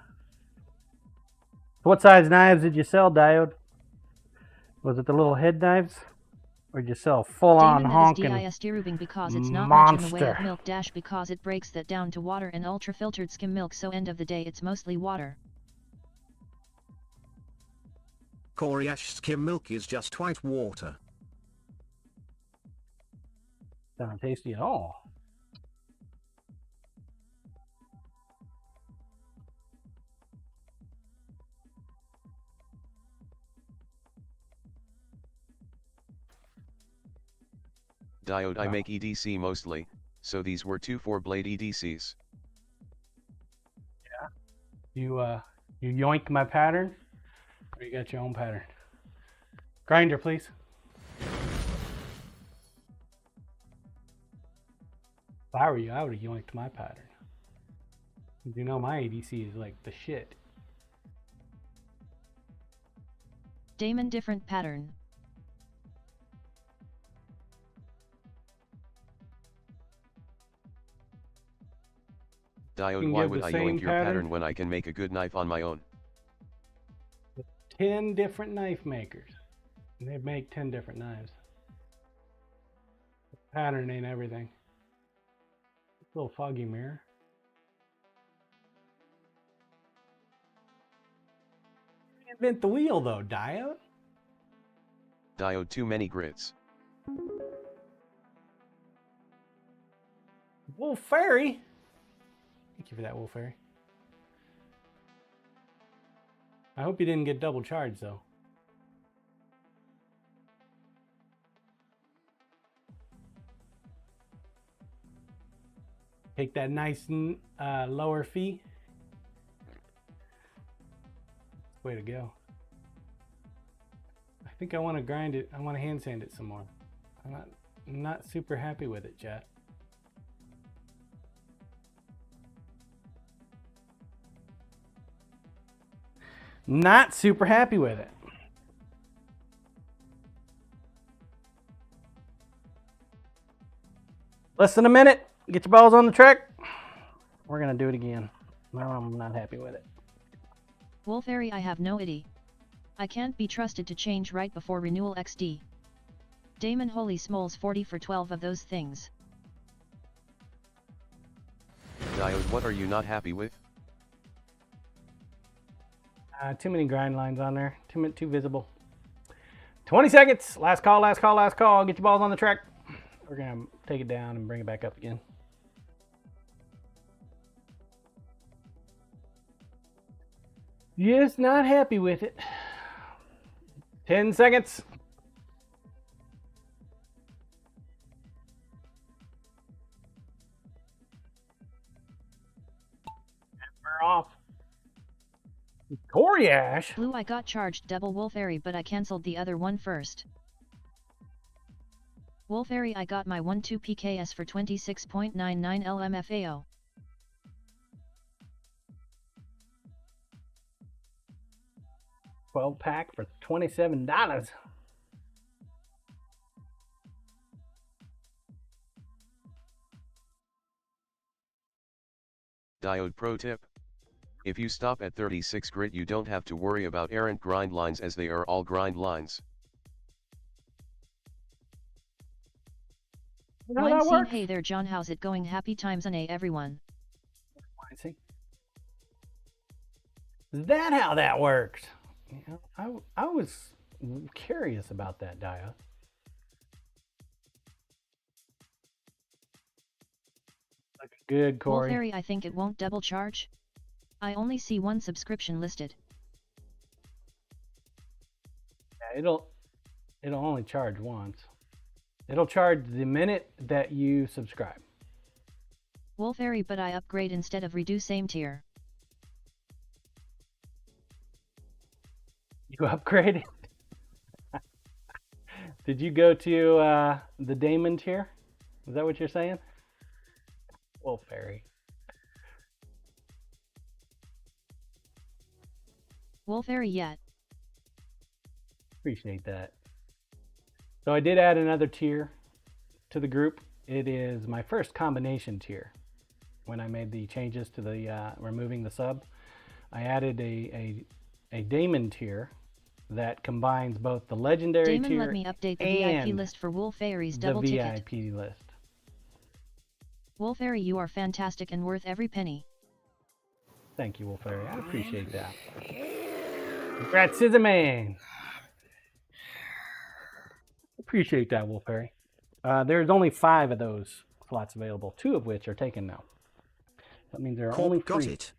So what size knives did you sell, Diode? Was it the little head knives? Or did you sell full-on honking because it's not monster? Much in the way of milk dash because it breaks that down to water and ultra-filtered skim milk, so end of the day it's mostly water. Coriash skim milk is just white water. Doesn't tasty at all. Diode, I make EDC mostly, so these were 2 4-blade EDCs. Yeah. You yoink my pattern, or you got your own pattern? Grinder, please. If I were you, I would have yoinked my pattern. You know my ADC is like the shit. Damon different pattern. Diode, why would I yoink your pattern when I can make a good knife on my own? 10 different knife makers. And they make 10 different knives. The pattern ain't everything. It's a little foggy mirror. Invent the wheel though, Diode. Diode, too many grids. Wolf Fairy. Thank you for that, Wolf Fairy. I hope you didn't get double charged though. Take that nice lower fee. Way to go. I think I want to grind it. I want to hand sand it some more. I'm not super happy with it, chat. Not super happy with it. Less than a minute. Get your balls on the track. We're going to do it again. No, I'm not happy with it. Wolfairy, I have no idea. I can't be trusted to change right before renewal XD. Damon, holy smoles, 40 for 12 of those things. Diode, what are you not happy with? Too many grind lines on there. Too visible. 20 seconds. Last call, last call, last call. Get your balls on the track. We're going to take it down and bring it back up again. Just not happy with it. 10 seconds. We're off. Coriash. Blue, I got charged double Wolfairy, but I cancelled the other one first. Wolfairy, I got my 1-2 PKS for 26.99 LMFAO. $12-pack for $27. Diode pro tip. If you stop at 36 grit, you don't have to worry about errant grind lines, as they are all grind lines. When seen, hey there John, how's it going? Happy times and everyone. Is that how that works? You know, I was curious about that, Dia. Looking good, Corey. Wolfairy, I think it won't double charge. I only see one subscription listed. Yeah, it'll only charge once. It'll charge the minute that you subscribe. Wolfairy, but I upgrade instead of redo same tier. You upgraded? Did you go to the Damon tier? Is that what you're saying? Wolfairy. Wolfairy yet. Appreciate that. So I did add another tier to the group. It is my first combination tier. When I made the changes to the removing the sub, I added a Damon tier that combines both the legendary Damon, tier let me update the and VIP list for Wolfairy's double ticket. The VIP list. Wolfairy, you are fantastic and worth every penny. Thank you, Wolfairy. I appreciate that. Congrats, Scissorman. Appreciate that, Wolfairy. There's only 5 of those slots available, 2 of which are taken now. That means there are only 3. Got it.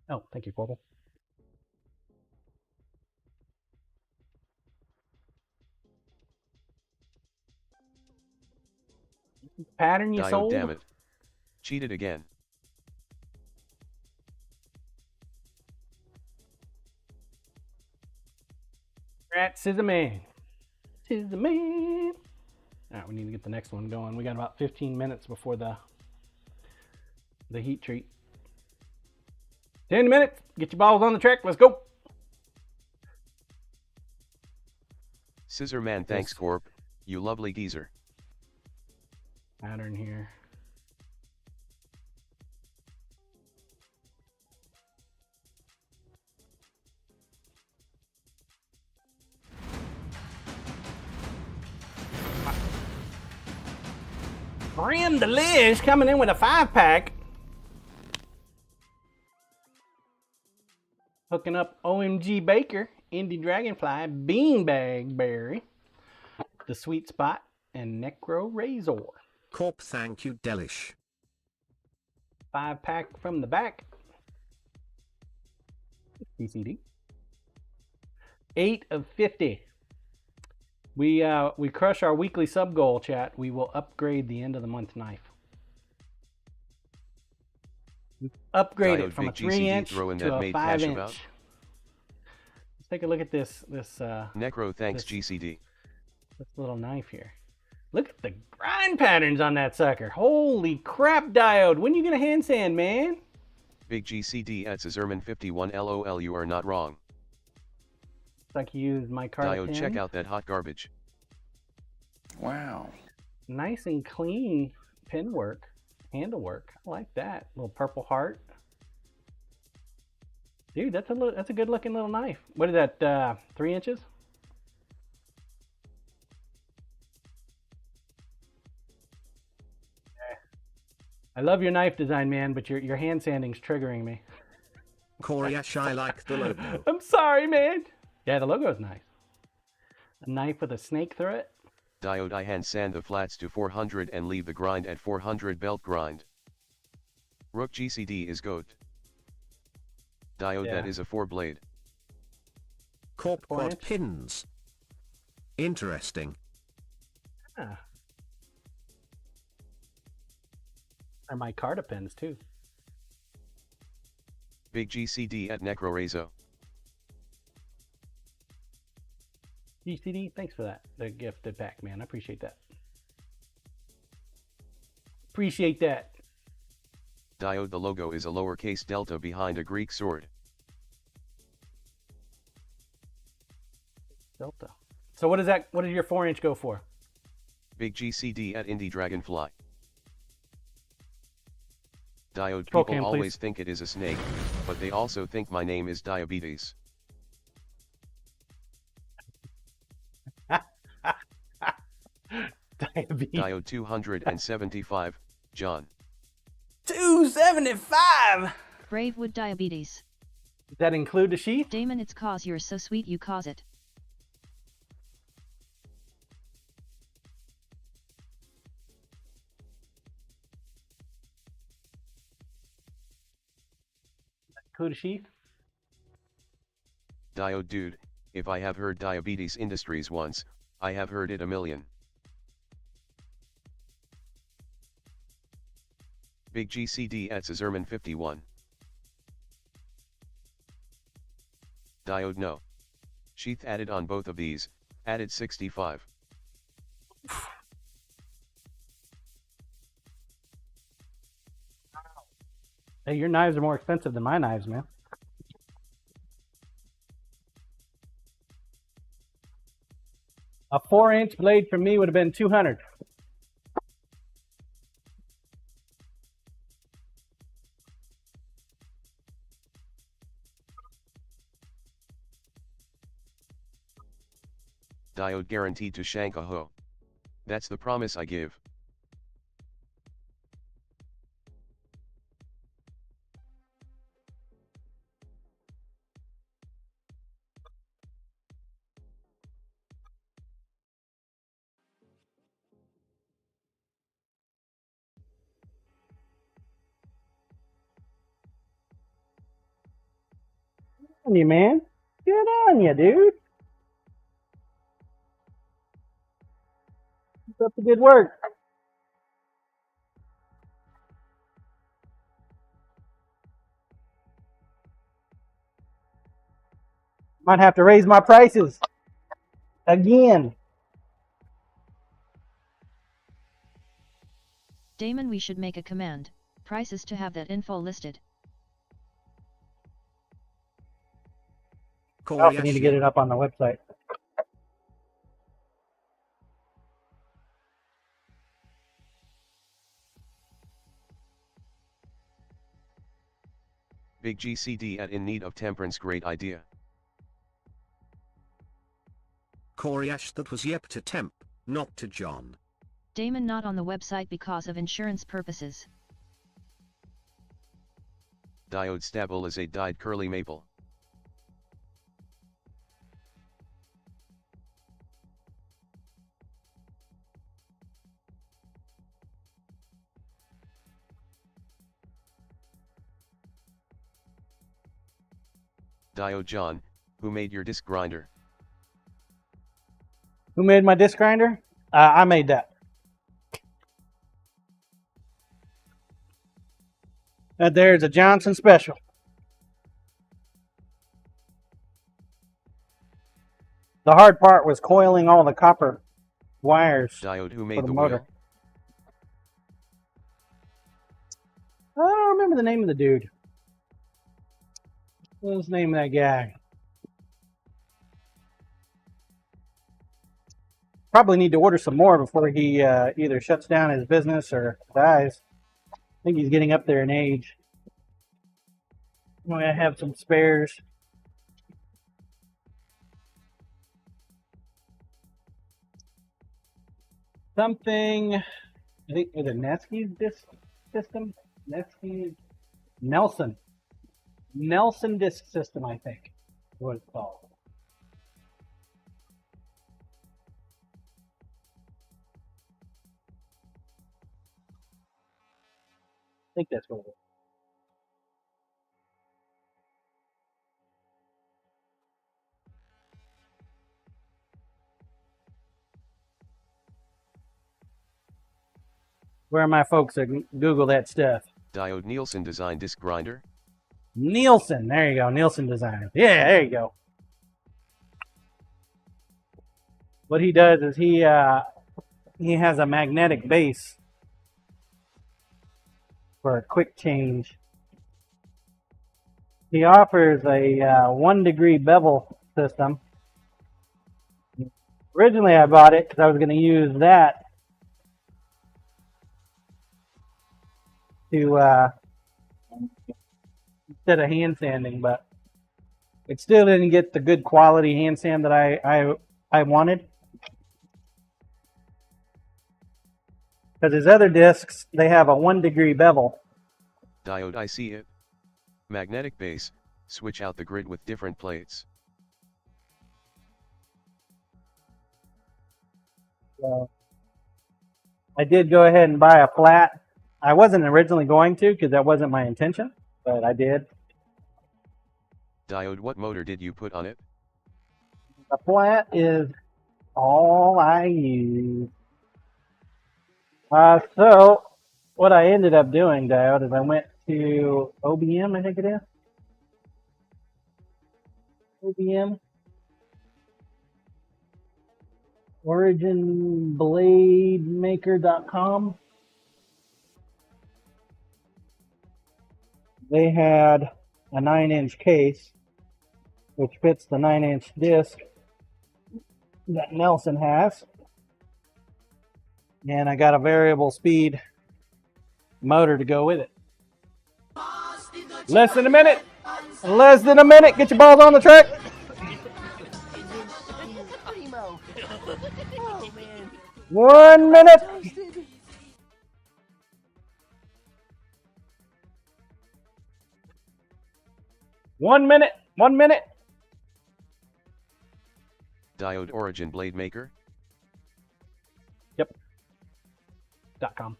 Oh, thank you, Corbel. Pattern you Diode, sold? damn it. Cheated again. Congrats, Scissorman. Scissorman. Alright, we need to get the next one going. We got about 15 minutes before the heat treat. 10 minutes. Get your balls on the track. Let's go. Scissorman, thanks, Corp. You lovely geezer. Pattern here. Brim Delish coming in with a 5-pack. Hooking up OMG Baker, Indie Dragonfly, Beanbag Berry, The Sweet Spot, and Necro Razor. Corp, thank you, Delish. 5-pack from the back. BCD. 8 of 50. We crush our weekly sub goal, chat. We will upgrade the end of the month knife. Upgrade it from a 3-inch to a 5-inch. Let's take a look at this. Necro, thanks, GCD. This little knife here. Look at the grind patterns on that sucker. Holy crap, Diode. When you gonna hand sand, man? Big GCD at Scissorman 51 LOL, you are not wrong. Like you use my card Diode, pin. check out that hot garbage. Wow. Nice and clean pin work, handle work. I like that. Little purple heart. Dude, that's a good looking little knife. What is that? 3 inches? I love your knife design, man, but your hand sanding's triggering me. Koreash, I like the logo. I'm sorry, man. Yeah, the logo's nice. A knife with a snake through it. Diode, I hand sand the flats to 400 and leave the grind at 400 belt grind. Rook GCD is goat. Diode, Yeah. that is a 4-blade. Corp 4 quad inch? pins. Interesting. Ah. Are my card pins too. Big GCD at Necrorazo. GCD, thanks for that. The gifted pack, man. I appreciate that. Appreciate that. Diode, the logo is a lowercase delta behind a Greek sword. Delta. So what is that? What does your 4 inch go for? Big GCD at Indie Dragonfly. Diode, Scroll people cam, always please. think it is a snake, but they also think my name is Diabetes. Diabetes. Diode 275, John. 275. Bravewood diabetes. Does that include the sheath? Damon, it's cause you're so sweet you cause it. Include a sheath? Diode, dude, if I have heard Diabetes Industries once, I have heard it a million. Big GCD at Cezerman 51. Diode, no. Sheath added on both of these, added 65. Hey, your knives are more expensive than my knives, man. A 4 inch blade for me would have been 200. Diode, guaranteed to shank a hoe. That's the promise I give. On you, man. Good on you, dude. Keep up the good work. Might have to raise my prices again. Damon, we should make a command. Prices to have that info listed. I also need to get it up on the website. Big GCD at In Need of Temperance, great idea. Koreash, that was yep to temp, not to John. Damon, not on the website because of insurance purposes. Diode, stabilizate dyed curly maple. Diode, John, who made your disc grinder? Who made my disc grinder? I made that. That there's a Johnson special. The hard part was coiling all the copper wires. Diode, who for made the motor. wheel? I don't remember the name of the dude. What was the name of that guy? Probably need to order some more before he either shuts down his business or dies. I think he's getting up there in age. I'm gonna have some spares. Something, I think, is it Netsky's disk system? Netsky, Nelson disk system, I think, is what it's called. I think that's what it is. Where are my folks that Google that stuff? Diode Nielsen design disc grinder. Nielsen, there you go. Nielsen Design. Yeah, there you go. What he does is he has a magnetic base for a quick change. He offers a 1 degree bevel system. Originally, I bought it because I was going to use that to instead of hand sanding, but it still didn't get the good quality hand sand that I wanted. Because his other discs, they have a 1 degree bevel. Diode, I see it. Magnetic base, switch out the grid with different plates. So I did go ahead and buy a flat. I wasn't originally going to because that wasn't my intention, but I did. Diode, what motor did you put on it? The flat is all I use. So what I ended up doing, Diode, is I went to OBM, I think it is. OBM. OriginBladeMaker.com. They had a 9-inch case, which fits the 9-inch disc that Nelson has. And I got a variable speed motor to go with it. Less than a minute. Less than a minute. Get your balls on the track. 1 minute. One minute. 1 minute. Diode Origin Blade Maker. Yep. .com.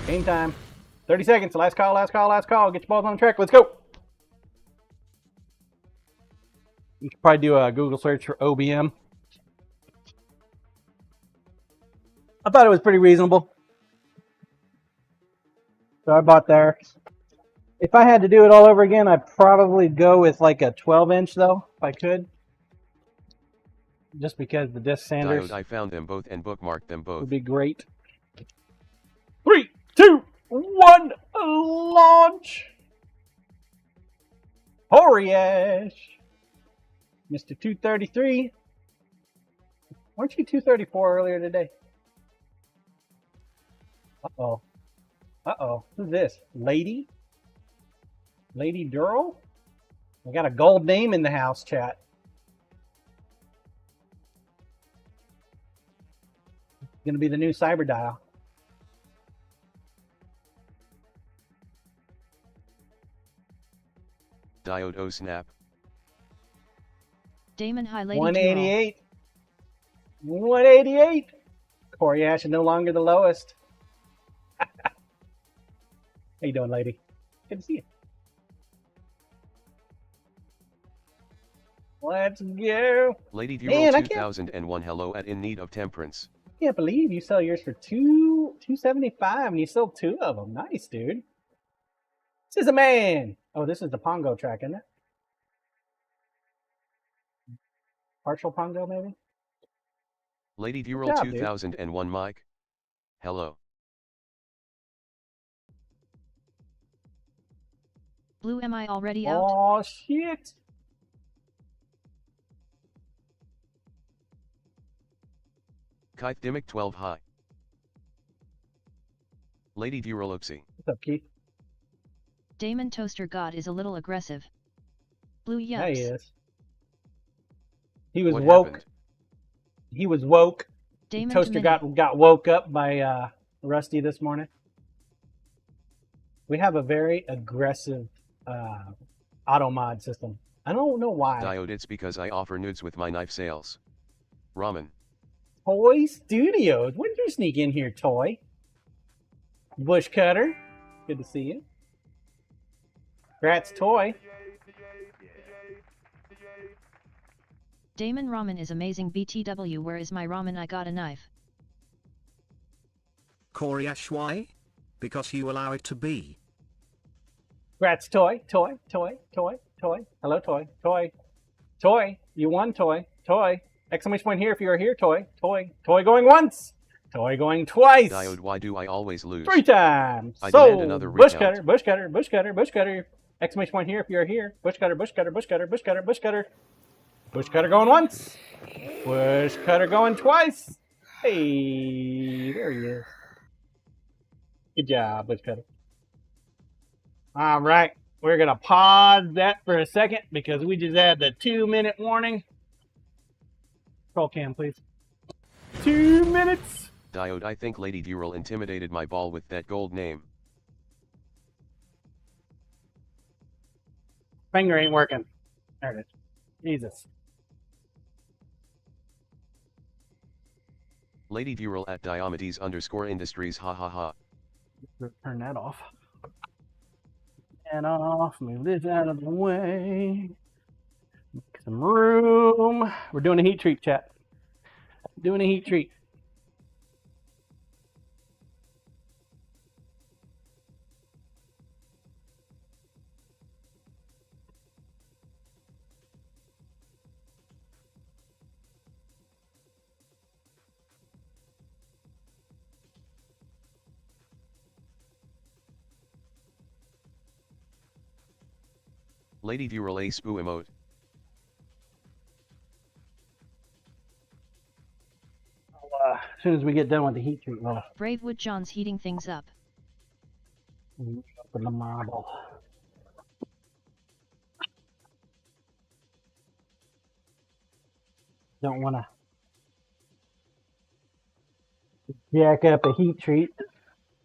Game time. 30 seconds. Last call, last call, last call. Get your balls on the track. Let's go. You could probably do a Google search for OBM. I thought it was pretty reasonable. So I bought there. If I had to do it all over again, I'd probably go with like a 12-inch though, if I could. Just because the disc sanders Diode, I found them both and bookmarked them both. would be great. 3, 2, 1, launch! Horiash! Mr. 233. Weren't you 234 earlier today? Uh-oh. Uh-oh. Who's this? Lady? Lady Durrell? We got a gold name in the house, chat. It's going to be the new Cyber Dial. Diode O snap. Damon High Lady 188. 188. Corey Ash is no longer the lowest. How you doing, lady? Good to see you. Let's go. Lady Durrell 2001 hello at In Need of Temperance. I can't believe you sell yours for $275 and you sold 2 of them. Nice, dude. This is a man. Oh, this is the Pongo track, isn't it? Partial Pongo, maybe? Lady Durrell 2001 Mike. Hello. Blue, am I already out? Oh, shit. Knifemaking 12 hi. Lady Duraloopsy. What's up, Keith? Damon Toaster God is a little aggressive. Blue Yeah, he yups. is. He was What woke. happened? He was woke. Damon Toaster Tomini. got woke up by Rusty this morning. We have a very aggressive auto mod system. I don't know why. Diode, it's because I offer nudes with my knife sales. Ramen. Toy Studios. When did you sneak in here, Toy? Bush Cutter. Good to see you. Grats, Toy. Damon Ramen is amazing. BTW, where is my ramen? I got a knife. Coriash, why? Because you allow it to be. Grats, Toy. Toy. Toy. Toy. Toy. Hello, Toy. Toy. Toy. You won, Toy. Toy. Exclamation point here if you are here, Toy. Toy. Toy going once. Toy going twice. Diode, why do I always lose? 3 times. I So, demand another Bush recount. Cutter, Bush Cutter, Bush Cutter, Bush Cutter. Exclamation point here if you are here. Bush Cutter, Bush Cutter, Bush Cutter, Bush Cutter, Bush Cutter. Bush Cutter going once. Bush Cutter going twice. Hey, there he is. Good job, Bush Cutter. All right, we're going to pause that for a second because we just had the 2-minute warning. Roll cam, please. 2 minutes. Diode, I think Lady Dural intimidated my ball with that gold name. Finger ain't working. There it is. Jesus. Lady Dural at Diomedes_Industries, ha ha ha. Turn that off. And off. Move this out of the way. Make some room. We're doing a heat treat, chat. Doing a heat treat. Lady Dural a spoo emote. As soon as we get done with the heat treat, we'll Bravewood John's heating things up. open the marble. Don't want to jack up a heat treat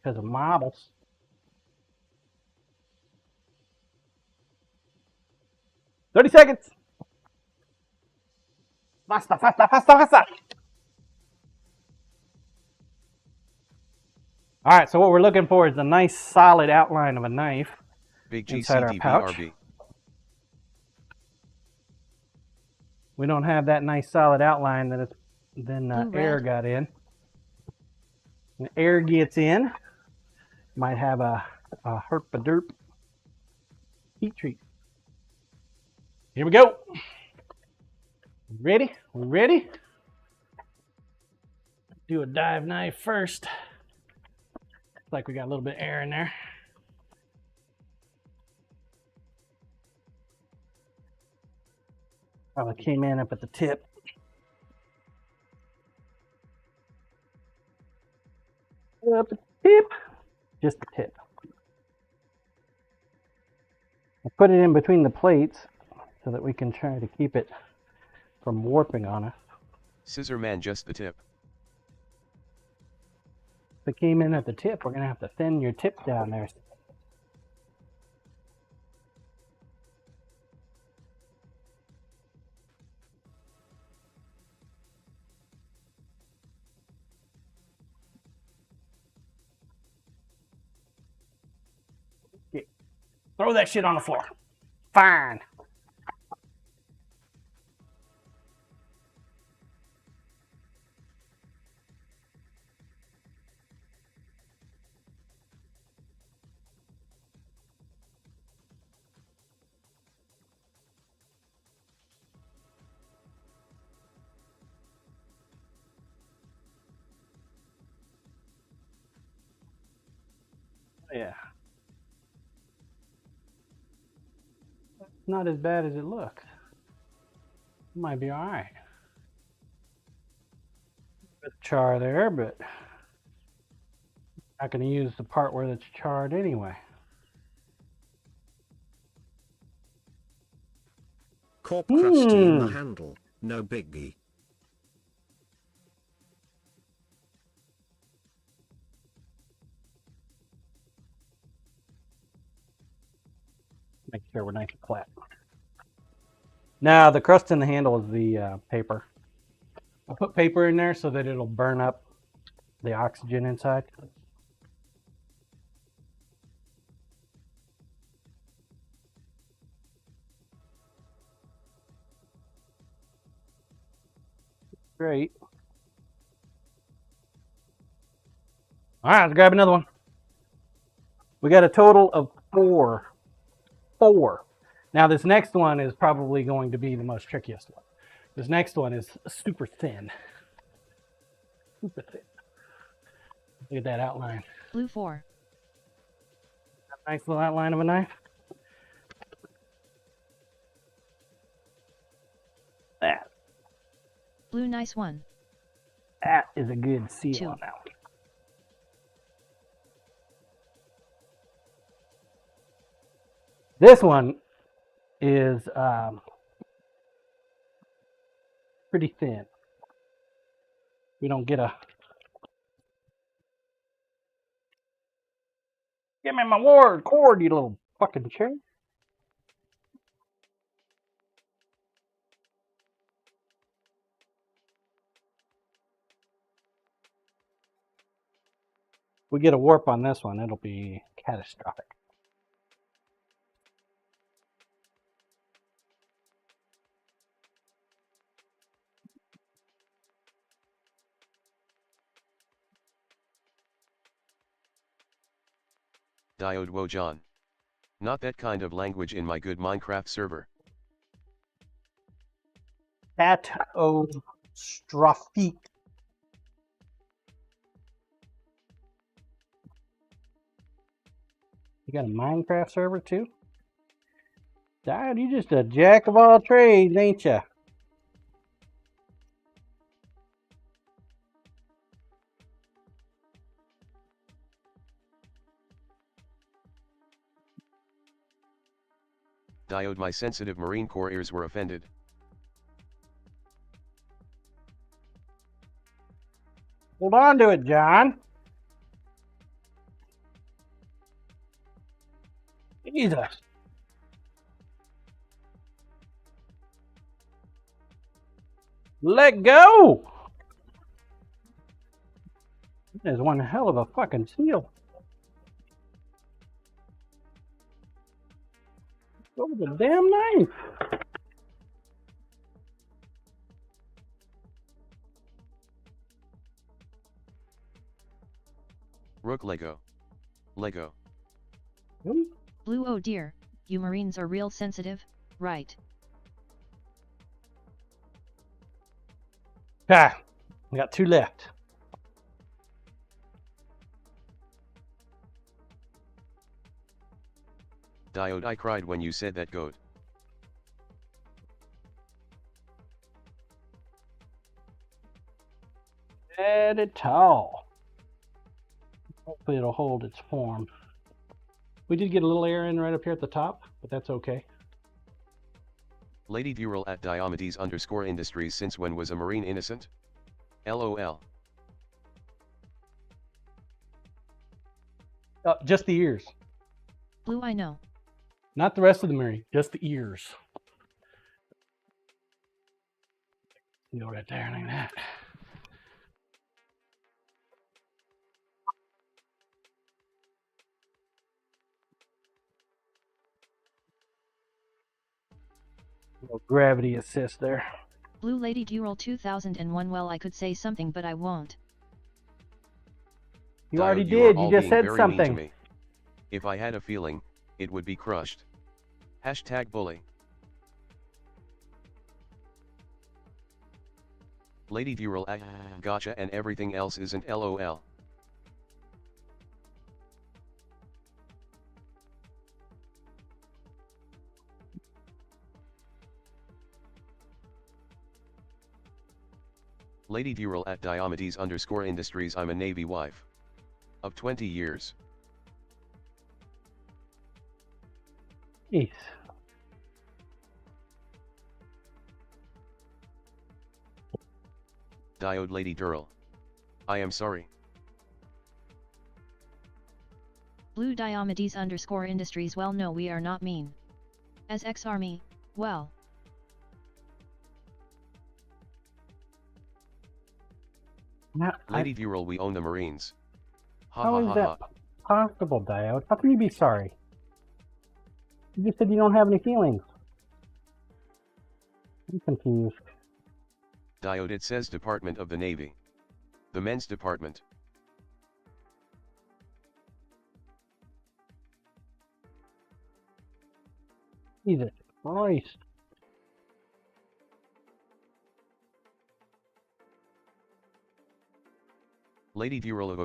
because of marbles. "30 seconds. Faster, faster, faster, faster." All right, so what we're looking for is a nice solid outline of a knife Big inside our pouch. GCDBRB. We don't have that nice solid outline that it's, then Blue air red. got in. When air gets in, might have a herp-a-derp heat treat. Here we go. Ready? We ready? Do a dive knife first. Looks like we got a little bit of air in there. Probably came in up at the tip. Up at the tip. Just the tip. I'll put it in between the plates so that we can try to keep it from warping on us. Scissor man, just the tip. If it came in at the tip, we're going to have to thin your tip down there. Okay. Throw that shit on the floor. Fine. Yeah. Not as bad as it looks. Might be alright. Bit of char there, but not going to use the part where it's charred anyway. Corp crusty in the handle, no biggie. Make sure we're nice and flat. Now the crust in the handle is the paper. I put paper in there so that it'll burn up the oxygen inside. Great. All right, let's grab another one. We got a total of 4. Now this next one is probably going to be the most trickiest one. This next one is super thin. Super thin. Look at that outline. Blue 4. Nice little outline of a knife. That. Blue nice 1. That is a good seal 2. on that one. This one is pretty thin. We don't get a... Give me my cord, you little fucking chair. We get a warp on this one, it'll be catastrophic. Diode Wojan. Not that kind of language in my good Minecraft server. Catastrophic. You got a Minecraft server too? Dad, you just a jack of all trades, ain't ya? Diode, my sensitive Marine Corps ears were offended. Hold on to it, John. Jesus. Let go. That is one hell of a fucking seal. Go with the damn knife. Rook Lego. Lego. Ooh. Blue oh dear, you Marines are real sensitive, right? Ah, we got 2 left. Diode, I cried when you said that goat. Not at all. Hopefully it'll hold its form. We did get a little air in right up here at the top, but that's okay. Lady Dural at Diomedes_Industries. Since when was a Marine innocent? LOL. Just the ears. Blue I know. Not the rest of the Marine, just the ears. Go right there like that. Little gravity assist there. Blue Lady Dural 2001. Well, I could say something, but I won't. You Diode, already you are did. all You just being said very mean to something. me. If I had a feeling, it would be crushed. Hashtag bully. Lady Dural gotcha, and everything else isn't LOL. Lady Dural at Diomedes_Industries. I'm a Navy wife. Of 20 years. Jeez. Diode Lady Dural. I am sorry. Blue Diomedes_Industries. Well, no, we are not mean. As ex-army, well. Lady Dural, we own the Marines. Ha How ha is ha that ha. possible, Diode? How can you be sorry? You just said you don't have any feelings. I'm confused. Diode, it says Department of the Navy. The men's department. Jesus Christ. Lady Dural of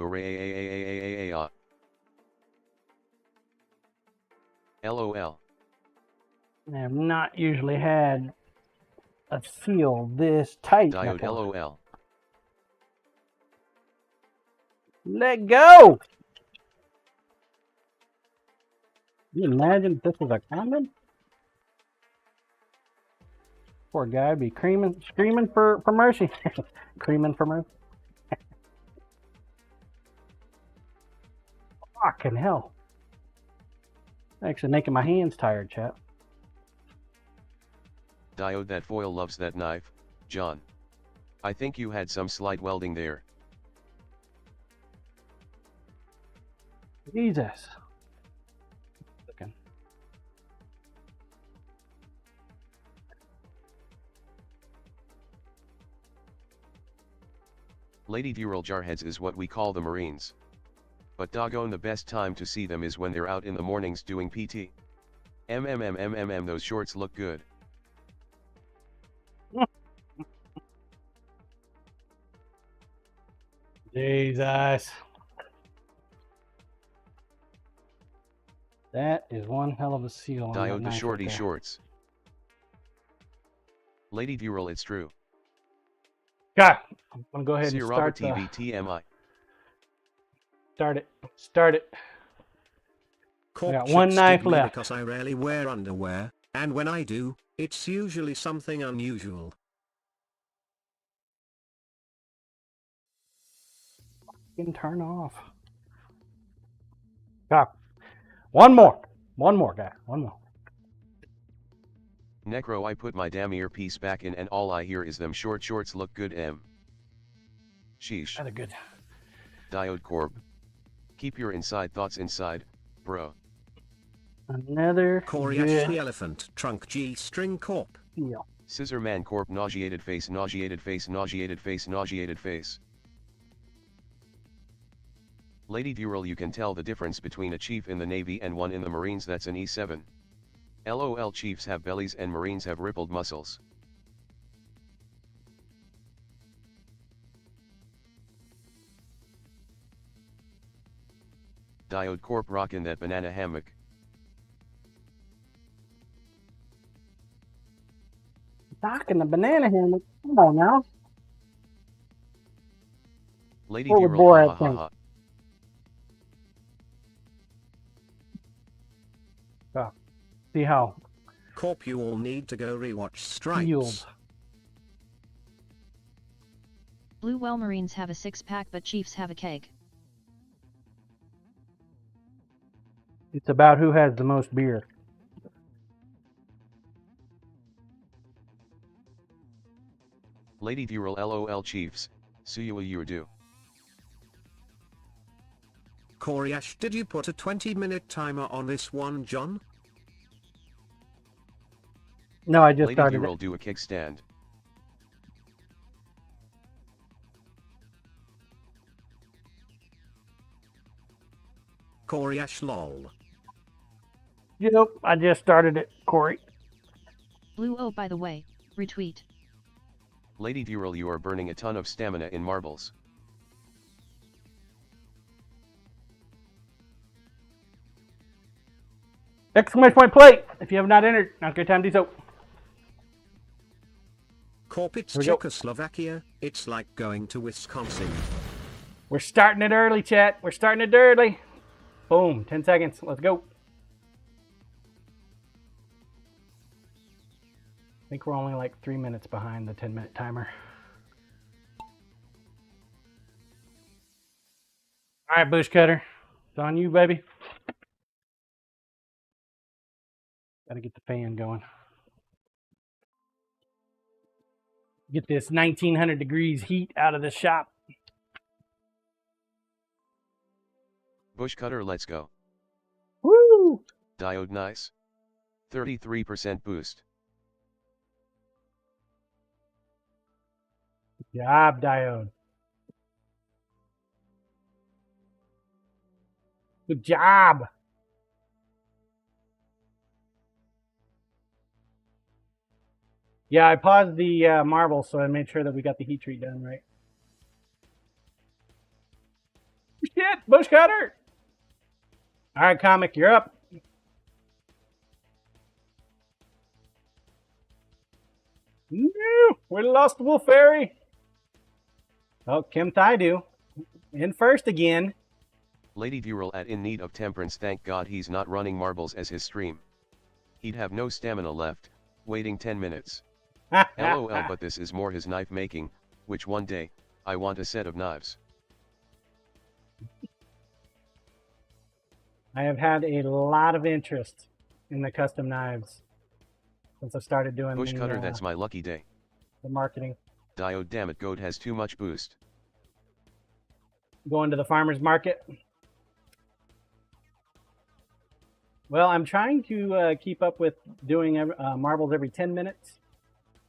LOL. I have not usually had a seal this tight Diode before. LOL. Let go! Can you imagine if this was a condom? Poor guy would be screaming for mercy. Screaming for mercy. Fucking hell. Actually making my hands tired, chat. Diode, that foil loves that knife, John. I think you had some slight welding there. Jesus. Okay. Lady Dural, jarheads is what we call the Marines. But doggone, the best time to see them is when they're out in the mornings doing PT. Those shorts look good. Jesus. That is one hell of a seal on that Diode, the knife shorty right there. shorts. Lady Dural, it's true. God, I'm gonna go ahead See and Robert start TV TMI. Start it. Corp got one chicks knife dig me left. because I rarely wear underwear, and when I do, it's usually something unusual. Fucking turn off. God. One more, guy. One more. Necro, I put my damn earpiece back in and all I hear is them short shorts look good. Sheesh. That's a good. Diode Corp. Keep your inside thoughts inside, bro. Another Corey good Ash the Elephant Trunk G String Corp. seal. Scissor Man Corp. Nauseated face, nauseated face, nauseated face, nauseated face. Lady Dural, you can tell the difference between a chief in the Navy and one in the Marines. That's an E7. LOL, chiefs have bellies and Marines have rippled muscles. Diode Corp rockin' that banana hammock. Knocking the banana hammock. Come on now. Lady Forward Dural, boy, ha I ha think. ha. See how Corp, you all need to go rewatch Stripes. sealed. Blue well, Marines have a six-pack but Chiefs have a keg. It's about who has the most beer. Lady Dural, LOL, chiefs. See you a year do. Corey Ash, did you put a 20-minute timer on this one, John? No, I just Lady started Dural, it. do a kickstand. Corey Ash lol. Yep, I just started it, Corey. Blue, oh by the way, retweet. Lady Dural, you are burning a ton of stamina in marbles. Exclamation point play! If you have not entered, now's a good time to do so. Corp, it's Here we go. Czechoslovakia, it's like going to Wisconsin. We're starting it early, chat. We're starting it early. Boom, 10 seconds. Let's go. I think we're only like 3 minutes behind the 10-minute timer. All right, bush cutter. It's on you, baby. Gotta get the fan going. Get this 1900 degrees heat out of the shop. Bush cutter, let's go. Woo! Diode nice. 33% boost. Good job, Diode. Good job. Yeah, I paused the marble, so I made sure that we got the heat treat done right. Shit, bush cutter. All right, comic, you're up. No, we lost Wolf Fairy. Oh, Kim Thaidu in first again. Lady Dural at in need of temperance, thank God he's not running marbles as his stream. He'd have no stamina left, waiting 10 minutes. LOL, but this is more his knife making, which one day, I want a set of knives. I have had a lot of interest in the custom knives since I started doing Bush cutter, that's my lucky day. The marketing. Diode, damn it, goat has too much boost. Going to the farmer's market. Well, I'm trying to keep up with doing marbles every 10 minutes.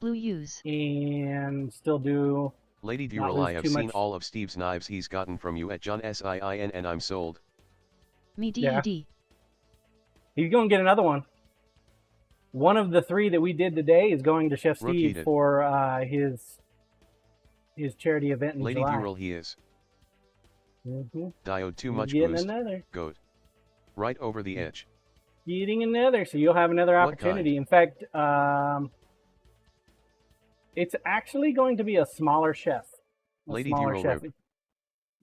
Blue use. And still do... Lady Dural, I have seen all of Steve's knives he's gotten from you at John SIIN and I'm sold. Me DED. Yeah. He's going to get another one. One of the 3 that we did today is going to Chef Steve for his charity event in Lady July. Dural, he is. Diode, too He's much getting boost. Another. Goat. Right over the edge. Getting another, so you'll have another opportunity. In fact, it's actually going to be a smaller chef. Lady Dural chef.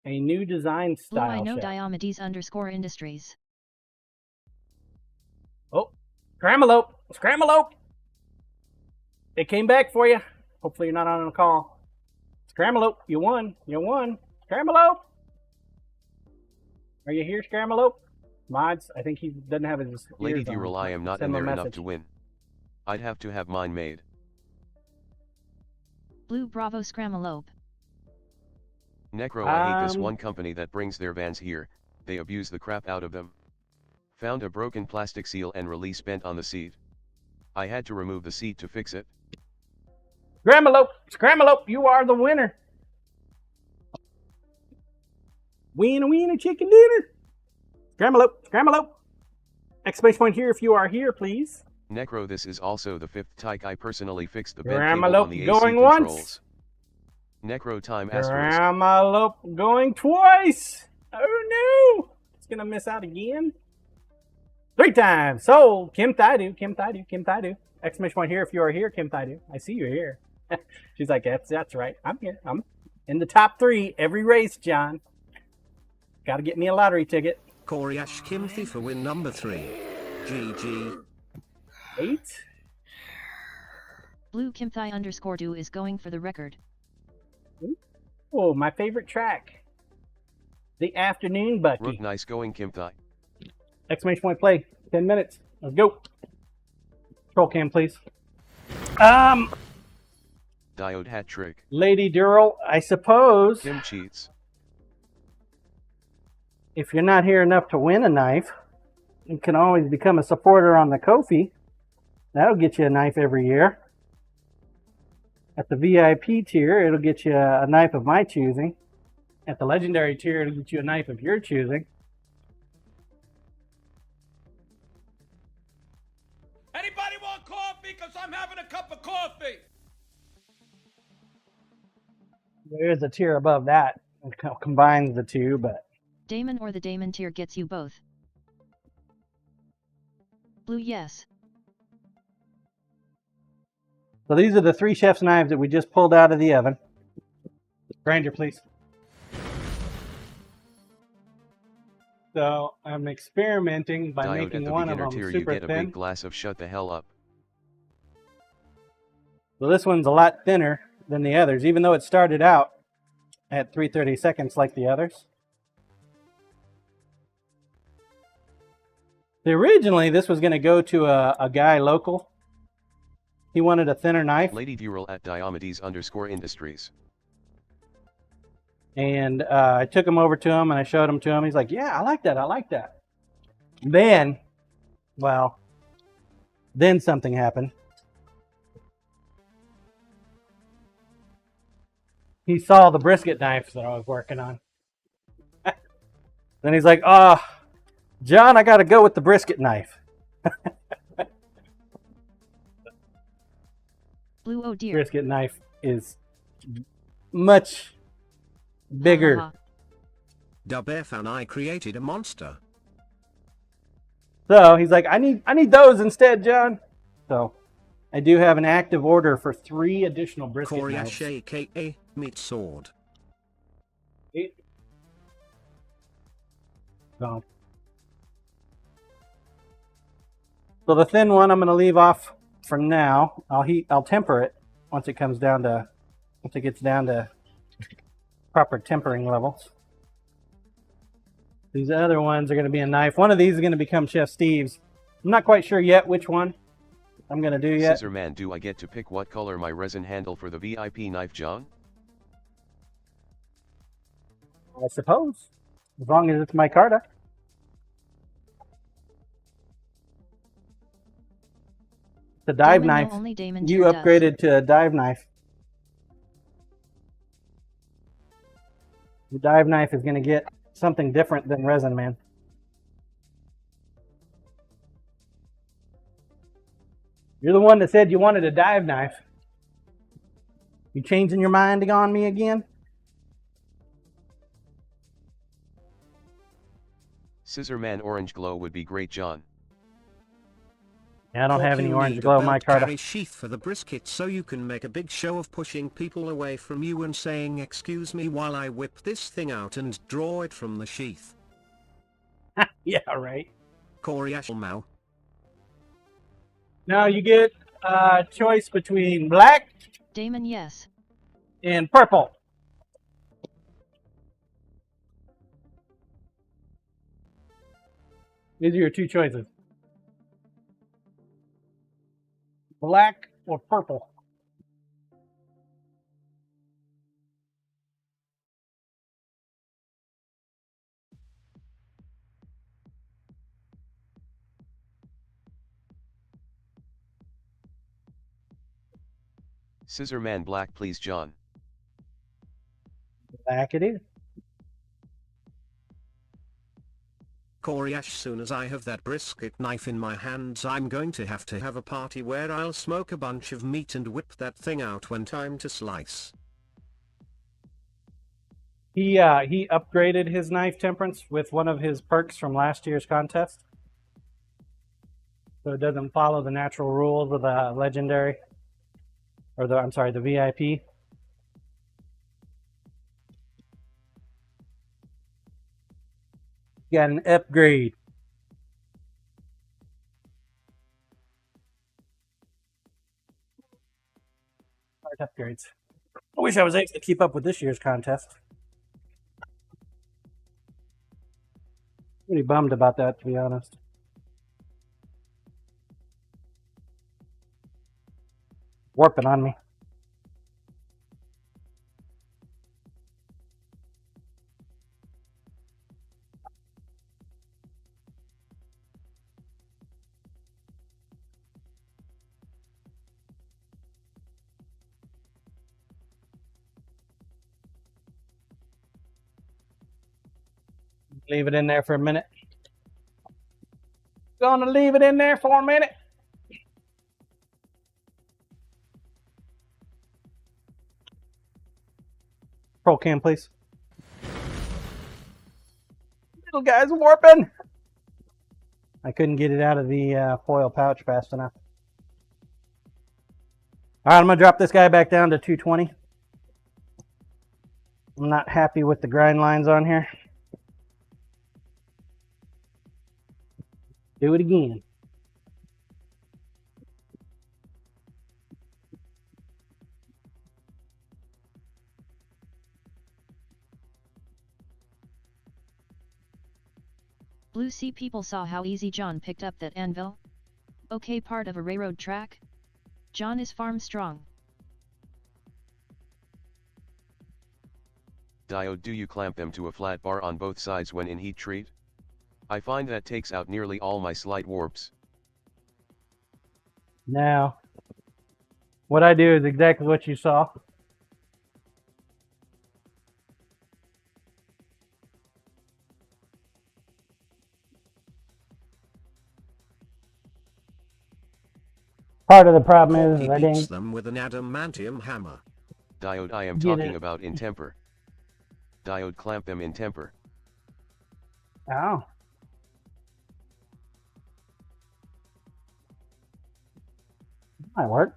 A new design Blue, style I know chef. Diomedes_Industries. Oh, Scramalope! Scramalope! It came back for you. Hopefully you're not on a call. Scramalope, you won. You won. Scramalope! Are you here, Scramalope? Mods, I think he doesn't have his Lady ears on. Dural, I am not in there enough to win. I'd have to have mine made. Blue Bravo Scramalope. Necro, I hate this one company that brings their vans here, they abuse the crap out of them. Found a broken plastic seal and release bent on the seat. I had to remove the seat to fix it. Scramalope! Scramalope, you are the winner! Wiener chicken dinner! Scramalope! Scramalope! Exclamation point here if you are here, please. Necro, this is also the 5th tyke I personally fixed the bent cable on the AC going controls. Once. Necro time asterisk. Scramalope going twice! Oh no! It's gonna miss out again. 3 times! Sold! Kim Thaidu, Kim Thaidu, Kim Thaidu. Exclamation point here if you are here, Kim Thaidu. I see you're here. She's like, that's right. I'm here. I'm in the top 3 every race, John. Gotta get me a lottery ticket. Koryash Kimthi for win number 3. GG. 8. Blue Kimthai_do is going for the record. Oh, my favorite track. The Afternoon Bucky. Rook, nice going, Kimthai. Exclamation point play. 10 minutes. Let's go. Control cam, please. Diode hat trick. Lady Dural, I suppose Kim cheats. if you're not here enough to win a knife, you can always become a supporter on the Ko-fi. That'll get you a knife every year. At the VIP tier, it'll get you a knife of my choosing. At the Legendary tier, it'll get you a knife of your choosing. Anybody want coffee? Because I'm having a cup of coffee. There is a tier above that. It combines the two, but... Damon or the Damon tier gets you both. Blue yes. So these are the 3 chef's knives that we just pulled out of the oven. Grinder, please. So I'm experimenting by Diode making at the one of beginner them tier, super you get a thin. big glass of shut the hell up. So this one's a lot thinner than the others, even though it started out at 330 seconds like the others. Originally, this was going to go to a guy local. He wanted a thinner knife. Lady Viral at Diomedes_Industries. And I took him over to him and I showed him to him. He's like, yeah, I like that. I like that. Then, well, then something happened. He saw the brisket knife that I was working on. Then he's like, oh, John, I got to go with the brisket knife. Blue, oh dear. Brisket knife is much bigger. Dub F and I created a monster. So he's like, I need those instead, John. So I do have an active order for 3 additional brisket knives. Coriash aka meat sword. So the thin one I'm going to leave off for now. I'll temper it once it gets down to proper tempering levels. These other ones are going to be a knife. One of these is going to become Chef Steve's. I'm not quite sure yet which one I'm going to do yet. Scissor Man, do I get to pick what color my resin handle for the VIP knife, John? I suppose, as long as it's micarta. The dive knife. You upgraded to a dive knife. The dive knife is going to get something different than Resin Man. You're the one that said you wanted a dive knife. You changing your mind on me again? Scissor Man Orange Glow would be great, John. Yeah, I don't have any orange glow micarta. Carry sheath for the brisket so you can make a big show of pushing people away from you and saying excuse me while I whip this thing out and draw it from the sheath. Yeah, right. Coriash Mao. Now you get a choice between black, Damon, yes, and purple. These are your 2 choices. Black or purple. Scissor Man Black, please, John. Black it is. Coriash, soon as I have that brisket knife in my hands, I'm going to have a party where I'll smoke a bunch of meat and whip that thing out when time to slice. He upgraded his knife temperance with one of his perks from last year's contest. So it doesn't follow the natural rules of the legendary, or the VIP. Got an upgrade. Hard upgrades. I wish I was able to keep up with this year's contest. Pretty bummed about that, to be honest. Warping on me. Leave it in there for a minute. Gonna leave it in there for a minute. Roll cam, please. Little guy's warping. I couldn't get it out of the foil pouch fast enough. right, I'm going to drop this guy back down to 220. I'm not happy with the grind lines on here. Do it again. Blue Sea people saw how easy John picked up that anvil. Okay, part of a railroad track? John is farm strong. Diode, do you clamp them to a flat bar on both sides when in heat treat? I find that takes out nearly all my slight warps. Now, what I do is exactly what you saw. Part of the problem is He I beats didn't them with an adamantium hammer. Diode, I am Get talking it. about in temper. Diode, clamp them in temper. Oh. Might work.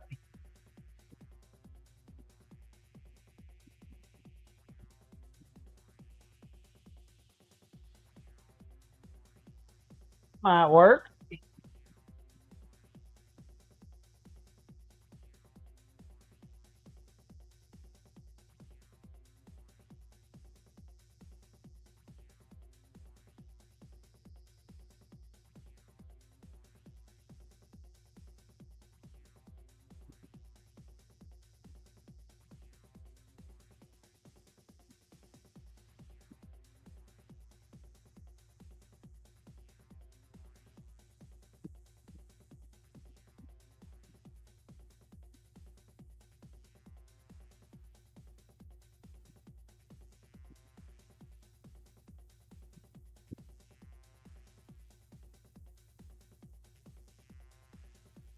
Might work.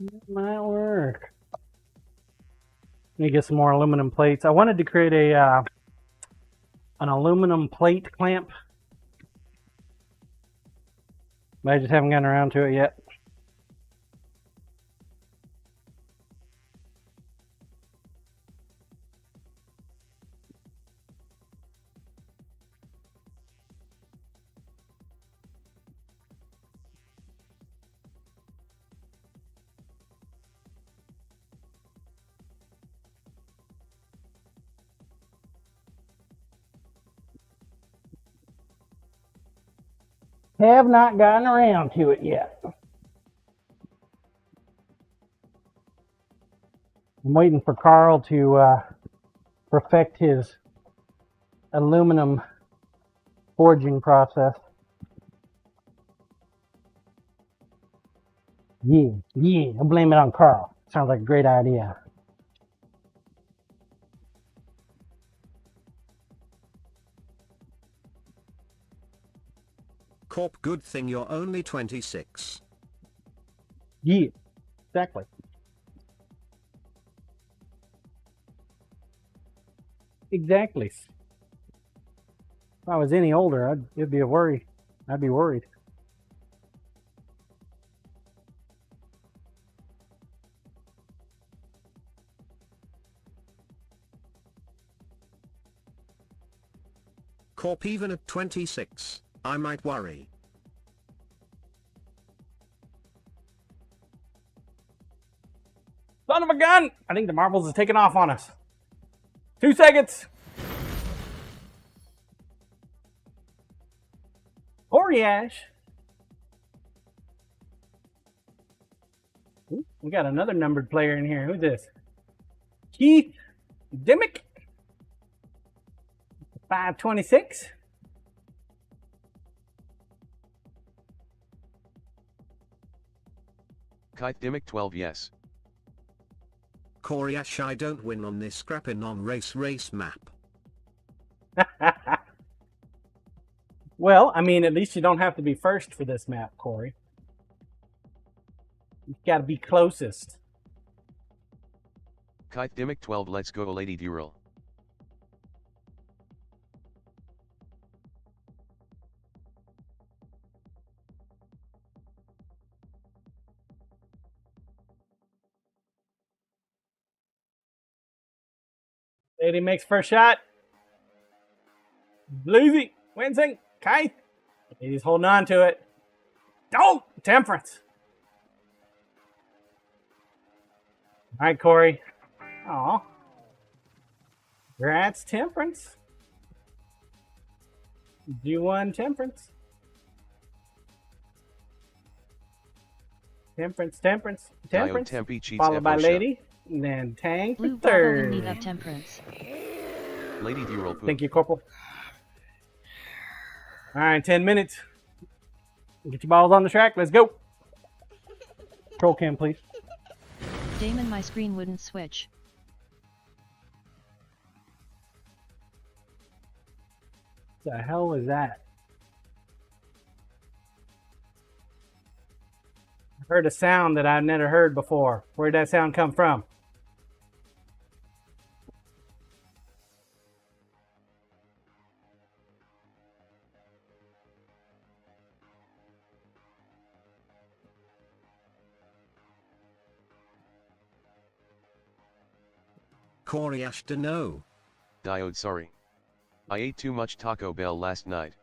It might work. Let me get some more aluminum plates. I wanted to create a an aluminum plate clamp, but I just haven't gotten around to it yet. Have not gotten around to it yet. I'm waiting for Carl to perfect his aluminum forging process. Yeah, I'll blame it on Carl. Sounds like a great idea. Corp, good thing you're only 26. Yeah, exactly. Exactly. If I was any older, it'd be a worry. I'd be worried. Corp, even at 26, I might worry. Son of a gun! I think the marbles is taking off on us. 2 seconds. Oriash. Ooh, we got another numbered player in here. Who's this? Keith Dimmick. 526. Kite Dimmick 12, yes. Koryash, I don't win on this scrapping on race map. Well, I mean, at least you don't have to be first for this map, Corey. You've got to be closest. Kite Dimmick 12, let's go, Lady Dural. Lady makes first shot. Bluesy, Winsing, Kai. He's holding on to it. Oh, Temperance. All right, Corey. Aw. Congrats, Temperance. You won Temperance. Temperance. Tempe cheats Followed by Epo Lady. And then Tang for Blue Bravo in third. need of Temperance. Lady Dural Thank you, Corporal. All right, 10 minutes. Get your balls on the track. Let's go. Control cam, please. Damon, my screen wouldn't switch. The hell was that? I heard a sound that I've never heard before. Where'd that sound come from? Corey Ashton, no. Diode, sorry. I ate too much Taco Bell last night.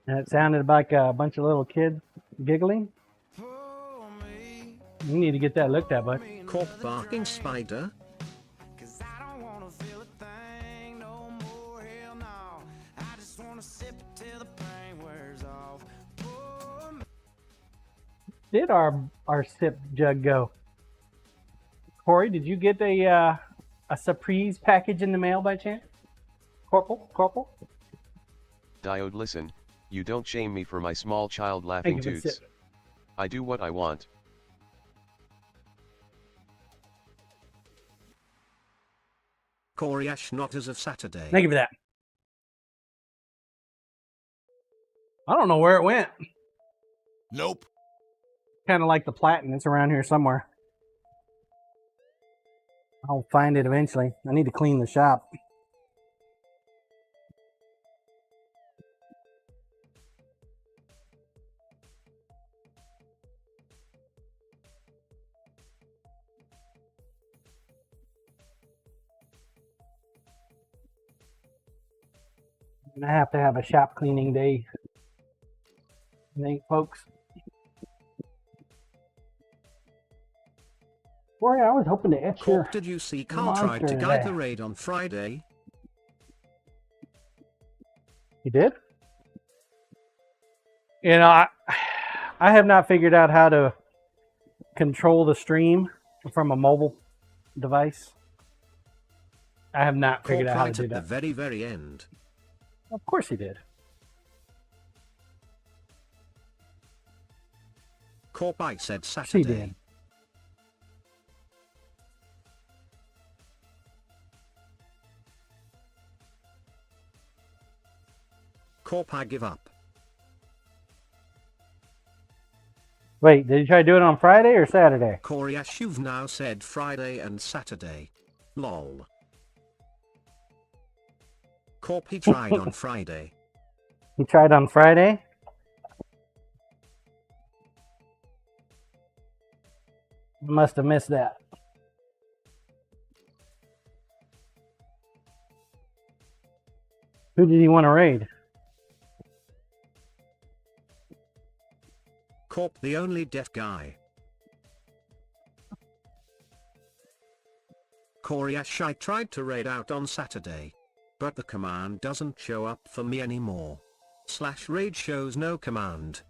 And it sounded like a bunch of little kids giggling. You need to get that looked at, bud. Corp barking spider. Did our sip jug go? Corey, did you get a surprise package in the mail by chance? Corporal? Diode, listen, you don't shame me for my small child laughing toots. I do what I want. Corey Ash, not as of Saturday. Thank you for that. I don't know where it went. Nope. Kind of like the platinum. It's around here somewhere. I'll find it eventually. I need to clean the shop. I'm gonna have to have a shop cleaning day. I think, folks. Boy, I was hoping to etch your Did you see Carl tried to guide the raid on Friday? He did? You know, I have not figured out how to control the stream from a mobile device. I have not figured out how to do that. At the very, very end. Of course he did. Corp, I said Saturday. He did. Corp, I give up. Wait, did you try to do it on Friday or Saturday? Corey Ash, you've now said Friday and Saturday. Lol. Corp, he tried on Friday. He tried on Friday? Must have missed that. Who did he want to raid? Corp, the only deaf guy. Corey Ash, I tried to raid out on Saturday, but the command doesn't show up for me anymore. / raid shows no command.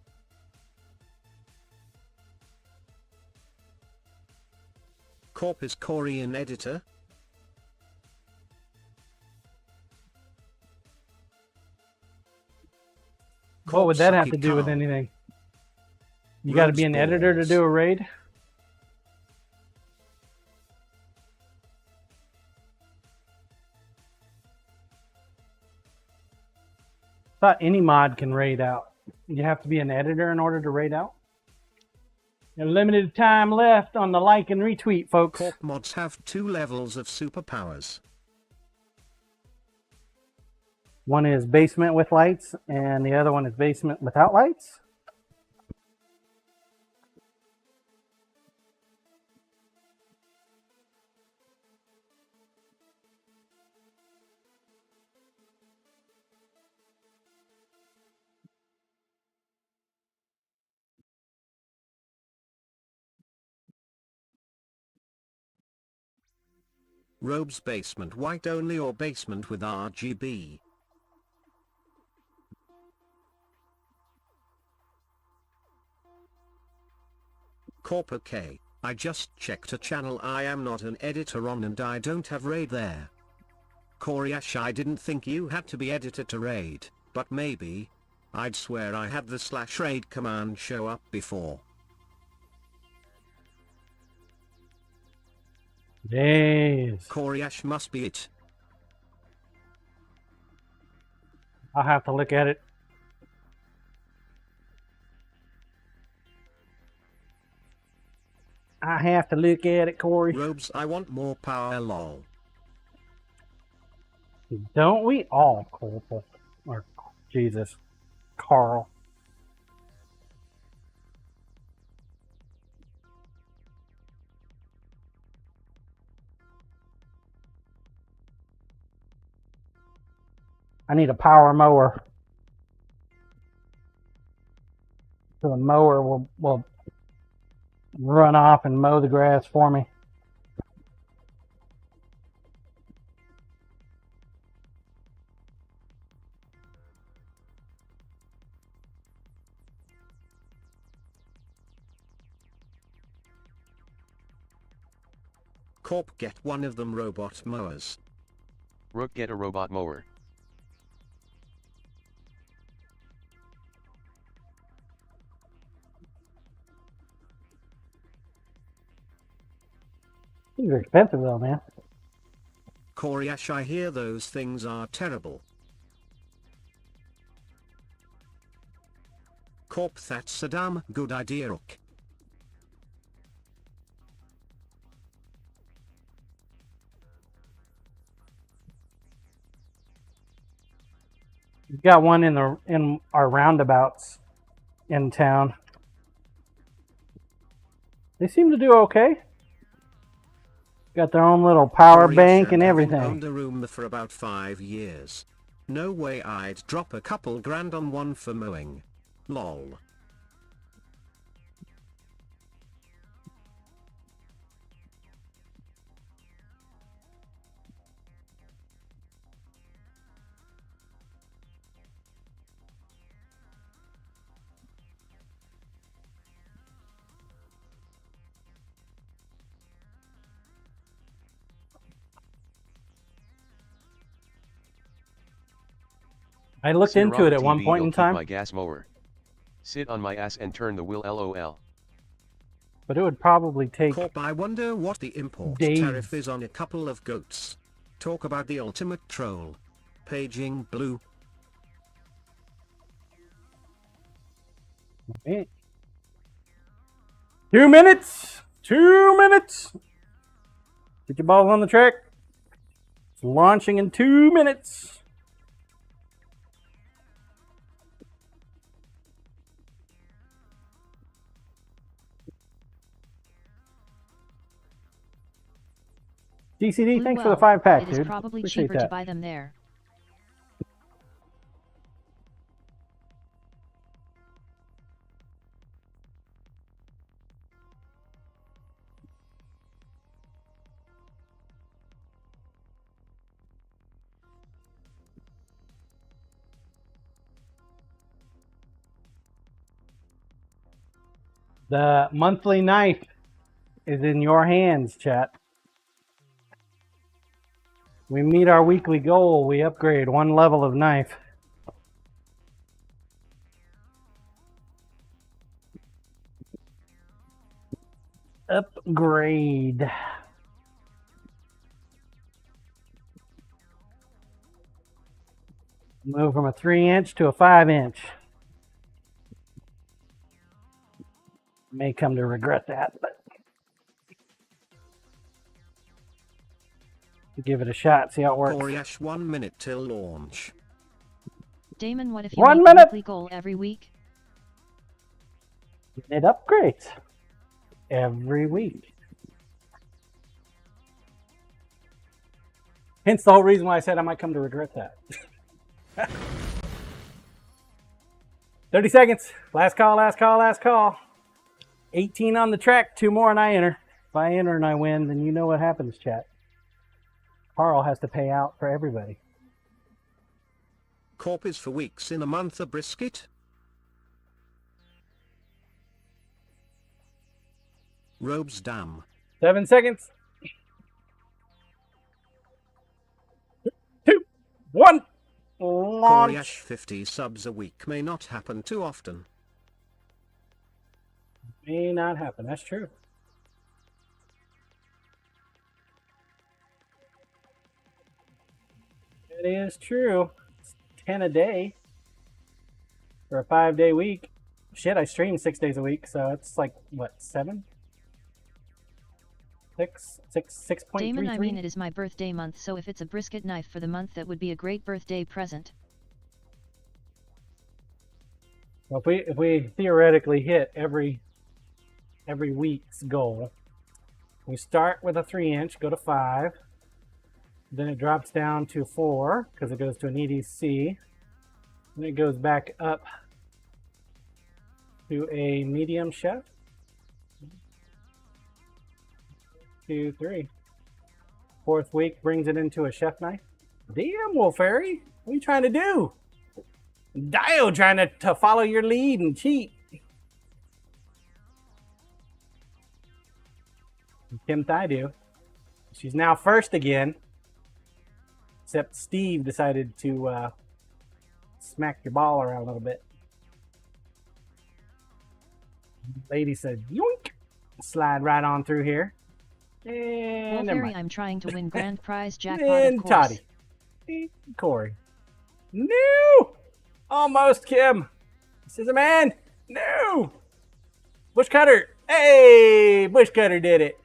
Corp, is Corey an editor? What would that have to do with anything? You got to be an editor to do a raid? I thought any mod can raid out. You have to be an editor in order to raid out? A limited time left on the like and retweet, folks. Corp mods have 2 levels of superpowers. One is basement with lights, and the other one is basement without lights. Robes basement white only or basement with RGB? Corp OK, I just checked a channel I am not an editor on and I don't have raid there. Koryash, I didn't think you had to be editor to raid, but maybe. I'd swear I had the /raid command show up before. Jeez. Koryash must be it. I'll have to look at it. I have to look at it, Corey. Robes, I want more power, lol. Don't we all, Corporal? Or, Jesus. Carl. I need a power mower. So the mower will run off and mow the grass for me. Corp, get one of them robot mowers. Rook, get a robot mower. These are expensive though, man. Koryash, I hear those things are terrible. Corp, that's a damn good idea, Rook. We've got one in our roundabouts in town. They seem to do okay. Got their own little power bank and everything. I've owned a room for about 5 years. No way I'd drop a couple grand on one for mowing. Lol. I looked into it at one point in time. My gas mower. Sit on my ass and turn the wheel, lol. But it would probably take Corp, I wonder what the import days. tariff is on a couple of goats. Talk about the ultimate troll. Paging blue. Okay. 2 minutes! 2 minutes! Get your balls on the track. It's launching in 2 minutes. DCD, Blue thanks well. for the 5-pack, It dude. is probably Appreciate cheaper that. to buy them there. The monthly knife is in your hands, chat. We meet our weekly goal. We upgrade 1 level of knife. Upgrade. Move from a 3-inch to a 5-inch. May come to regret that, but give it a shot, see how it works. Koryash, 1 minute till launch. Damon, what if you 1 meet minute. the weekly goal every week? It upgrades every week. Hence the whole reason why I said I might come to regret that. 30 seconds. Last call, last call, last call. 18 on the track, 2 more and I enter. If I enter and I win, then you know what happens, chat. Carl has to pay out for everybody. Corp is for weeks in a month a brisket. Robes dam. 7 seconds. 2, 1. Launch. Coriash 50 subs a week may not happen too often. May not happen. That's true. It is true. It's 10 a day for a 5-day week. Shit, I stream 6 days a week, so it's like, what, 7? 6.33? Damon, I mean, it is my birthday month, so if it's a brisket knife for the month, that would be a great birthday present. Well, if we theoretically hit every week's goal, we start with a 3-inch, go to 5, then it drops down to 4 because it goes to an EDC, then it goes back up to a medium chef. 2, 3. 4th week brings it into a chef knife. Damn, Wolf Fairy, what are you trying to do? Dio trying to follow your lead and cheat. Kim Thaidu. She's now first again. Except Steve decided to smack your ball around a little bit. Lady said, yoink! Slide right on through here. And Wolfberry, I'm trying to win grand prize jackpot, and of course. Toddy. And Corey. No! Almost, Kim. This is a man. No! Bush Cutter. Hey! Bush Cutter did it.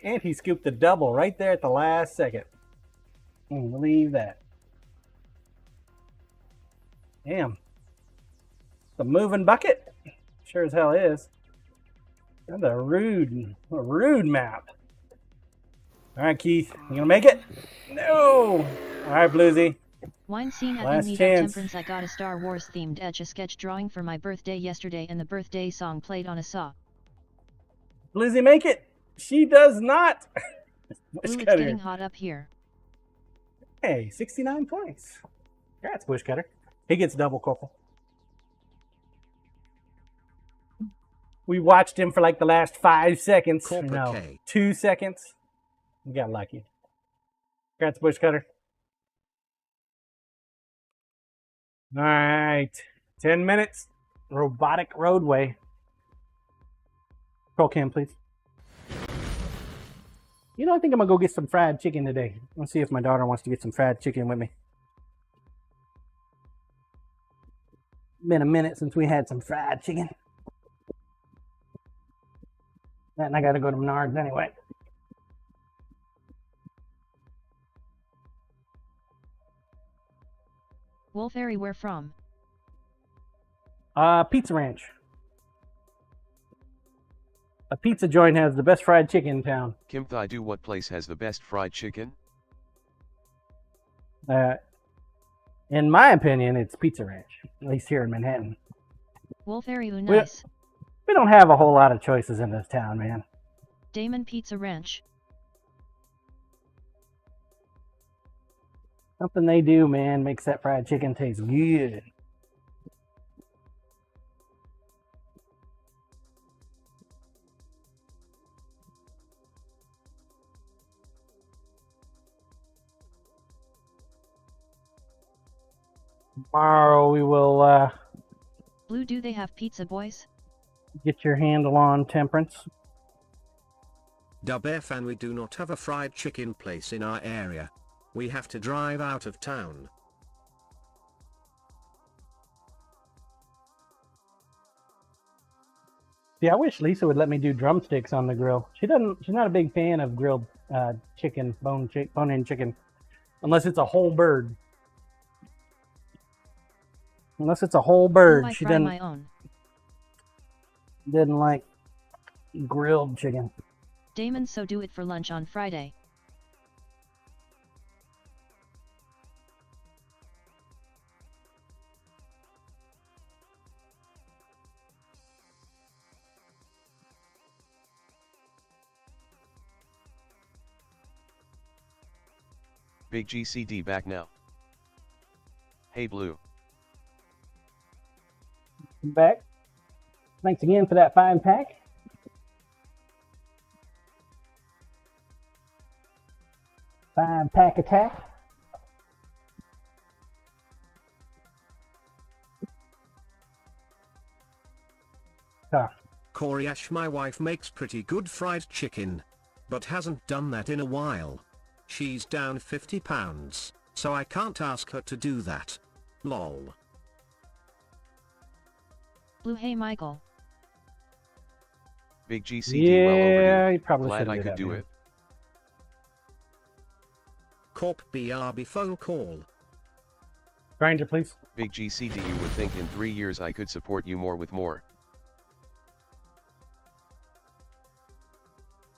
And he scooped the double right there at the last second. Can't believe that. Damn. The moving bucket? Sure as hell is. That's a rude map. All right, Keith. You gonna make it? No! All right, Bluesy. Wine scene at Last In Need chance. of Temperance. I got a Star Wars themed Etch-a-Sketch drawing for my birthday yesterday, and the birthday song played on a saw. Bluesy, make it. She does not. Ooh, Bush it's Cutter. getting hot up here. Hey, 69 points. Congrats, Bush Cutter. He gets double, Corporal. We watched him for like the last 5 seconds. Corporal No, K. 2 seconds. We got lucky. Congrats, Bush Cutter. All right. 10 minutes. Robotic roadway. Roll cam, please. You know, I think I'm going to go get some fried chicken today. Let's see if my daughter wants to get some fried chicken with me. Been a minute since we had some fried chicken. And I got to go to Menards anyway. Wolfberry, where from? Pizza Ranch. A pizza joint has the best fried chicken in town. Kim Thaidu, what place has the best fried chicken? In my opinion, it's Pizza Ranch. At least here in Manhattan. Wolfberry, ooh, nice. We don't have a whole lot of choices in this town, man. Damon Pizza Ranch. Something they do, man, makes that fried chicken taste good. Tomorrow we will Blue, do they have pizza, boys? get your handle on temperance. Dub F, and we do not have a fried chicken place in our area. We have to drive out of town. See, I wish Lisa would let me do drumsticks on the grill. She's not a big fan of grilled chicken, bone-in chicken, unless it's a whole bird. Unless it's a whole bird, Ooh, I she fry my own. didn't like grilled chicken. Damon, so do it for lunch on Friday. Big GCD back now. Hey Blue. Back. Thanks again for that 5-pack. Five-pack attack. Corey Ash, my wife makes pretty good fried chicken, but hasn't done that in a while. She's down 50 pounds, so I can't ask her to do that. Lol. Blue, hey Michael. Big GCD, well Yeah, overdue. you probably Glad shouldn't I do could that, do man. it. Corp BRB phone call. Grinder, please. Big GCD, you would think in 3 years I could support you more with more.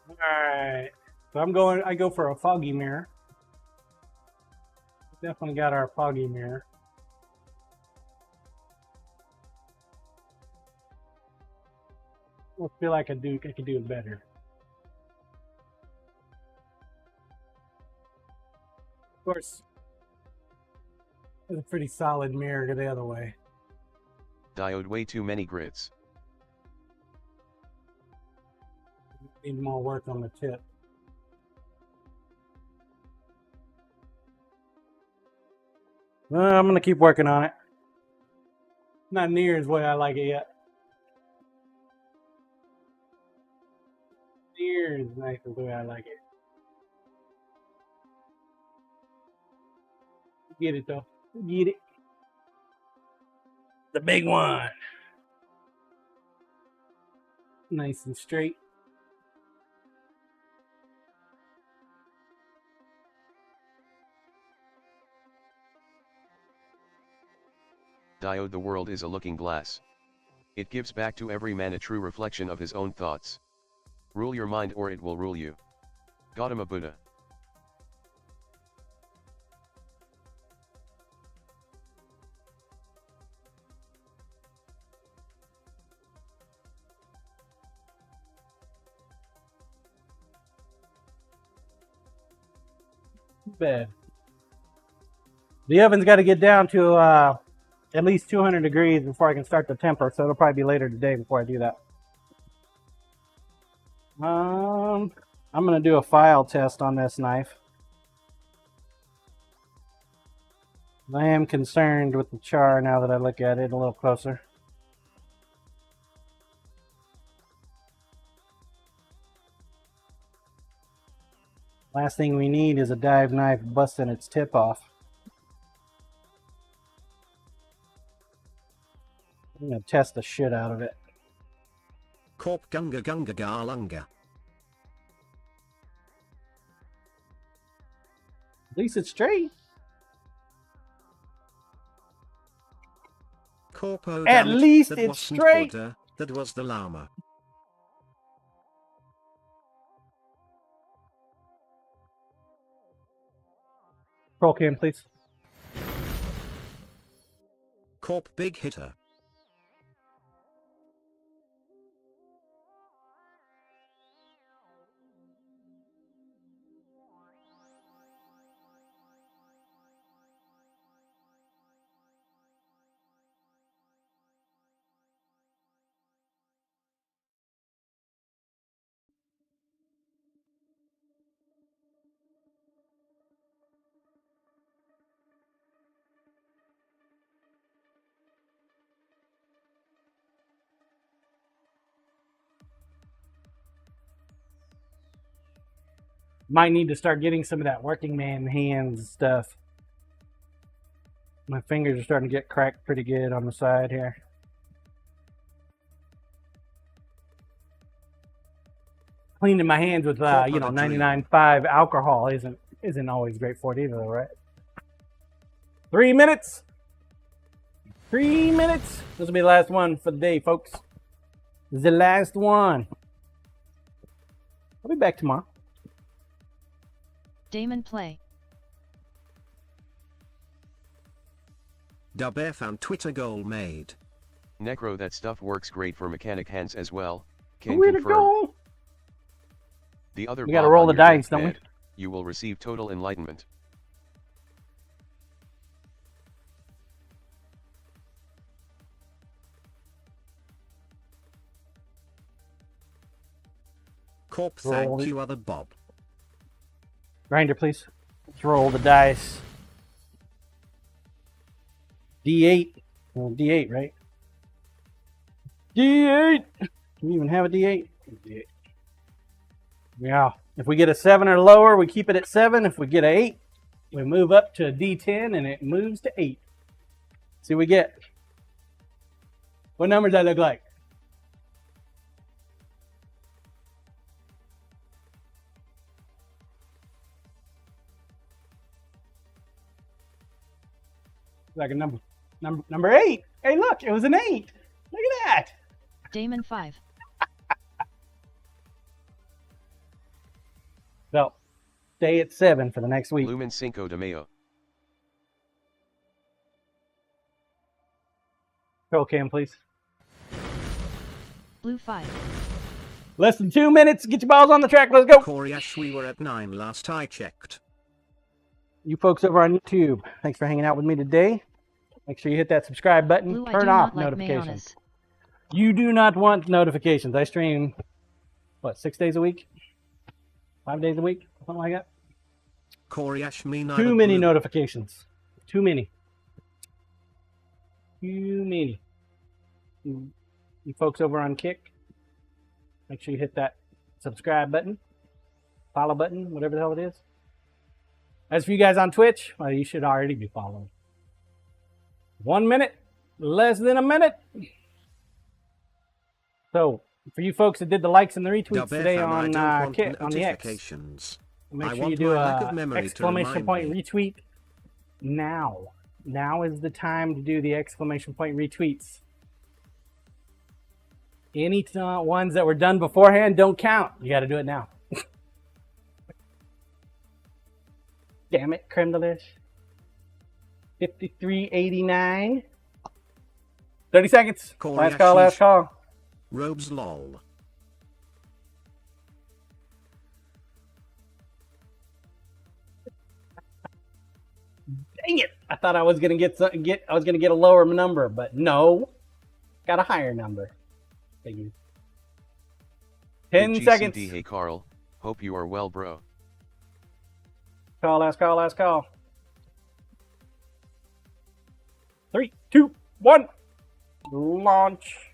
Alright. So I go for a foggy mirror. Definitely got our foggy mirror. I feel like I could do it better. Of course, it's a pretty solid mirror the other way. Diode way too many grids. Need more work on the tip. Well, I'm gonna keep working on it. Not near as way I like it yet. Near as nice as the way I like it. Get it though. Get it. The big one. Nice and straight. Diode, the world is a looking glass. It gives back to every man a true reflection of his own thoughts. Rule your mind or it will rule you. Gautama Buddha. Bad. The oven's got to get down to at least 200 degrees before I can start the temper, so it'll probably be later today before I do that. I'm gonna do a file test on this knife. I am concerned with the char now that I look at it a little closer. Last thing we need is a dive knife busting its tip off. I'm gonna test the shit out of it. Corp gunga gunga garlunga. At least it's straight. Corpo, At damn it, least that it's wasn't straight. Buddha, that was the llama. Roll cam, please. Corp big hitter. Might need to start getting some of that working man hands stuff. My fingers are starting to get cracked pretty good on the side here. Cleaning my hands with 99.5 alcohol isn't always great for it either, right? 3 minutes. 3 minutes. This will be the last one for the day, folks. This is the last one. I'll be back tomorrow. Damon play. Dub found Twitter goal made. Necro, that stuff works great for mechanic hands as well. Can Way to confirm. go. The other We gotta Bob roll on the your dice, don't we? deathbed, you will receive total enlightenment. Corp, Roll thank it. you, other Bob. Grinder, please. Let's roll the dice. D8. Well, D8, right? D8! Can you even have a D8? D8. Yeah. If we get a 7 or lower, we keep it at 7. If we get an 8, we move up to a D10 and it moves to 8. See what we get. What number does that look like? Like a number 8. Hey, look, it was an 8. Look at that. Damon 5. So, stay at 7 for the next week. Lumen Cinco de Mayo. Roll cam, please. Blue 5. Less than 2 minutes. Get your balls on the track. Let's go. Corey Ash, we were at 9 last I checked. You folks over on YouTube, thanks for hanging out with me today. Make sure you hit that subscribe button. Blue, I Turn do off not like notifications. mayonnaise. You do not want notifications. I stream, what, 6 days a week? 5 days a week? Something like that. Corey Ash, me neither. Too many blue. notifications. Too many. Too many. You folks over on Kick, make sure you hit that subscribe button, follow button, whatever the hell it is. As for you guys on Twitch, well, you should already be following. 1 minute, less than a minute. So, for you folks that did the likes and the retweets today on Kick, on the X, make sure you do a exclamation point retweet now. Now is the time to do the exclamation point retweets. Any ones that were done beforehand don't count. You got to do it now. Damn it, creme de lish. 53.89. 30 seconds. Last call, last call. Robes lol. Dang it! I thought I was gonna get a lower number, but no, got a higher number. Figured. 10 Big seconds. GCD, hey Carl, hope you are well, bro. Call, last call, last call. 3, 2, 1. Launch.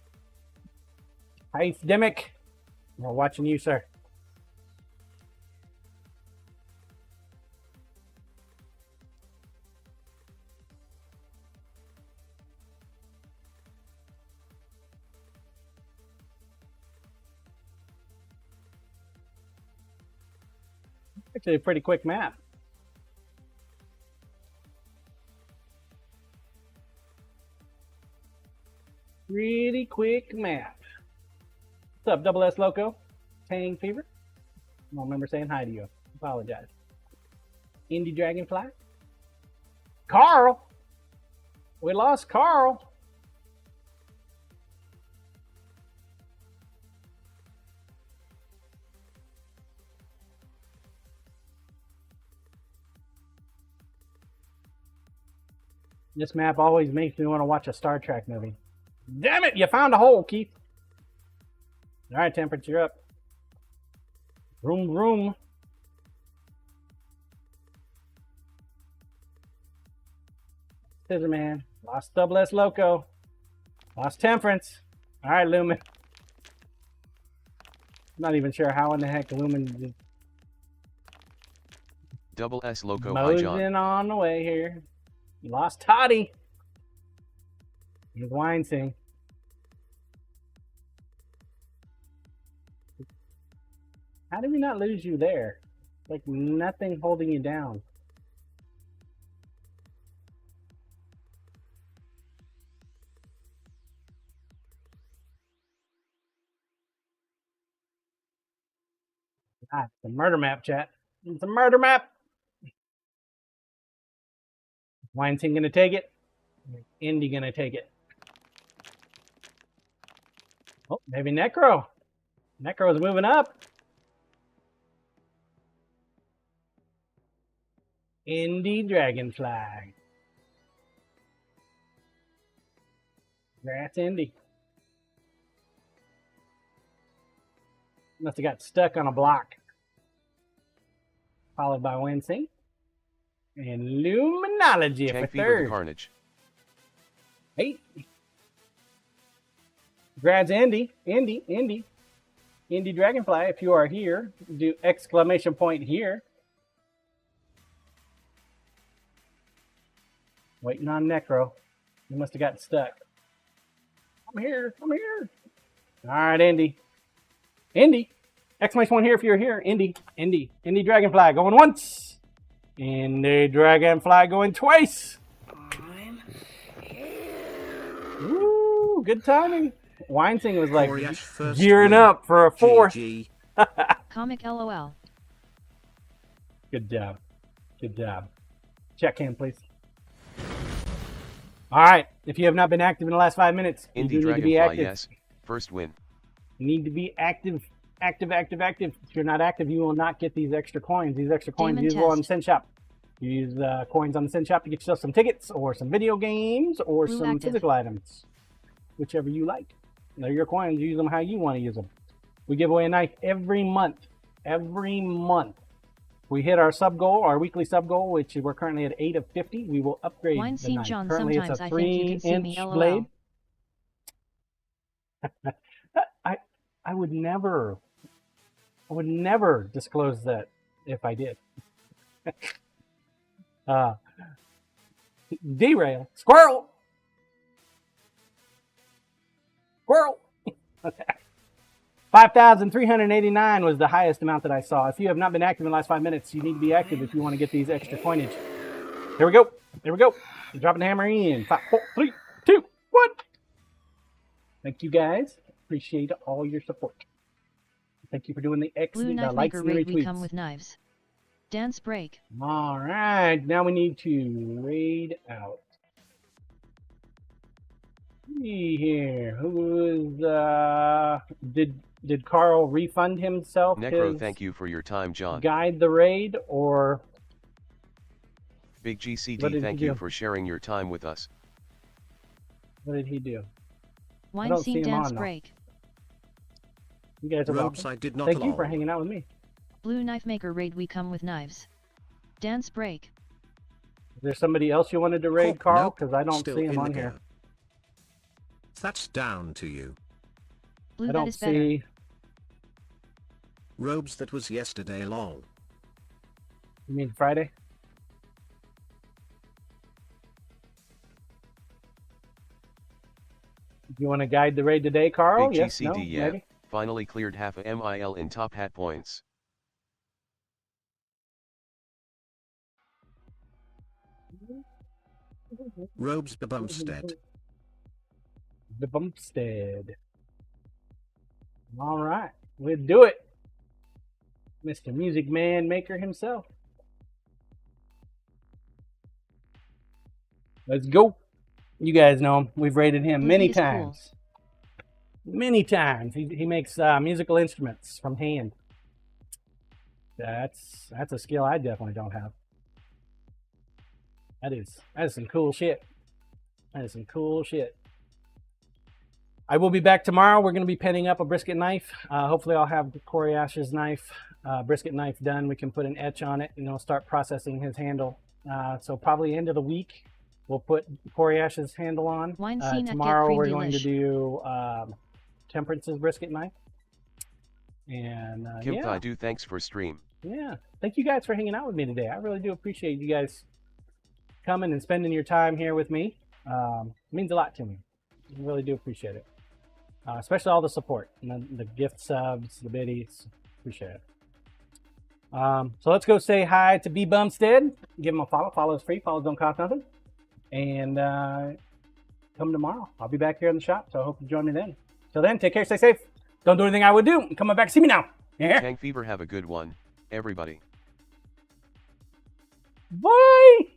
Hi, Demic. We're watching you, sir. Actually, a pretty quick map. Pretty quick map. What's up, Double S Loco? Tang Fever? I don't remember saying hi to you. Apologize. Indie Dragonfly? Carl! We lost Carl. This map always makes me want to watch a Star Trek movie. Damn it, you found a hole, Keith. All right, temperature up. Vroom, vroom. Scissor Man. Lost Double S Loco. Lost Temperance. All right, Lumen. Not even sure how in the heck Lumen Double S Loco, hi John. moseying on the way here. You lost Toddy. Here's Wine Sing. How did we not lose you there? Like nothing holding you down. Ah, it's a murder map, chat. It's a murder map. Weinstein gonna take it. Indy gonna take it. Oh, maybe Necro. Necro's moving up. Indy Dragonfly. That's Indy. Must have got stuck on a block. Followed by Wincing. And Luminology for Tank Fever the third. Carnage. Hey. Congrats, Indy Dragonfly, if you are here, do exclamation point here. Waiting on Necro. You must have gotten stuck. I'm here. All right, Indy. Exclamation point here if you're here. Indy Dragonfly going once. Indy Dragonfly going twice. Woo, good timing. Winesing was like gearing up for a fourth. Comic LOL. Good job. Check in, please. All right. If you have not been active in the last 5 minutes, Indy you do need to be Dragonfly, active. yes. First win. You need to be active. If you're not active, you will not get these extra coins. These extra coins Demon usable on the test. Sin Shop. You use coins on the Sin Shop to get yourself some tickets or some video games or Blue some active. physical items. Whichever you like. They're your coins. Use them how you want to use them. We give away a knife every month. We hit our sub goal, our weekly sub goal, which we're currently at 8 of 50. We will upgrade Wine the St. knife. John, Currently, sometimes it's a I think you can see me, 3-inch LOL. blade. I would never disclose that if I did. Derail. Squirrel. 5,389 was the highest amount that I saw. If you have not been active in the last 5 minutes, you need to be active if you want to get these extra coinage. Here we go. Dropping the hammer in. 5, 4, 3, 2, 1. Thank you guys. Appreciate all your support. Thank you for doing the Blue Knife likes Maker and the raid, we retweets. come with knives. Dance break. All right, now we need to raid out. See here, who is did Carl refund himself? Necro, his thank you for your time, John. guide the raid, or Big What did GCD, he thank do? you for sharing your time with us. what did he do? Wine don't see Scene him dance on, though. break. You guys are Robes, welcome. I did not Thank you for lol. hanging out with me. Blue Knife Maker raid, we come with knives. Dance break. Is there somebody else you wanted to raid, Oh, Carl? nope, Because I don't still see him in on the here. game. That's down to you. Blue, I that don't is better. see. Robes, that was yesterday lol. You mean Friday? You want to guide the raid today, Carl? Big Yes, GCD, no, yeah. maybe? Finally cleared half a MIL in top hat points. Robes Bumstead. The Bumpstead. All right, we'll do it. Mr. Music Man Maker himself. Let's go. You guys know him. We've rated him Blue many Beat is cool. times. Many times. He makes musical instruments from hand. That's a skill I definitely don't have. That is some cool shit. That is some cool shit. I will be back tomorrow. We're going to be penning up a brisket knife. Hopefully I'll have Corey Ash's knife, brisket knife done. We can put an etch on it and it'll start processing his handle. So probably end of the week, we'll put Corey Ash's handle on. Wine Scene at Get Tomorrow Cream we're going to Delish. do Temperance's brisket knife. And Kim yeah. Thai do, thanks for stream. Yeah. Thank you guys for hanging out with me today. I really do appreciate you guys coming and spending your time here with me. It means a lot to me. I really do appreciate it. Especially all the support, and the gift subs, the biddies. Appreciate it. So let's go say hi to B Bumstead. Give him a follow. Follow is free. Follows don't cost nothing. And come tomorrow. I'll be back here in the shop, so I hope you join me then. Till then, take care, stay safe. Don't do anything I would do. Come on back, see me now. Yeah. Tank Fever, have a good one, everybody. Bye.